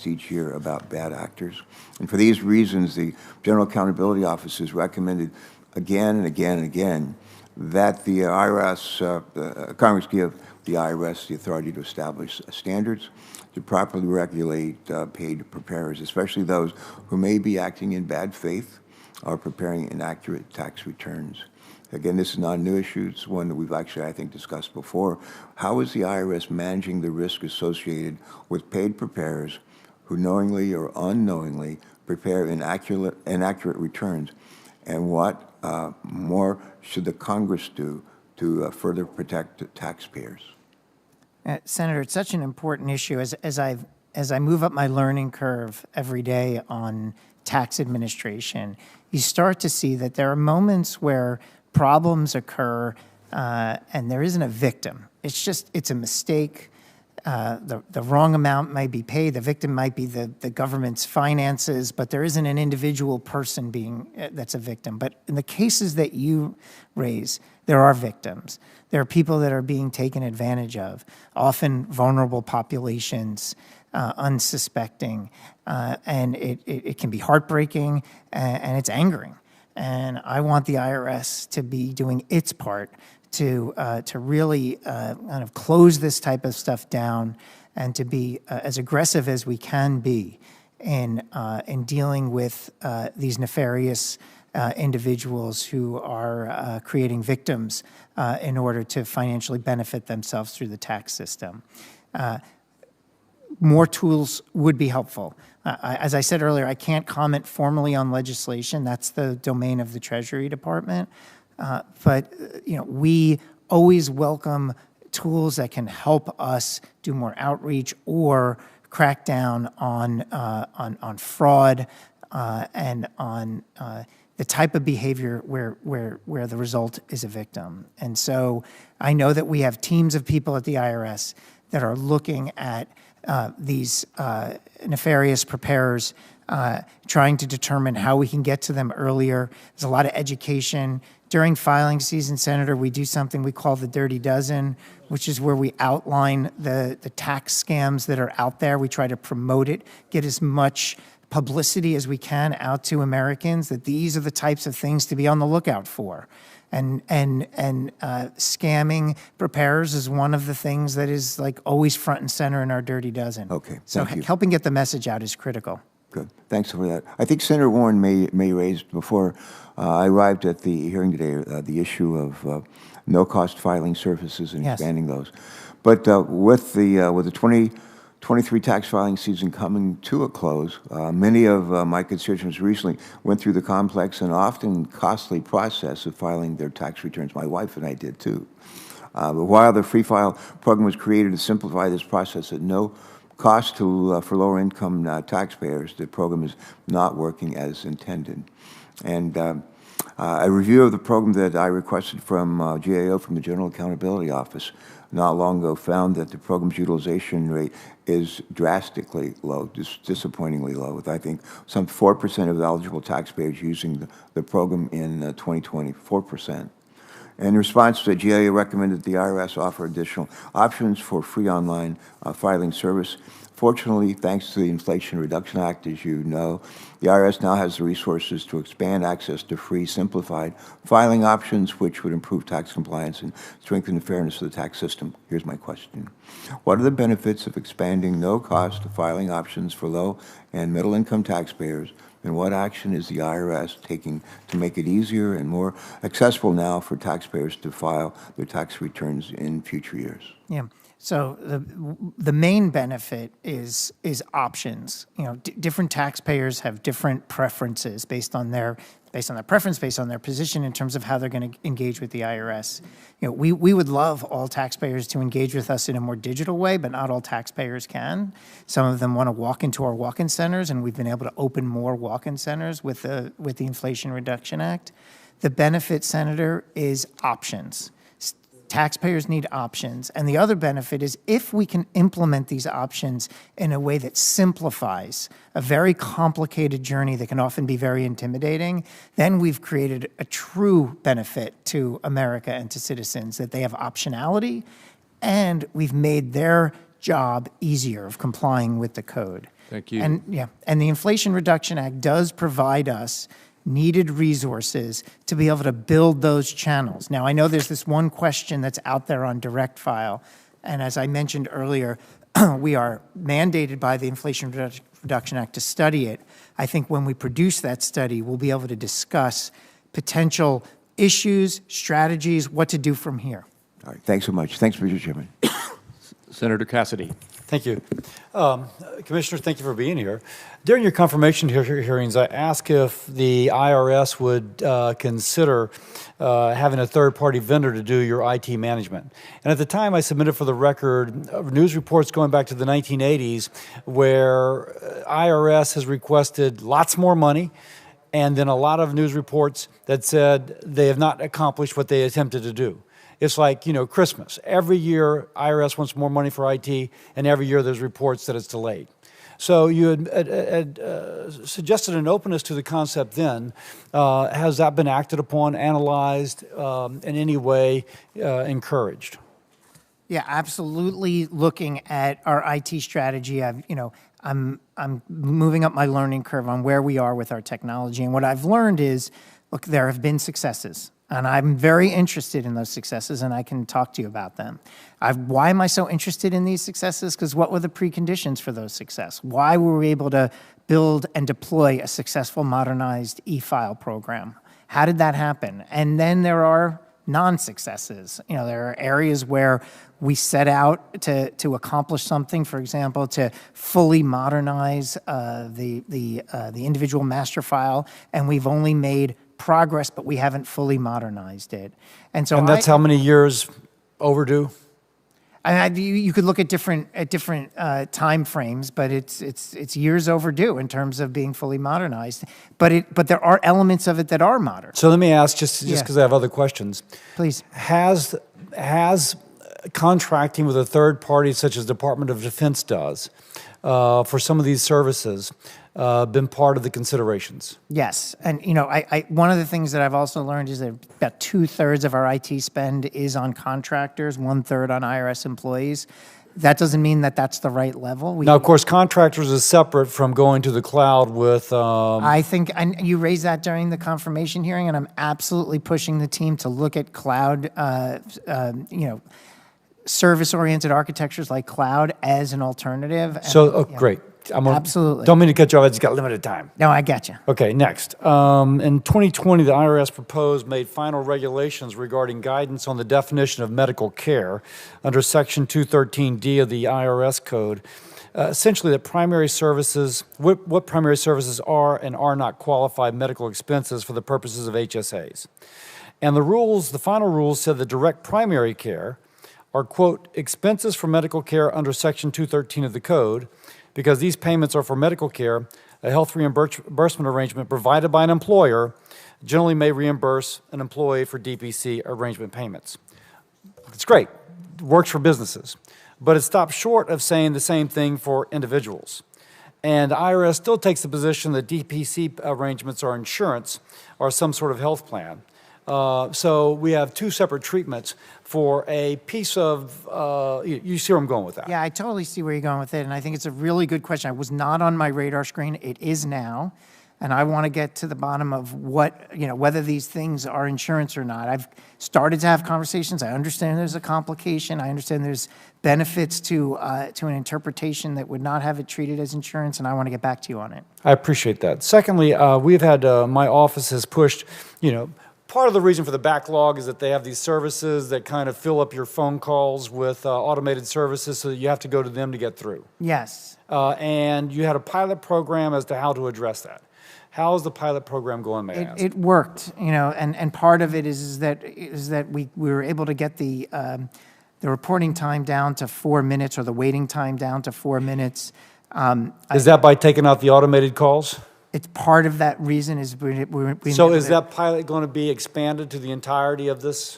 each year about bad actors. And for these reasons, the General Accountability Office has recommended again and again and again that the IRS, Congress give the IRS the authority to establish standards to properly regulate paid preparers, especially those who may be acting in bad faith or preparing inaccurate tax returns. Again, this is not a new issue. It's one that we've actually, I think, discussed before. How is the IRS managing the risk associated with paid preparers who who knowingly or unknowingly prepare inaccurate returns? And what more should the Congress do to further protect taxpayers? Senator, it's such an important issue. As I move up my learning curve every day on tax administration, you start to see that there are moments where problems occur and there isn't a victim. It's a mistake. The wrong amount might be paid. The victim might be the government's finances, but there isn't an individual person that's a victim. But in the cases that you raise, there are victims. There are people that are being taken advantage of, often vulnerable populations, unsuspecting, and it can be heartbreaking and it's angering. And I want the IRS to be doing its part to really kind of close this type of stuff down and to be as aggressive as we can be in dealing with these nefarious individuals who are creating victims in order to financially benefit themselves through the tax system. More tools would be helpful. As I said earlier, I can't comment formally on legislation. That's the domain of the Treasury Department. But we always welcome tools that can help us do more outreach or crack down on fraud and on the type of behavior where the result is a victim. And so I know that we have teams of people at the IRS that are looking at these nefarious preparers, trying to determine how we can get to them earlier. There's a lot of education. During filing season, Senator, we do something we call the Dirty Dozen, which is where we outline the tax scams that are out there. We try to promote it, get as much publicity as we can out to Americans that these are the types of things to be on the lookout for. And scamming preparers is one of the things that is like always front and center in our Dirty Dozen. Okay, so thank you. Helping get the message out is critical. Good. Thanks for that. I think Senator Warren may raised before I arrived at the hearing today the issue of no-cost filing services and expanding those. But with the 2023 tax filing season coming to a close, many of my constituents recently went through the complex and often costly process of filing their tax returns. My wife and I did too. But while the Free File program was created to simplify this process at no cost for lower income taxpayers, the program is not working as intended. And a review of the program that I requested from GAO, from the General Accountability Office, not long ago found that the program's utilization rate is drastically low, disappointingly low, with I think some 4% of eligible taxpayers using the program in 2020, 4%. In response to GAO recommended the IRS offer additional options for free online filing service. Fortunately, thanks to the Inflation Reduction Act, as you know, the IRS now has the resources to expand access to free, simplified filing options, which would improve tax compliance and strengthen the fairness of the tax system. Here's my question. What are the benefits of expanding no-cost filing options for low and middle-income taxpayers, and what action is the IRS taking to make it easier and more accessible now for taxpayers to file their tax returns in future years? Yeah. So the main benefit is options. Different taxpayers have different preferences based on their preference, based on their position in terms of how they're going to engage with the IRS. We would love all taxpayers to engage with us in a more digital way, but not all taxpayers can. Some of them want to walk into our walk-in centers, and we've been able to open more walk-in centers with the Inflation Reduction Act. The benefit, Senator, is options. Taxpayers need options. And the other benefit is if we can implement these options in a way that simplifies a very complicated journey that can often be very intimidating, then we've created a true benefit to America and to citizens, that they have optionality, and we've made their job easier of complying with the code. Thank you. And the Inflation Reduction Act does provide us needed resources to be able to build those channels. Now, I know there's this one question that's out there on direct file, and as I mentioned earlier, we are mandated by the Inflation Reduction Act to study it. I think when we produce that study, we'll be able to discuss potential issues, strategies, what to do from here. All right, thanks so much. Thanks, Mr. Chairman. Senator Cassidy. Thank you. Commissioners, thank you for being here. During your confirmation hearings, I asked if the IRS would consider having a third-party vendor to do your IT management. And at the time, I submitted for the record news reports going back to the 1980s where IRS has requested lots more money, and then a lot of news reports that said they have not accomplished what they attempted to do. It's like, Christmas. Every year, IRS wants more money for IT, and every year there's reports that it's delayed. So you had suggested an openness to the concept then. Has that been acted upon, analyzed, in any way encouraged? Yeah, absolutely. Looking at our IT strategy, I'm moving up my learning curve on where we are with our technology. And what I've learned is, look, there have been successes. And I'm very interested in those successes, and I can talk to you about them. Why am I so interested in these successes? Because what were the preconditions for those success? Why were we able to build and deploy a successful modernized e-file program? How did that happen? And then there are non-successes. There are areas where we set out to accomplish something, for example, to fully modernize the individual master file, and we've only made progress, but we haven't fully modernized it. And so that's how many years overdue? You could look at different time frames, but it's years overdue in terms of being fully modernized. But there are elements of it that are modern. So let me ask, just because I have other questions. Please. Has contracting with a third party, such as Department of Defense does, for some of these services, been part of the considerations? Yes, and one of the things that I've also learned is that about 2/3 of our IT spend is on contractors, 1/3 on IRS employees. That doesn't mean that that's the right level. Now, of course, contractors is separate from going to the cloud with. I think, and you raised that during the confirmation hearing, and I'm absolutely pushing the team to look at cloud, service-oriented architectures like cloud as an alternative. Great. Absolutely. Don't mean to cut you off. I just got limited time. No, I got you. Okay, next. In 2020, the IRS made final regulations regarding guidance on the definition of medical care under Section 213D of the IRS Code. Essentially, that primary services, what primary services are and are not qualified medical expenses for the purposes of HSAs. And the final rules said that direct primary care are, quote, expenses for medical care under Section 213 of the Code, because these payments are for medical care, a health reimbursement arrangement provided by an employer generally may reimburse an employee for DPC arrangement payments. It's great. It works for businesses. But it stops short of saying the same thing for individuals. And IRS still takes the position that DPC arrangements are insurance or some sort of health plan. So we have two separate treatments for a piece of, you see where I'm going with that? Yeah, I totally see where you're going with it, and I think it's a really good question. It was not on my radar screen. It is now, and I want to get to the bottom of whether these things are insurance or not. I've started to have conversations. I understand there's a complication. I understand there's benefits to an interpretation that would not have it treated as insurance, and I want to get back to you on it. I appreciate that. Secondly, we've had, my office has pushed, part of the reason for the backlog is that they have these services that kind of fill up your phone calls with automated services so that you have to go to them to get through. Yes. And you had a pilot program as to how to address that. How is the pilot program going, may I ask? It worked, and part of it is that we were able to get the reporting time down to 4 minutes, or the waiting time down to 4 minutes. Is that by taking out the automated calls? It's part of that reason is we're So is that pilot going to be expanded to the entirety of this?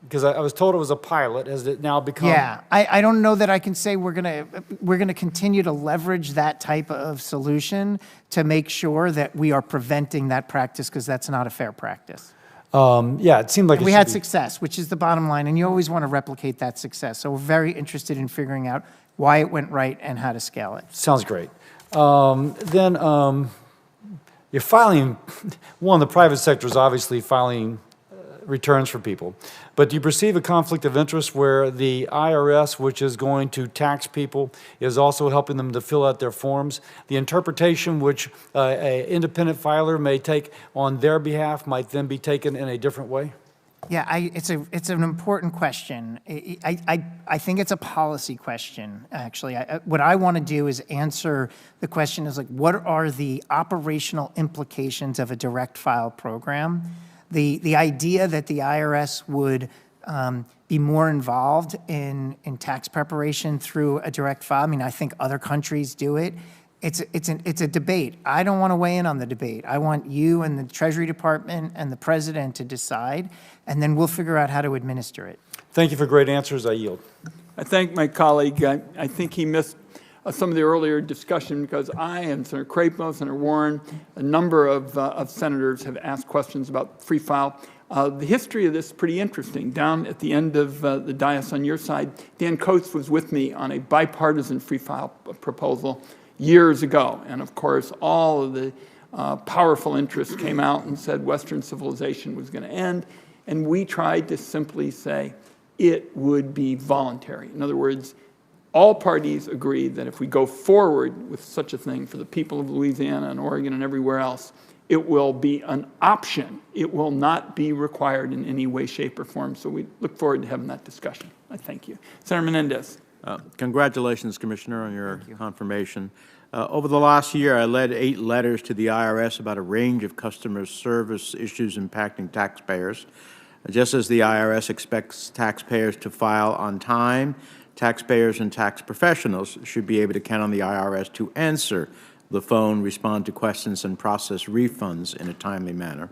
Because I was told it was a pilot. Has it now become? Yeah, I don't know that I can say we're gonna continue to leverage that type of solution to make sure that we are preventing that practice, because that's not a fair practice. Yeah, it seemed like we had success, which is the bottom line, and you always want to replicate that success. So we're very interested in figuring out why it went right and how to scale it. Sounds great. You're filing, the private sector is obviously filing returns for people. But do you perceive a conflict of interest where the IRS, which is going to tax people, is also helping them to fill out their forms? The interpretation which an independent filer may take on their behalf might then be taken in a different way? Yeah, it's an important question. I think it's a policy question, actually. What I want to do is answer the question is like, what are the operational implications of a direct file program? The idea that the IRS would be more involved in tax preparation through a direct file. I mean, I think other countries do it. It's a debate. I don't want to weigh in on the debate. I want you and the Treasury Department and the President to decide, and then we'll figure out how to administer it. Thank you for great answers. I yield. I thank my colleague. I think he missed some of the earlier discussion because I and Senator Crapo, Senator Warren, a number of senators have asked questions about free file. The history of this is pretty interesting. Down at the end of the dais on your side, Dan Coates was with me on a bipartisan free file proposal years ago. And of course, all of the powerful interests came out and said Western civilization was going to end. And we tried to simply say it would be voluntary. In other words, all parties agree that if we go forward with such a thing for the people of Louisiana and Oregon and everywhere else, it will be an option. It will not be required in any way, shape, or form. So we look forward to having that discussion. I thank you. Senator Menendez. Congratulations, Commissioner, on your confirmation. Over the last year, I led 8 letters to the IRS about a range of customer service issues impacting taxpayers. Just as the IRS expects taxpayers to file on time, taxpayers and tax professionals should be able to count on the IRS to answer the phone, respond to questions, and process refunds in a timely manner.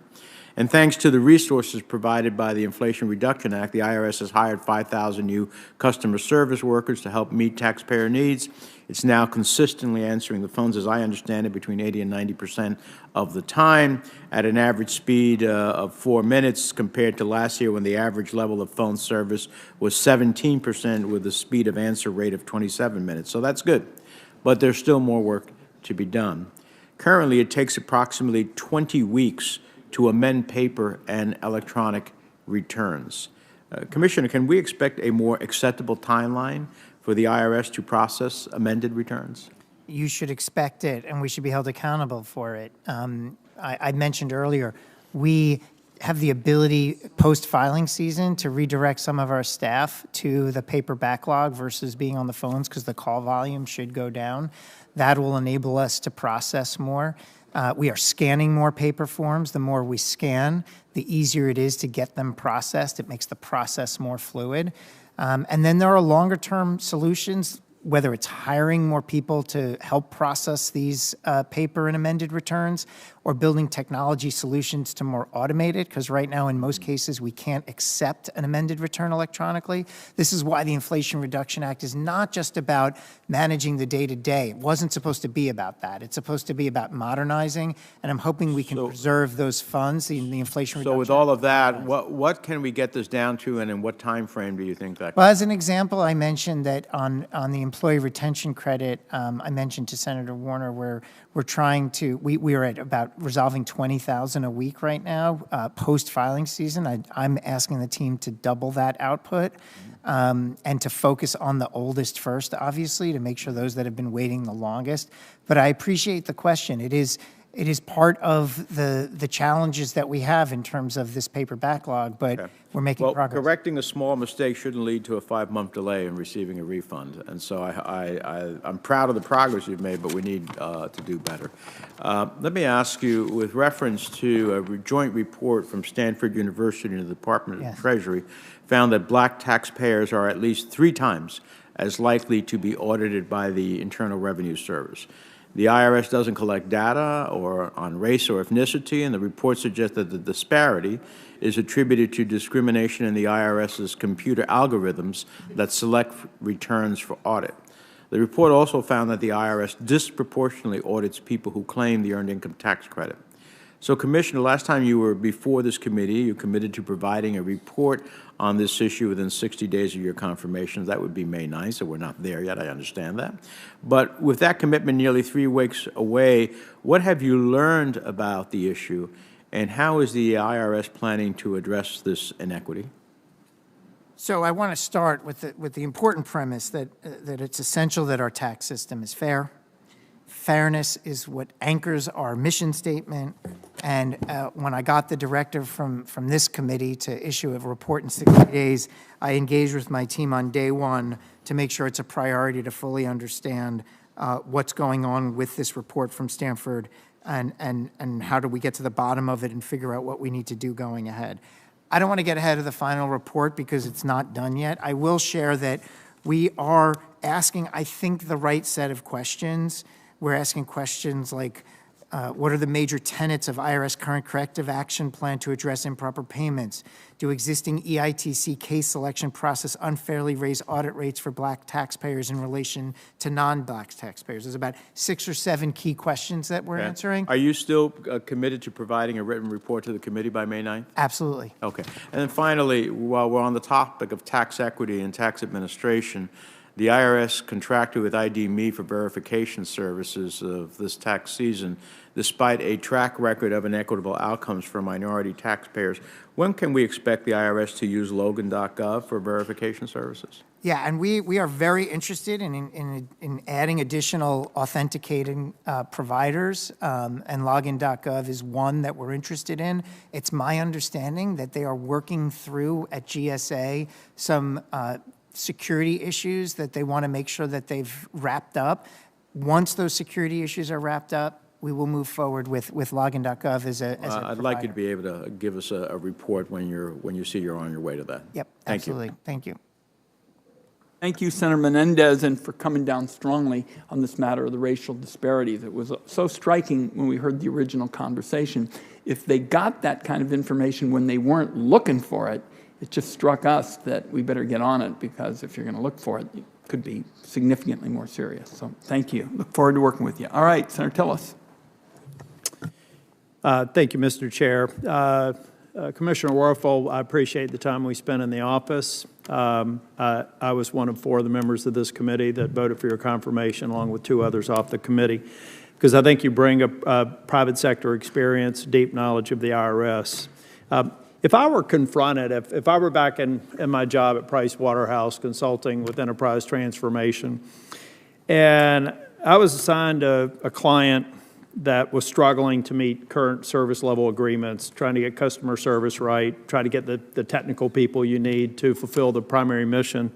And thanks to the resources provided by the Inflation Reduction Act, the IRS has hired 5,000 new customer service workers to help meet taxpayer needs. It's now consistently answering the phones, as I understand it, between 80 and 90% of the time at an average speed of 4 minutes compared to last year when the average level of phone service was 17% with a speed of answer rate of 27 minutes. So that's good, but there's still more work to be done. Currently, it takes approximately 20 weeks to amend paper and electronic returns. Commissioner, can we expect a more acceptable timeline for the IRS to process amended returns? You should expect it, and we should be held accountable for it. I mentioned earlier, we have the ability post-filing season to redirect some of our staff to the paper backlog versus being on the phones because the call volume should go down. That will enable us to process more. We are scanning more paper forms. The more we scan, the easier it is to get them processed. It makes the process more fluid. And then there are longer-term solutions, whether it's hiring more people to help process these paper and amended returns or building technology solutions to more automate it, because right now in most cases we can't accept an amended return electronically. This is why the Inflation Reduction Act is not just about managing the day-to-day. It wasn't supposed to be about that. It's supposed to be about modernizing, and I'm hoping we can preserve those funds in the Inflation Reduction Act. So with all of that, what can we get this down to, and in what time frame do you think that? Well, as an example, I mentioned that on the employee retention credit, I mentioned to Senator Warner, we're trying to, we are at about resolving 20,000 a week right now, post-filing season. I'm asking the team to double that output and to focus on the oldest first, obviously, to make sure those that have been waiting the longest. But I appreciate the question. It is part of the challenges that we have in terms of this paper backlog, but we're making progress. Correcting a small mistake shouldn't lead to a 5-month delay in receiving a refund. And so I'm proud of the progress you've made, but we need to do better. Let me ask you, with reference to a joint report from Stanford University and the Department of Treasury, found that black taxpayers are at least 3 times as likely to be audited by the Internal Revenue Service. The IRS doesn't collect data on race or ethnicity, and the report suggests that the disparity is attributed to discrimination in the IRS's computer algorithms that select returns for audit. The report also found that the IRS disproportionately audits people who claim the Earned Income Tax Credit. So, Commissioner, last time you were before this committee, you committed to providing a report on this issue within 60 days of your confirmation. That would be May 9th, so we're not there yet. I understand that. But with that commitment nearly 3 weeks away, what have you learned about the issue, and how is the IRS planning to address this inequity? So I want to start with the important premise that it's essential that our tax system is fair. Fairness is what anchors our mission statement. And when I got the directive from this committee to issue a report in 60 days, I engaged with my team on day one to make sure it's a priority to fully understand what's going on with this report from Stanford and how do we get to the bottom of it and figure out what we need to do going ahead. I don't want to get ahead of the final report because it's not done yet. I will share that we are asking, I think, the right set of questions. We're asking questions like, what are the major tenets of IRS current corrective action plan to address improper payments? Do existing EITC case selection process unfairly raise audit rates for black taxpayers in relation to non-black taxpayers? There's about 6 or 7 key questions that we're answering. Are you still committed to providing a written report to the committee by May 9th? Absolutely. Okay. And then finally, while we're on the topic of tax equity and tax administration, the IRS contracted with ID.me for verification services of this tax season, despite a track record of inequitable outcomes for minority taxpayers. When can we expect the IRS to use Logan.gov for verification services? Yeah, and we are very interested in adding additional authenticating providers, and login.gov is one that we're interested in. It's my understanding that they are working through at GSA some security issues that they want to make sure that they've wrapped up. Once those security issues are wrapped up, we will move forward with login.gov as a provider. I'd like you to be able to give us a report when you see you're on your way to that. Yep, Thank absolutely. you. Thank you. Thank you, Senator Menendez, and for coming down strongly on this matter of the racial disparities. It was so striking when we heard the original conversation. If they got that kind of information when they weren't looking for it, it just struck us that we better get on it, because if you're going to look for it, it could be significantly more serious. So thank you. Look forward to working with you. All right, Senator Tillis. Thank you, Mr. Chair. Commissioner Werfel, I appreciate the time we spent in the office. I was one of 4 of the members of this committee that voted for your confirmation, along with 2 others off the committee, because I think you bring a private sector experience, deep knowledge of the IRS. If I were confronted, if I were back in my job at Price Waterhouse Consulting with enterprise transformation, and I was assigned a client that was struggling to meet current service level agreements, trying to get customer service right, trying to get the technical people you need to fulfill the primary mission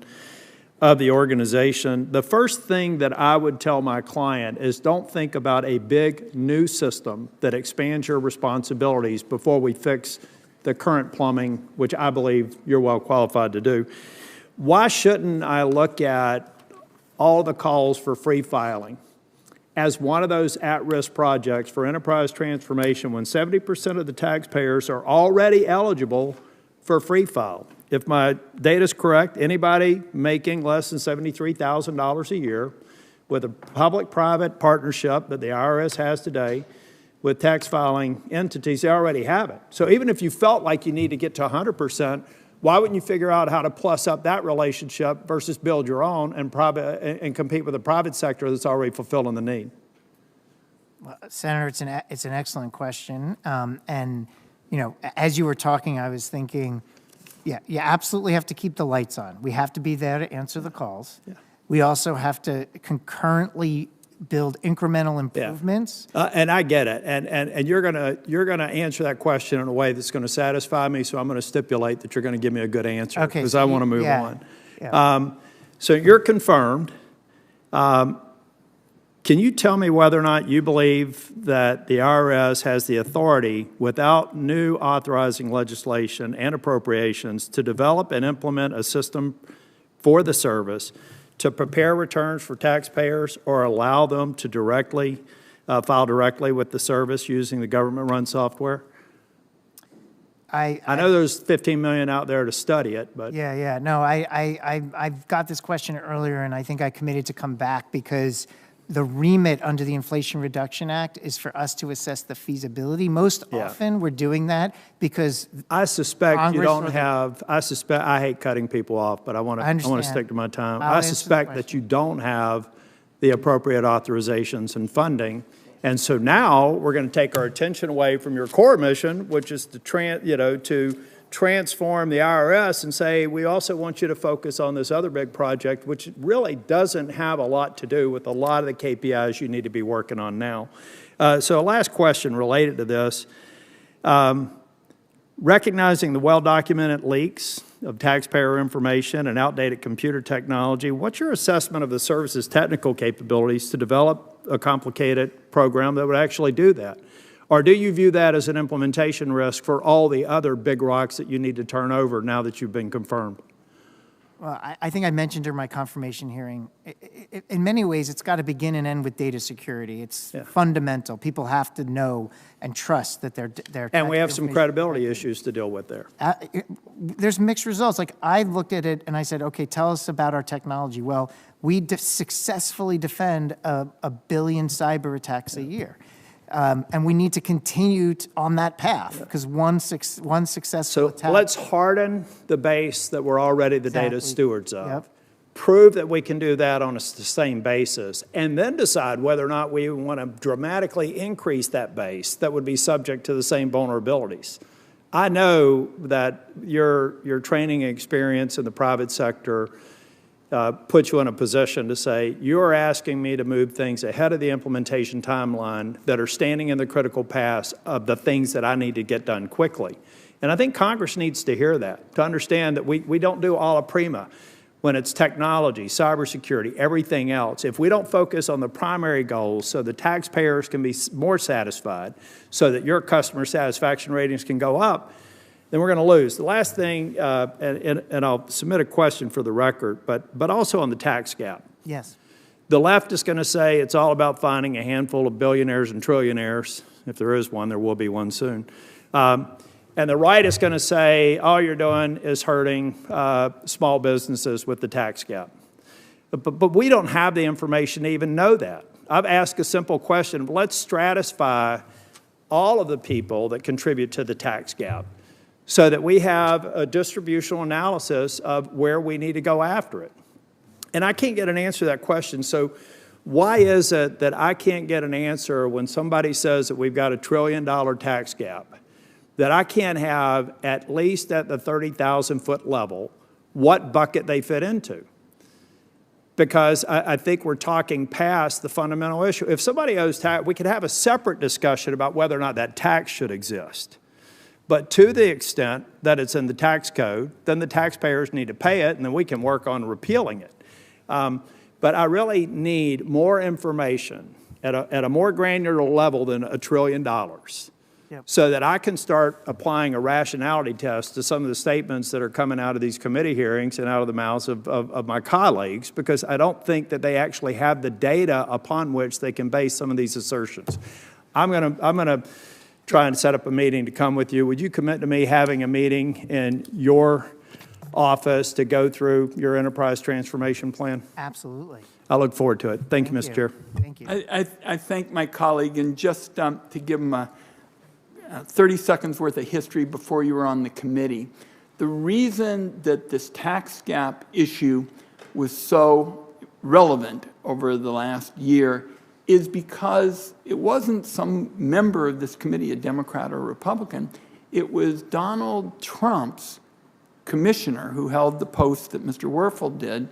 of the organization, the first thing that I would tell my client is don't think about a big new system that expands your responsibilities before we fix the current plumbing, which I believe you're well qualified to do. Why shouldn't I look at all the calls for free filing as one of those at-risk projects for enterprise transformation when 70% of the taxpayers are already eligible for free file? If my data is correct, anybody making less than $73,000 a year with a public-private partnership that the IRS has today with tax filing entities, they already have it. So even if you felt like you need to get to 100%, why wouldn't you figure out how to plus up that relationship versus build your own and compete with the private sector that's already fulfilling the need? Well, Senator, it's an excellent question. And, you know, as you were talking, I was thinking, yeah, you absolutely have to keep the lights on. We have to be there to answer the calls. Yeah. We also have to concurrently build incremental improvements. Yeah. And I get it. And you're gonna answer that question in a way that's going to satisfy me. So I'm going to stipulate that you're going to give me a good answer, because so I want to move on. Yeah. So you're confirmed. Can you tell me whether or not you believe that the IRS has the authority, without new authorizing legislation and appropriations, to develop and implement a system for the service to prepare returns for taxpayers or allow them to file directly with the service using the government-run software? I know there's 15 million out there to study it, but yeah. No, I've got this question earlier, and I think I committed to come back because the remit under the Inflation Reduction Act is for us to assess the feasibility. Most often we're doing that because I suspect Congress you don't have, I hate cutting people off, but I want to stick to my time. I suspect that you don't have the appropriate authorizations and funding. And so now we're going to take our attention away from your core mission, which is to transform the IRS, and say, we also want you to focus on this other big project, which really doesn't have a lot to do with a lot of the KPIs you need to be working on now. So a last question related to this. Recognizing the well-documented leaks of taxpayer information and outdated computer technology, what's your assessment of the service's technical capabilities to develop a complicated program that would actually do that? Or do you view that as an implementation risk for all the other big rocks that you need to turn over now that you've been confirmed? Well, I think I mentioned during my confirmation hearing, in many ways, it's got to begin and end with data security. It's fundamental. People have to know and trust that their And we have some credibility issues to deal with there. There's mixed results. Like, I looked at it and I said, okay, tell us about our technology. Well, we successfully defend a billion cyber attacks a year. And we need to continue on that path, because one successful attack. So let's harden the base that we're already the data stewards of. Prove that we can do that on a sustained basis, and then decide whether or not we want to dramatically increase that base that would be subject to the same vulnerabilities. I know that your training experience in the private sector puts you in a position to say, you're asking me to move things ahead of the implementation timeline that are standing in the critical path of the things that I need to get done quickly. And I think Congress needs to hear that, to understand that we don't do alla prima when it's technology, cybersecurity, everything else. If we don't focus on the primary goals so the taxpayers can be more satisfied, so that your customer satisfaction ratings can go up, then we're going to lose. The last thing, and I'll submit a question for the record, but also on the tax gap. Yes. The left is going to say it's all about finding a handful of billionaires and trillionaires. If there is one, there will be one soon. And the right is going to say all you're doing is hurting small businesses with the tax gap. But we don't have the information to even know that. I've asked a simple question. Let's stratify all of the people that contribute to the tax gap, so that we have a distributional analysis of where we need to go after it. And I can't get an answer to that question. So why is it that I can't get an answer when somebody says that we've got $1 trillion tax gap, that I can't have, at least at the 30,000-foot level, what bucket they fit into? Because I think we're talking past the fundamental issue. If somebody owes tax, we could have a separate discussion about whether or not that tax should exist. But to the extent that it's in the tax code, then the taxpayers need to pay it, and then we can work on repealing it. But I really need more information at a more granular level than $1 trillion, so that I can start applying a rationality test to some of the statements that are coming out of these committee hearings and out of the mouths of my colleagues, because I don't think that they actually have the data upon which they can base some of these assertions. I'm gonna try and set up a meeting to come with you. Would you commit to me having a meeting in your office to go through your enterprise transformation plan? Absolutely. I look forward to it. Thank you, Mr. Chair. Thank you. I thank my colleague, and just to give him 30 seconds worth of history before you were on the committee. The reason that this tax gap issue was so relevant over the last year is because it wasn't some member of this committee, a Democrat or a Republican. It was Donald Trump's commissioner who held the post that Mr. Werfel did,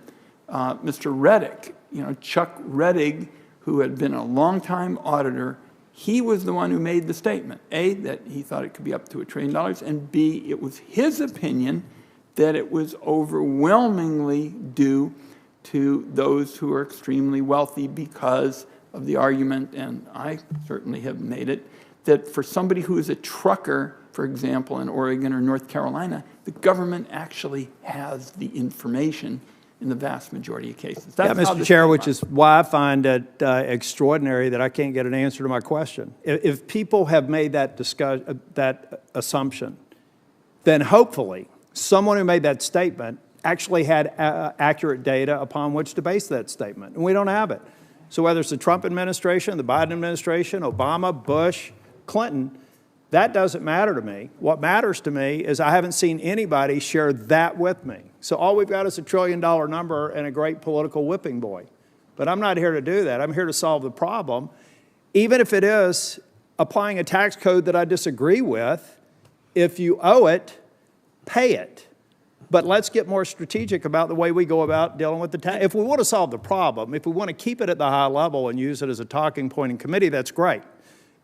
Mr. Rettig. You know, Chuck Rettig, who had been a longtime auditor, he was the one who made the statement, A, that he thought it could be up to $1 trillion, and B, it was his opinion that it was overwhelmingly due to those who are extremely wealthy, because of the argument, and I certainly have made it, that for somebody who is a trucker, for example, in Oregon or North Carolina, the government actually has the information in the vast majority of cases. That's how Mr. Chair, which is why I find it extraordinary that I can't get an answer to my question. If people have made that assumption, then hopefully someone who made that statement actually had accurate data upon which to base that statement, and we don't have it. So whether it's the Trump administration, the Biden administration, Obama, Bush, Clinton, that doesn't matter to me. What matters to me is I haven't seen anybody share that with me. So all we've got is $1 trillion number and a great political whipping boy. But I'm not here to do that. I'm here to solve the problem. Even if it is applying a tax code that I disagree with, if you owe it, pay it. But let's get more strategic about the way we go about dealing with the tax. If we want to solve the problem, if we want to keep it at the high level and use it as a talking point in committee, that's great.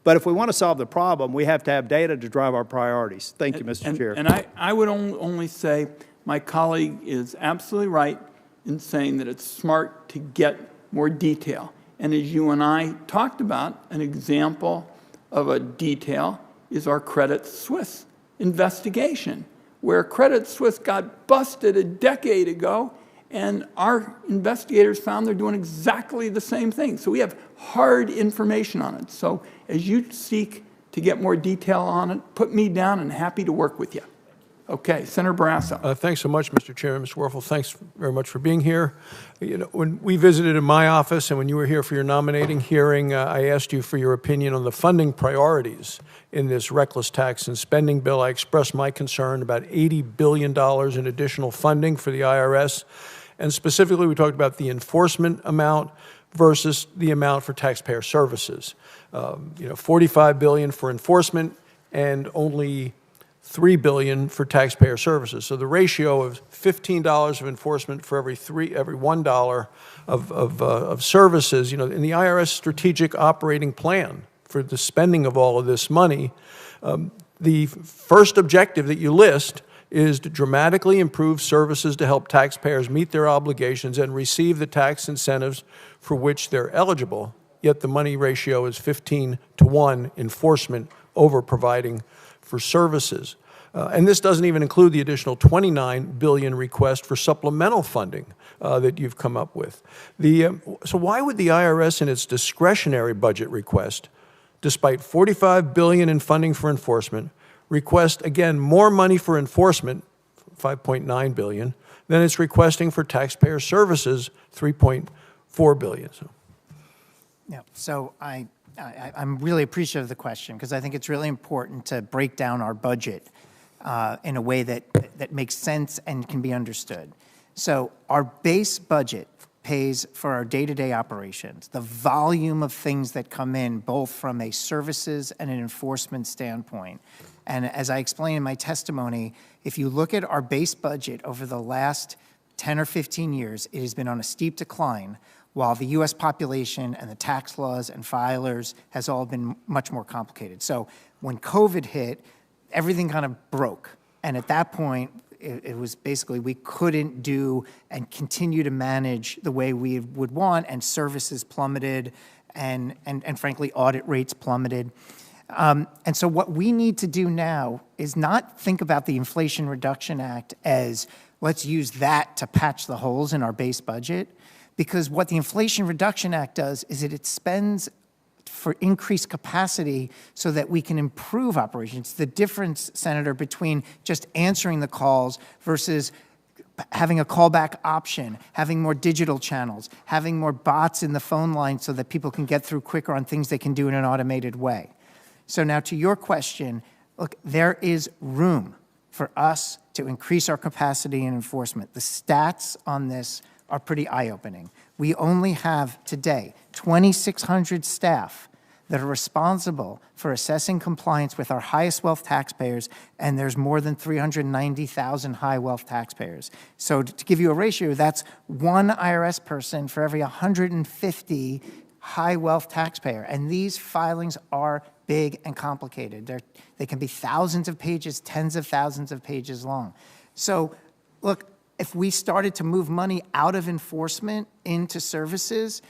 But if we want to solve the problem, we have to have data to drive our priorities. Thank you, Mr. Chair. And I would only say my colleague is absolutely right in saying that it's smart to get more detail. And as you and I talked about, an example of a detail is our Credit Suisse investigation, where Credit Suisse got busted a decade ago, and our investigators found they're doing exactly the same thing. So we have hard information on it. So as you seek to get more detail on it, put me down and happy to work with you. Okay, Senator Barrasso. Thanks so much, Mr. Chairman. Mr. Werfel, thanks very much for being here. You know, when we visited in my office and when you were here for your nominating hearing, I asked you for your opinion on the funding priorities in this reckless tax and spending bill. I expressed my concern about $80 billion in additional funding for the IRS. And specifically, we talked about the enforcement amount versus the amount for taxpayer services. You know, $45 billion for enforcement and only $3 billion for taxpayer services. So the ratio of $15 of enforcement for every $1 of services, you know, in the IRS strategic operating plan for the spending of all of this money, the first objective that you list is to dramatically improve services to help taxpayers meet their obligations and receive the tax incentives for which they're eligible, yet the money ratio is 15-to-1 enforcement over providing for services. And this doesn't even include the additional $29 billion request for supplemental funding that you've come up with. So why would the IRS in its discretionary budget request, despite $45 billion in funding for enforcement, request, again, more money for enforcement, $5.9 billion, than it's requesting for taxpayer services, $3.4 billion? Yeah, so I'm really appreciative of the question because I think it's really important to break down our budget in a way that makes sense and can be understood. So our base budget pays for our day-to-day operations, the volume of things that come in, both from a services and an enforcement standpoint. And as I explained in my testimony, if you look at our base budget over the last 10 or 15 years, it has been on a steep decline, while the U.S. population and the tax laws and filers has all been much more complicated. So when COVID hit, everything kind of broke. And at that point, it was basically we couldn't do and continue to manage the way we would want, and services plummeted, and frankly, audit rates plummeted. And so what we need to do now is not think about the Inflation Reduction Act as let's use that to patch the holes in our base budget, because what the Inflation Reduction Act does is it spends for increased capacity so that we can improve operations. The difference, Senator, between just answering the calls versus having a callback option, having more digital channels, having more bots in the phone line so that people can get through quicker on things they can do in an automated way. So now to your question, look, there is room for us to increase our capacity in enforcement. The stats on this are pretty eye-opening. We only have today 2,600 staff that are responsible for assessing compliance with our highest wealth taxpayers, and there's more than 390,000 high wealth taxpayers. So to give you a ratio, that's one IRS person for every 150 high wealth taxpayer. And these filings are big and complicated. They can be thousands of pages, tens of thousands of pages long. So look, if we started to move money out of enforcement into services,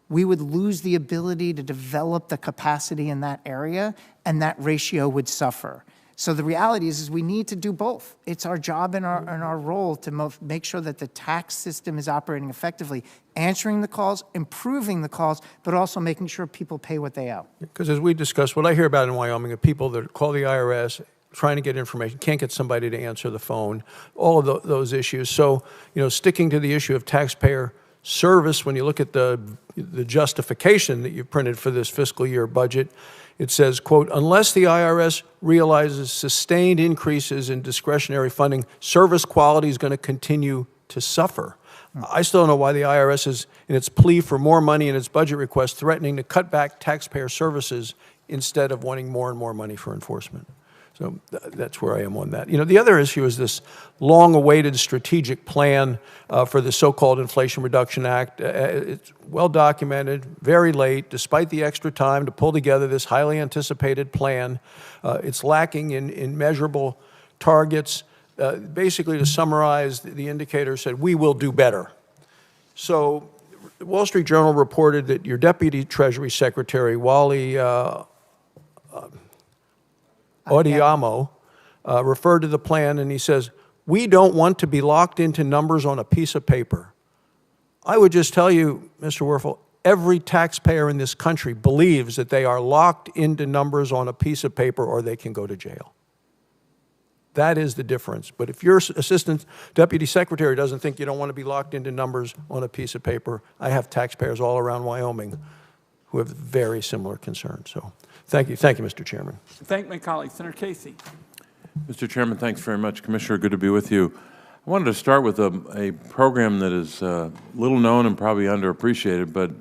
we would lose the ability to develop the capacity in that area, and that ratio would suffer. So the reality is we need to do both. It's our job and our role to make sure that the tax system is operating effectively, answering the calls, improving the calls, but also making sure people pay what they owe. Because as we discussed, what I hear about in Wyoming are people that call the IRS, trying to get information, can't get somebody to answer the phone, all of those issues. So, you know, sticking to the issue of taxpayer service, when you look at the justification that you printed for this fiscal year budget, it says, quote, unless the IRS realizes sustained increases in discretionary funding, service quality is going to continue to suffer. I still don't know why the IRS is, in its plea for more money in its budget request, threatening to cut back taxpayer services instead of wanting more and more money for enforcement. So that's where I am on that. You know, the other issue is this long-awaited strategic plan for the so-called Inflation Reduction Act. It's well documented, very late, despite the extra time to pull together this highly anticipated plan. It's lacking in measurable targets. Basically, to summarize, the indicator said, we will do better. So the Wall Street Journal reported that your Deputy Treasury Secretary, Wally Odiamo, referred to the plan, and he says, we don't want to be locked into numbers on a piece of paper. I would just tell you, Mr. Werfel, every taxpayer in this country believes that they are locked into numbers on a piece of paper or they can go to jail. That is the difference. But if your assistant deputy secretary doesn't think you don't want to be locked into numbers on a piece of paper, I have taxpayers all around Wyoming who have very similar concerns. So thank you, Mr. Chairman. Thank my colleague, Senator Casey. Mr. Chairman, thanks very much. Commissioner, good to be with you. I wanted to start with a program that is little known and probably underappreciated, but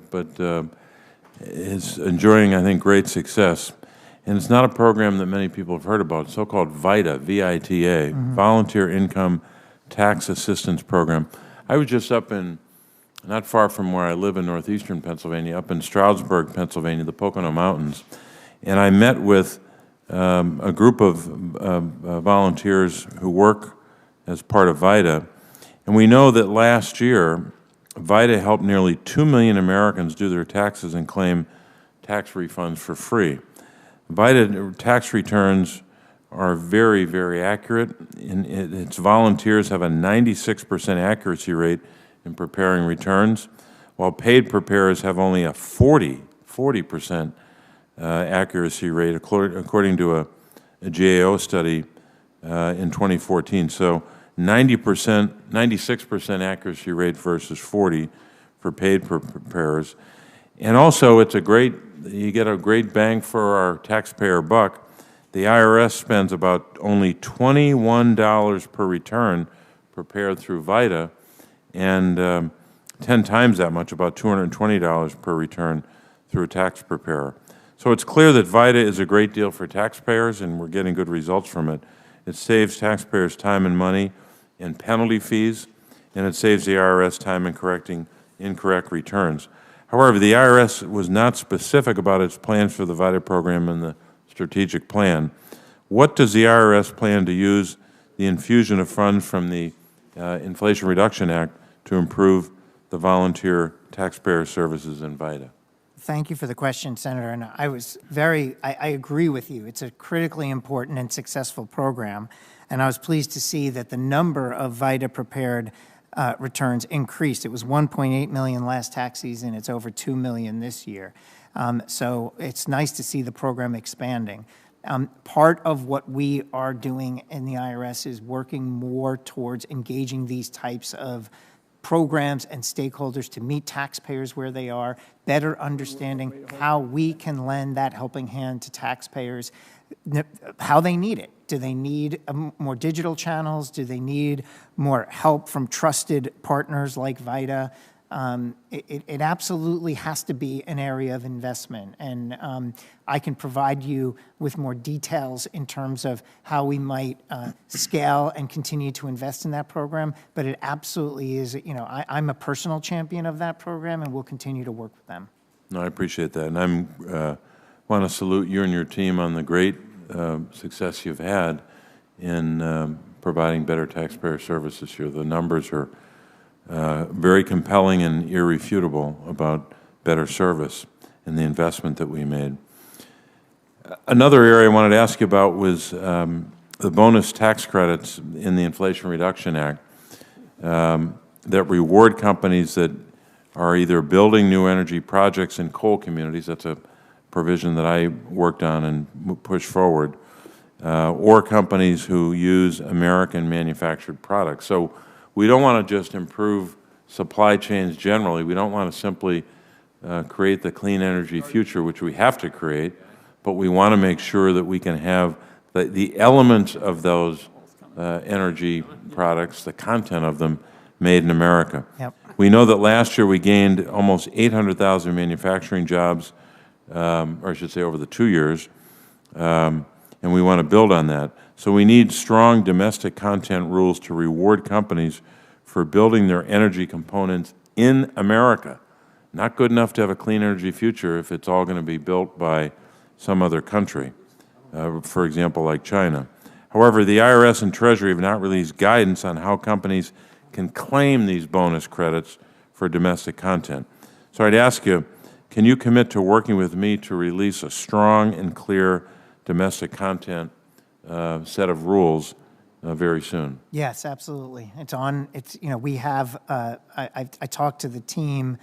is enjoying, I think, great success. And it's not a program that many people have heard about, so-called VITA, V-I-T-A, Volunteer Income Tax Assistance Program. I was just up in, not far from where I live in northeastern Pennsylvania, up in Stroudsburg, Pennsylvania, the Pocono Mountains, and I met with a group of volunteers who work as part of VITA, and we know that last year, VITA helped nearly 2 million Americans do their taxes and claim tax refunds for free. VITA tax returns are very, very accurate. Its volunteers have a 96% accuracy rate in preparing returns, while paid preparers have only a 40% accuracy rate, according to a GAO study in 2014. So 96% accuracy rate versus 40 for paid preparers. And also, you get a great bang for our taxpayer buck. The IRS spends about only $21 per return prepared through VITA, and 10 times that much, about $220 per return through a tax preparer. So it's clear that VITA is a great deal for taxpayers, and we're getting good results from it. It saves taxpayers time and money and penalty fees, and it saves the IRS time in correcting incorrect returns. However, the IRS was not specific about its plans for the VITA program in the strategic plan. What does the IRS plan to use the infusion of funds from the Inflation Reduction Act to improve the volunteer taxpayer services in VITA? Thank you for the question, Senator. And I agree with you. It's a critically important and successful program. And I was pleased to see that the number of VITA prepared returns increased. It was 1.8 million last tax season. It's over 2 million this year. So it's nice to see the program expanding. Part of what we are doing in the IRS is working more towards engaging these types of programs and stakeholders to meet taxpayers where they are, better understanding how we can lend that helping hand to taxpayers, how they need it. Do they need more digital channels? Do they need more help from trusted partners like VITA? It absolutely has to be an area of investment, and I can provide you with more details in terms of how we might scale and continue to invest in that program, but it absolutely is, I'm a personal champion of that program, and we'll continue to work with them. No, I appreciate that, and I want to salute you and your team on the great success you've had in providing better taxpayer services here. The numbers are very compelling and irrefutable about better service and the investment that we made. Another area I wanted to ask you about was the bonus tax credits in the Inflation Reduction Act that reward companies that are either building new energy projects in coal communities. That's a provision that I worked on and pushed forward, or companies who use American manufactured products. So we don't want to just improve supply chains generally. We don't want to simply create the clean energy future, which we have to create, but we want to make sure that we can have the elements of those energy products, the content of them, made in America. Yep. We know that last year we gained almost 800,000 manufacturing jobs, or I should say over the 2 years, and we want to build on that. So we need strong domestic content rules to reward companies for building their energy components in America. Not good enough to have a clean energy future if it's all going to be built by some other country, for example, like China. However, the IRS and Treasury have not released guidance on how companies can claim these bonus credits for domestic content. So I'd ask you, can you commit to working with me to release a strong and clear domestic content set of rules very soon? Yes, absolutely. We have, I talked to the team.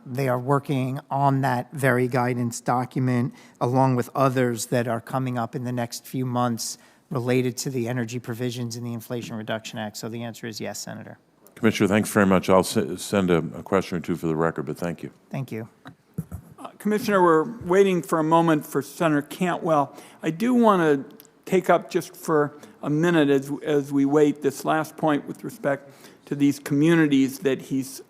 They are working on that very guidance document along with others that are coming up in the next few months related to the energy provisions in the Inflation Reduction Act. So the answer is yes, Senator. Commissioner, thanks very much. I'll send a question or two for the record, but thank you. Thank you. Commissioner, we're waiting for a moment for Senator Cantwell. I do want to take up just for a minute as we wait this last point with respect to these communities that he's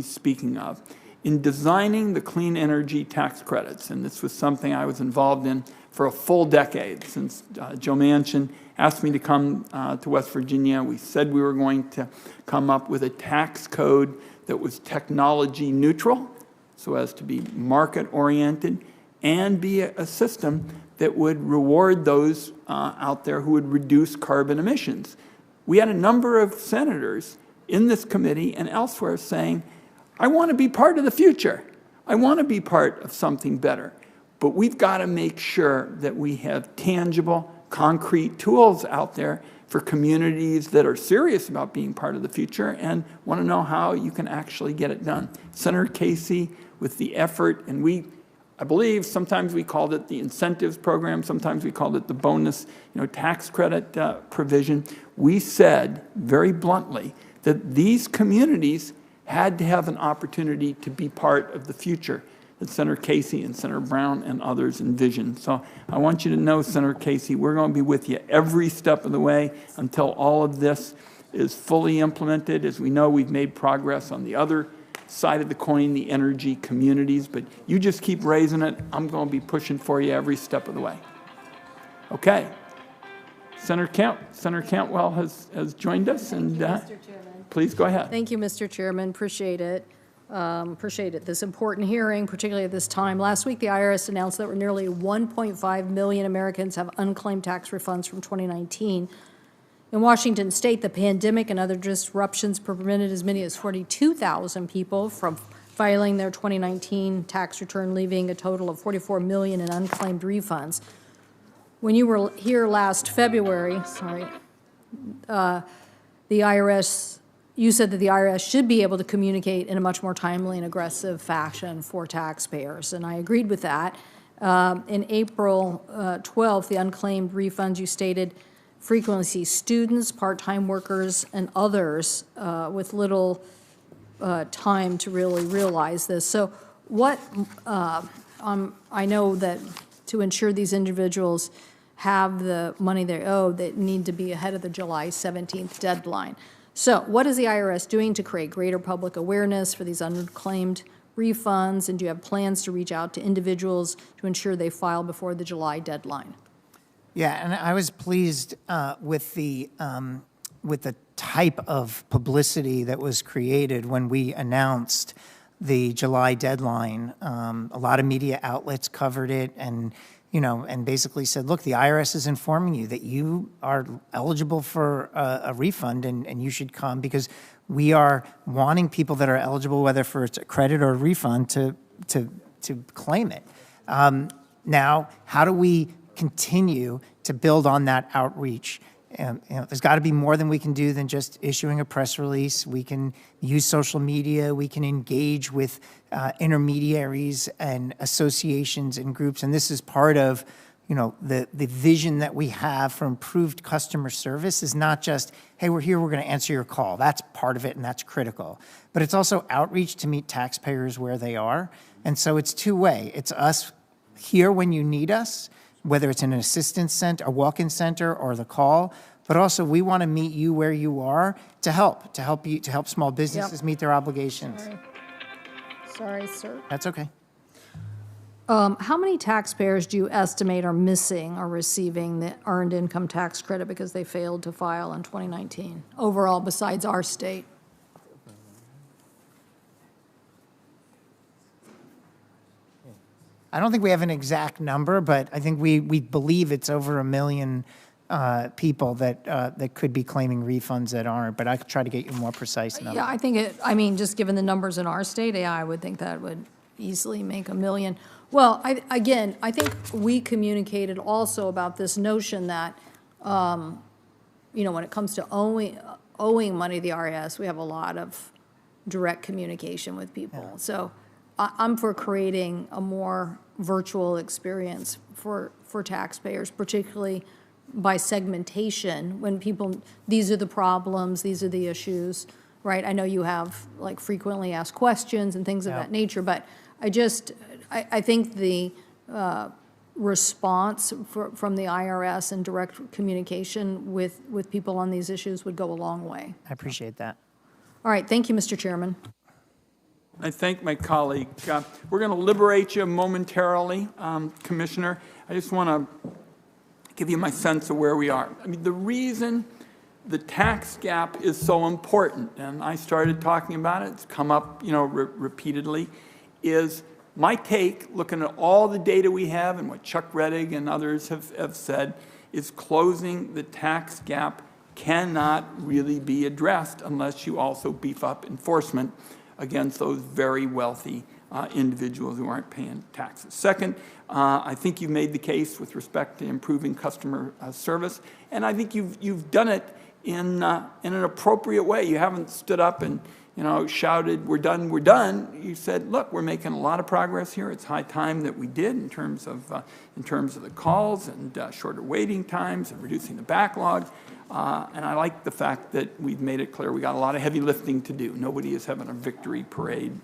speaking of. In designing the clean energy tax credits, and this was something I was involved in for a full decade since Joe Manchin asked me to come to West Virginia. We said we were going to come up with a tax code that was technology neutral, so as to be market-oriented, and be a system that would reward those out there who would reduce carbon emissions. We had a number of senators in this committee and elsewhere saying, I want to be part of the future. I want to be part of something better. But we've got to make sure that we have tangible, concrete tools out there for communities that are serious about being part of the future and want to know how you can actually get it done. Senator Casey, with the effort, and I believe sometimes we called it the incentives program, sometimes we called it the bonus tax credit provision. We said very bluntly that these communities had to have an opportunity to be part of the future that Senator Casey and Senator Brown and others envisioned. So I want you to know, Senator Casey, we're going to be with you every step of the way until all of this is fully implemented. As we know, we've made progress on the other side of the coin, the energy communities, but you just keep raising it. I'm going to be pushing for you every step of the way. Okay. Senator Cantwell has joined us, and please go ahead. Thank you, Mr. Chairman. Appreciate it. This important hearing, particularly at this time. Last week, the IRS announced that nearly 1.5 million Americans have unclaimed tax refunds from 2019. In Washington state, the pandemic and other disruptions prevented as many as 42,000 people from filing their 2019 tax return, leaving a total of 44 million in unclaimed refunds. When you were here last February, the IRS, you said that the IRS should be able to communicate in a much more timely and aggressive fashion for taxpayers, and I agreed with that. In April 12th, the unclaimed refunds, you stated, frequently see students, part-time workers, and others with little time to really realize this. So what, I know that to ensure these individuals have the money they owe, they need to be ahead of the July 17th deadline. So what is the IRS doing to create greater public awareness for these unclaimed refunds, and do you have plans to reach out to individuals to ensure they file before the July deadline? Yeah, and I was pleased with the type of publicity that was created when we announced the July deadline. A lot of media outlets covered it, and basically said, look, the IRS is informing you that you are eligible for a refund, and you should come, because we are wanting people that are eligible, whether for it's a credit or a refund, to claim it. Now, how do we continue to build on that outreach? There's got to be more than we can do than just issuing a press release. We can use social media. We can engage with intermediaries and associations and groups. And this is part of, the vision that we have for improved customer service is not just, hey, we're here, we're going to answer your call. That's part of it, and that's critical. But it's also outreach to meet taxpayers where they are. And so it's two-way. It's us here when you need us, whether it's in an assistance center, a walk-in center, or the call, but also we want to meet you where you are to help small businesses meet their obligations. Sorry, sir. That's okay. How many taxpayers do you estimate are missing or receiving the earned income tax credit because they failed to file in 2019, overall, besides our state? I don't think we have an exact number, but I think we believe it's over 1 million people that could be claiming refunds that aren't, but I could try to get you a more precise number. Yeah, I think just given the numbers in our state, yeah, I would think that would easily make 1 million. Well, I think we communicated also about this notion that, when it comes to owing money to the IRS, we have a lot of direct communication with people. Yeah. So I'm for creating a more virtual experience for taxpayers, particularly by segmentation, when people, these are the problems, these are the issues, right? I know you have like frequently asked questions and things of that nature, but I think the response from the IRS and direct communication with people on these issues would go a long way. I appreciate that. All right, thank you, Mr. Chairman. I thank my colleague. We're going to liberate you momentarily, Commissioner. I just want to give you my sense of where we are. I mean, the reason the tax gap is so important, and I started talking about it, it's come up, repeatedly, is my take, looking at all the data we have and what Chuck Rettig and others have said, is closing the tax gap cannot really be addressed unless you also beef up enforcement against those very wealthy individuals who aren't paying taxes. Second, I think you've made the case with respect to improving customer service, and I think you've done it in an appropriate way. You haven't stood up and shouted, "We're done, we're done." You said, "Look, we're making a lot of progress here. It's high time that we did in terms of the calls and shorter waiting times and reducing the backlog." And I like the fact that we've made it clear we got a lot of heavy lifting to do. Nobody is having a victory parade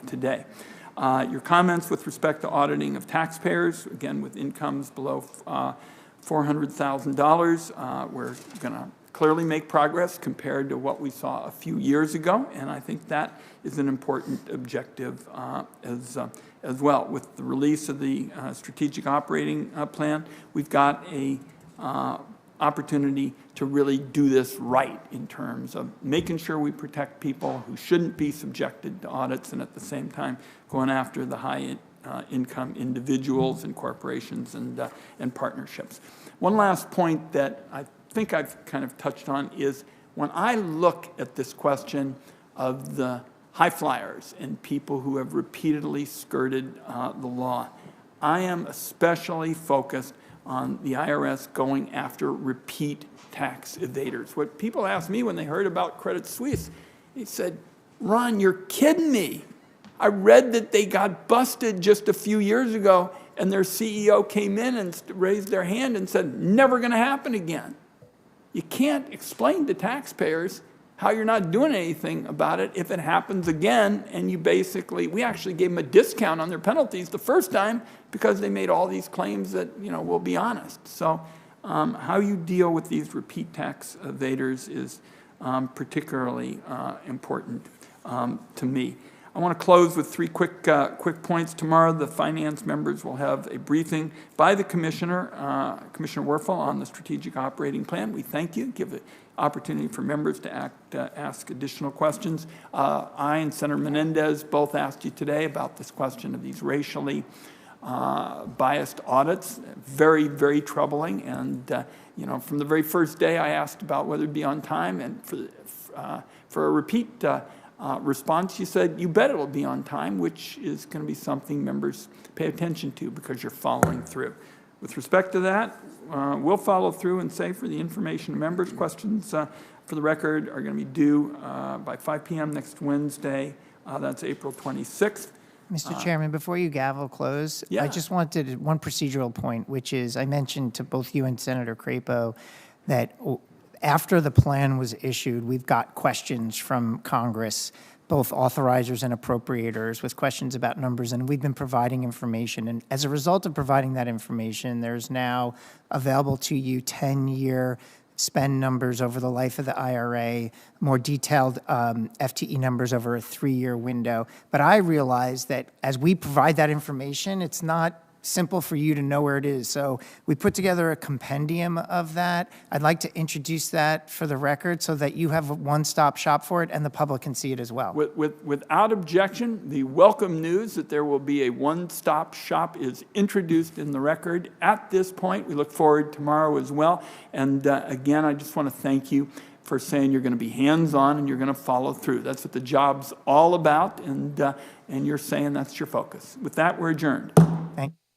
today. Your comments with respect to auditing of taxpayers, again, with incomes below $400,000, we're going to clearly make progress compared to what we saw a few years ago, and I think that is an important objective as well. With the release of the strategic operating plan, we've got a opportunity to really do this right in terms of making sure we protect people who shouldn't be subjected to audits, and at the same time going after the high income individuals and corporations and partnerships. One last point that I think I've kind of touched on is when I look at this question of the high flyers and people who have repeatedly skirted the law, I am especially focused on the IRS going after repeat tax evaders. What people asked me when they heard about Credit Suisse, they said, "Ron, you're kidding me. I read that they got busted just a few years ago and their CEO came in and raised their hand and said, never going to happen again." You can't explain to taxpayers how you're not doing anything about it if it happens again, and we actually gave them a discount on their penalties the first time because they made all these claims that, we'll be honest. So how you deal with these repeat tax evaders is particularly important to me. I want to close with three quick points. Tomorrow, the finance members will have a briefing by the Commissioner, Commissioner Werfel, on the strategic operating plan. We thank you. Give the opportunity for members to ask additional questions. I and Senator Menendez both asked you today about this question of these racially biased audits. Very, very troubling. And from the very first day, I asked about whether it'd be on time, and for a repeat response, you said, "You bet it'll be on time," which is going to be something members pay attention to because you're following through. With respect to that, we'll follow through and say for the information of members, questions for the record are going to be due by 5 p.m. next Wednesday. That's April 26th. Mr. Chairman, before you gavel close, I just wanted one procedural point, which is I mentioned to both you and Senator Crapo that after the plan was issued, we've got questions from Congress, both authorizers and appropriators, with questions about numbers, and we've been providing information. And as a result of providing that information, there's now available to you 10-year spend numbers over the life of the IRA, more detailed FTE numbers over a 3-year window. But I realize that as we provide that information, it's not simple for you to know where it is. So we put together a compendium of that. I'd like to introduce that for the record so that you have a one-stop shop for it and the public can see it as well. Without objection, the welcome news that there will be a one-stop shop is introduced in the record at this point. We look forward tomorrow as well. And again, I just want to thank you for saying you're going to be hands-on and you're going to follow through. That's what the job's all about, and you're saying that's your focus. With that, we're adjourned. Thank you.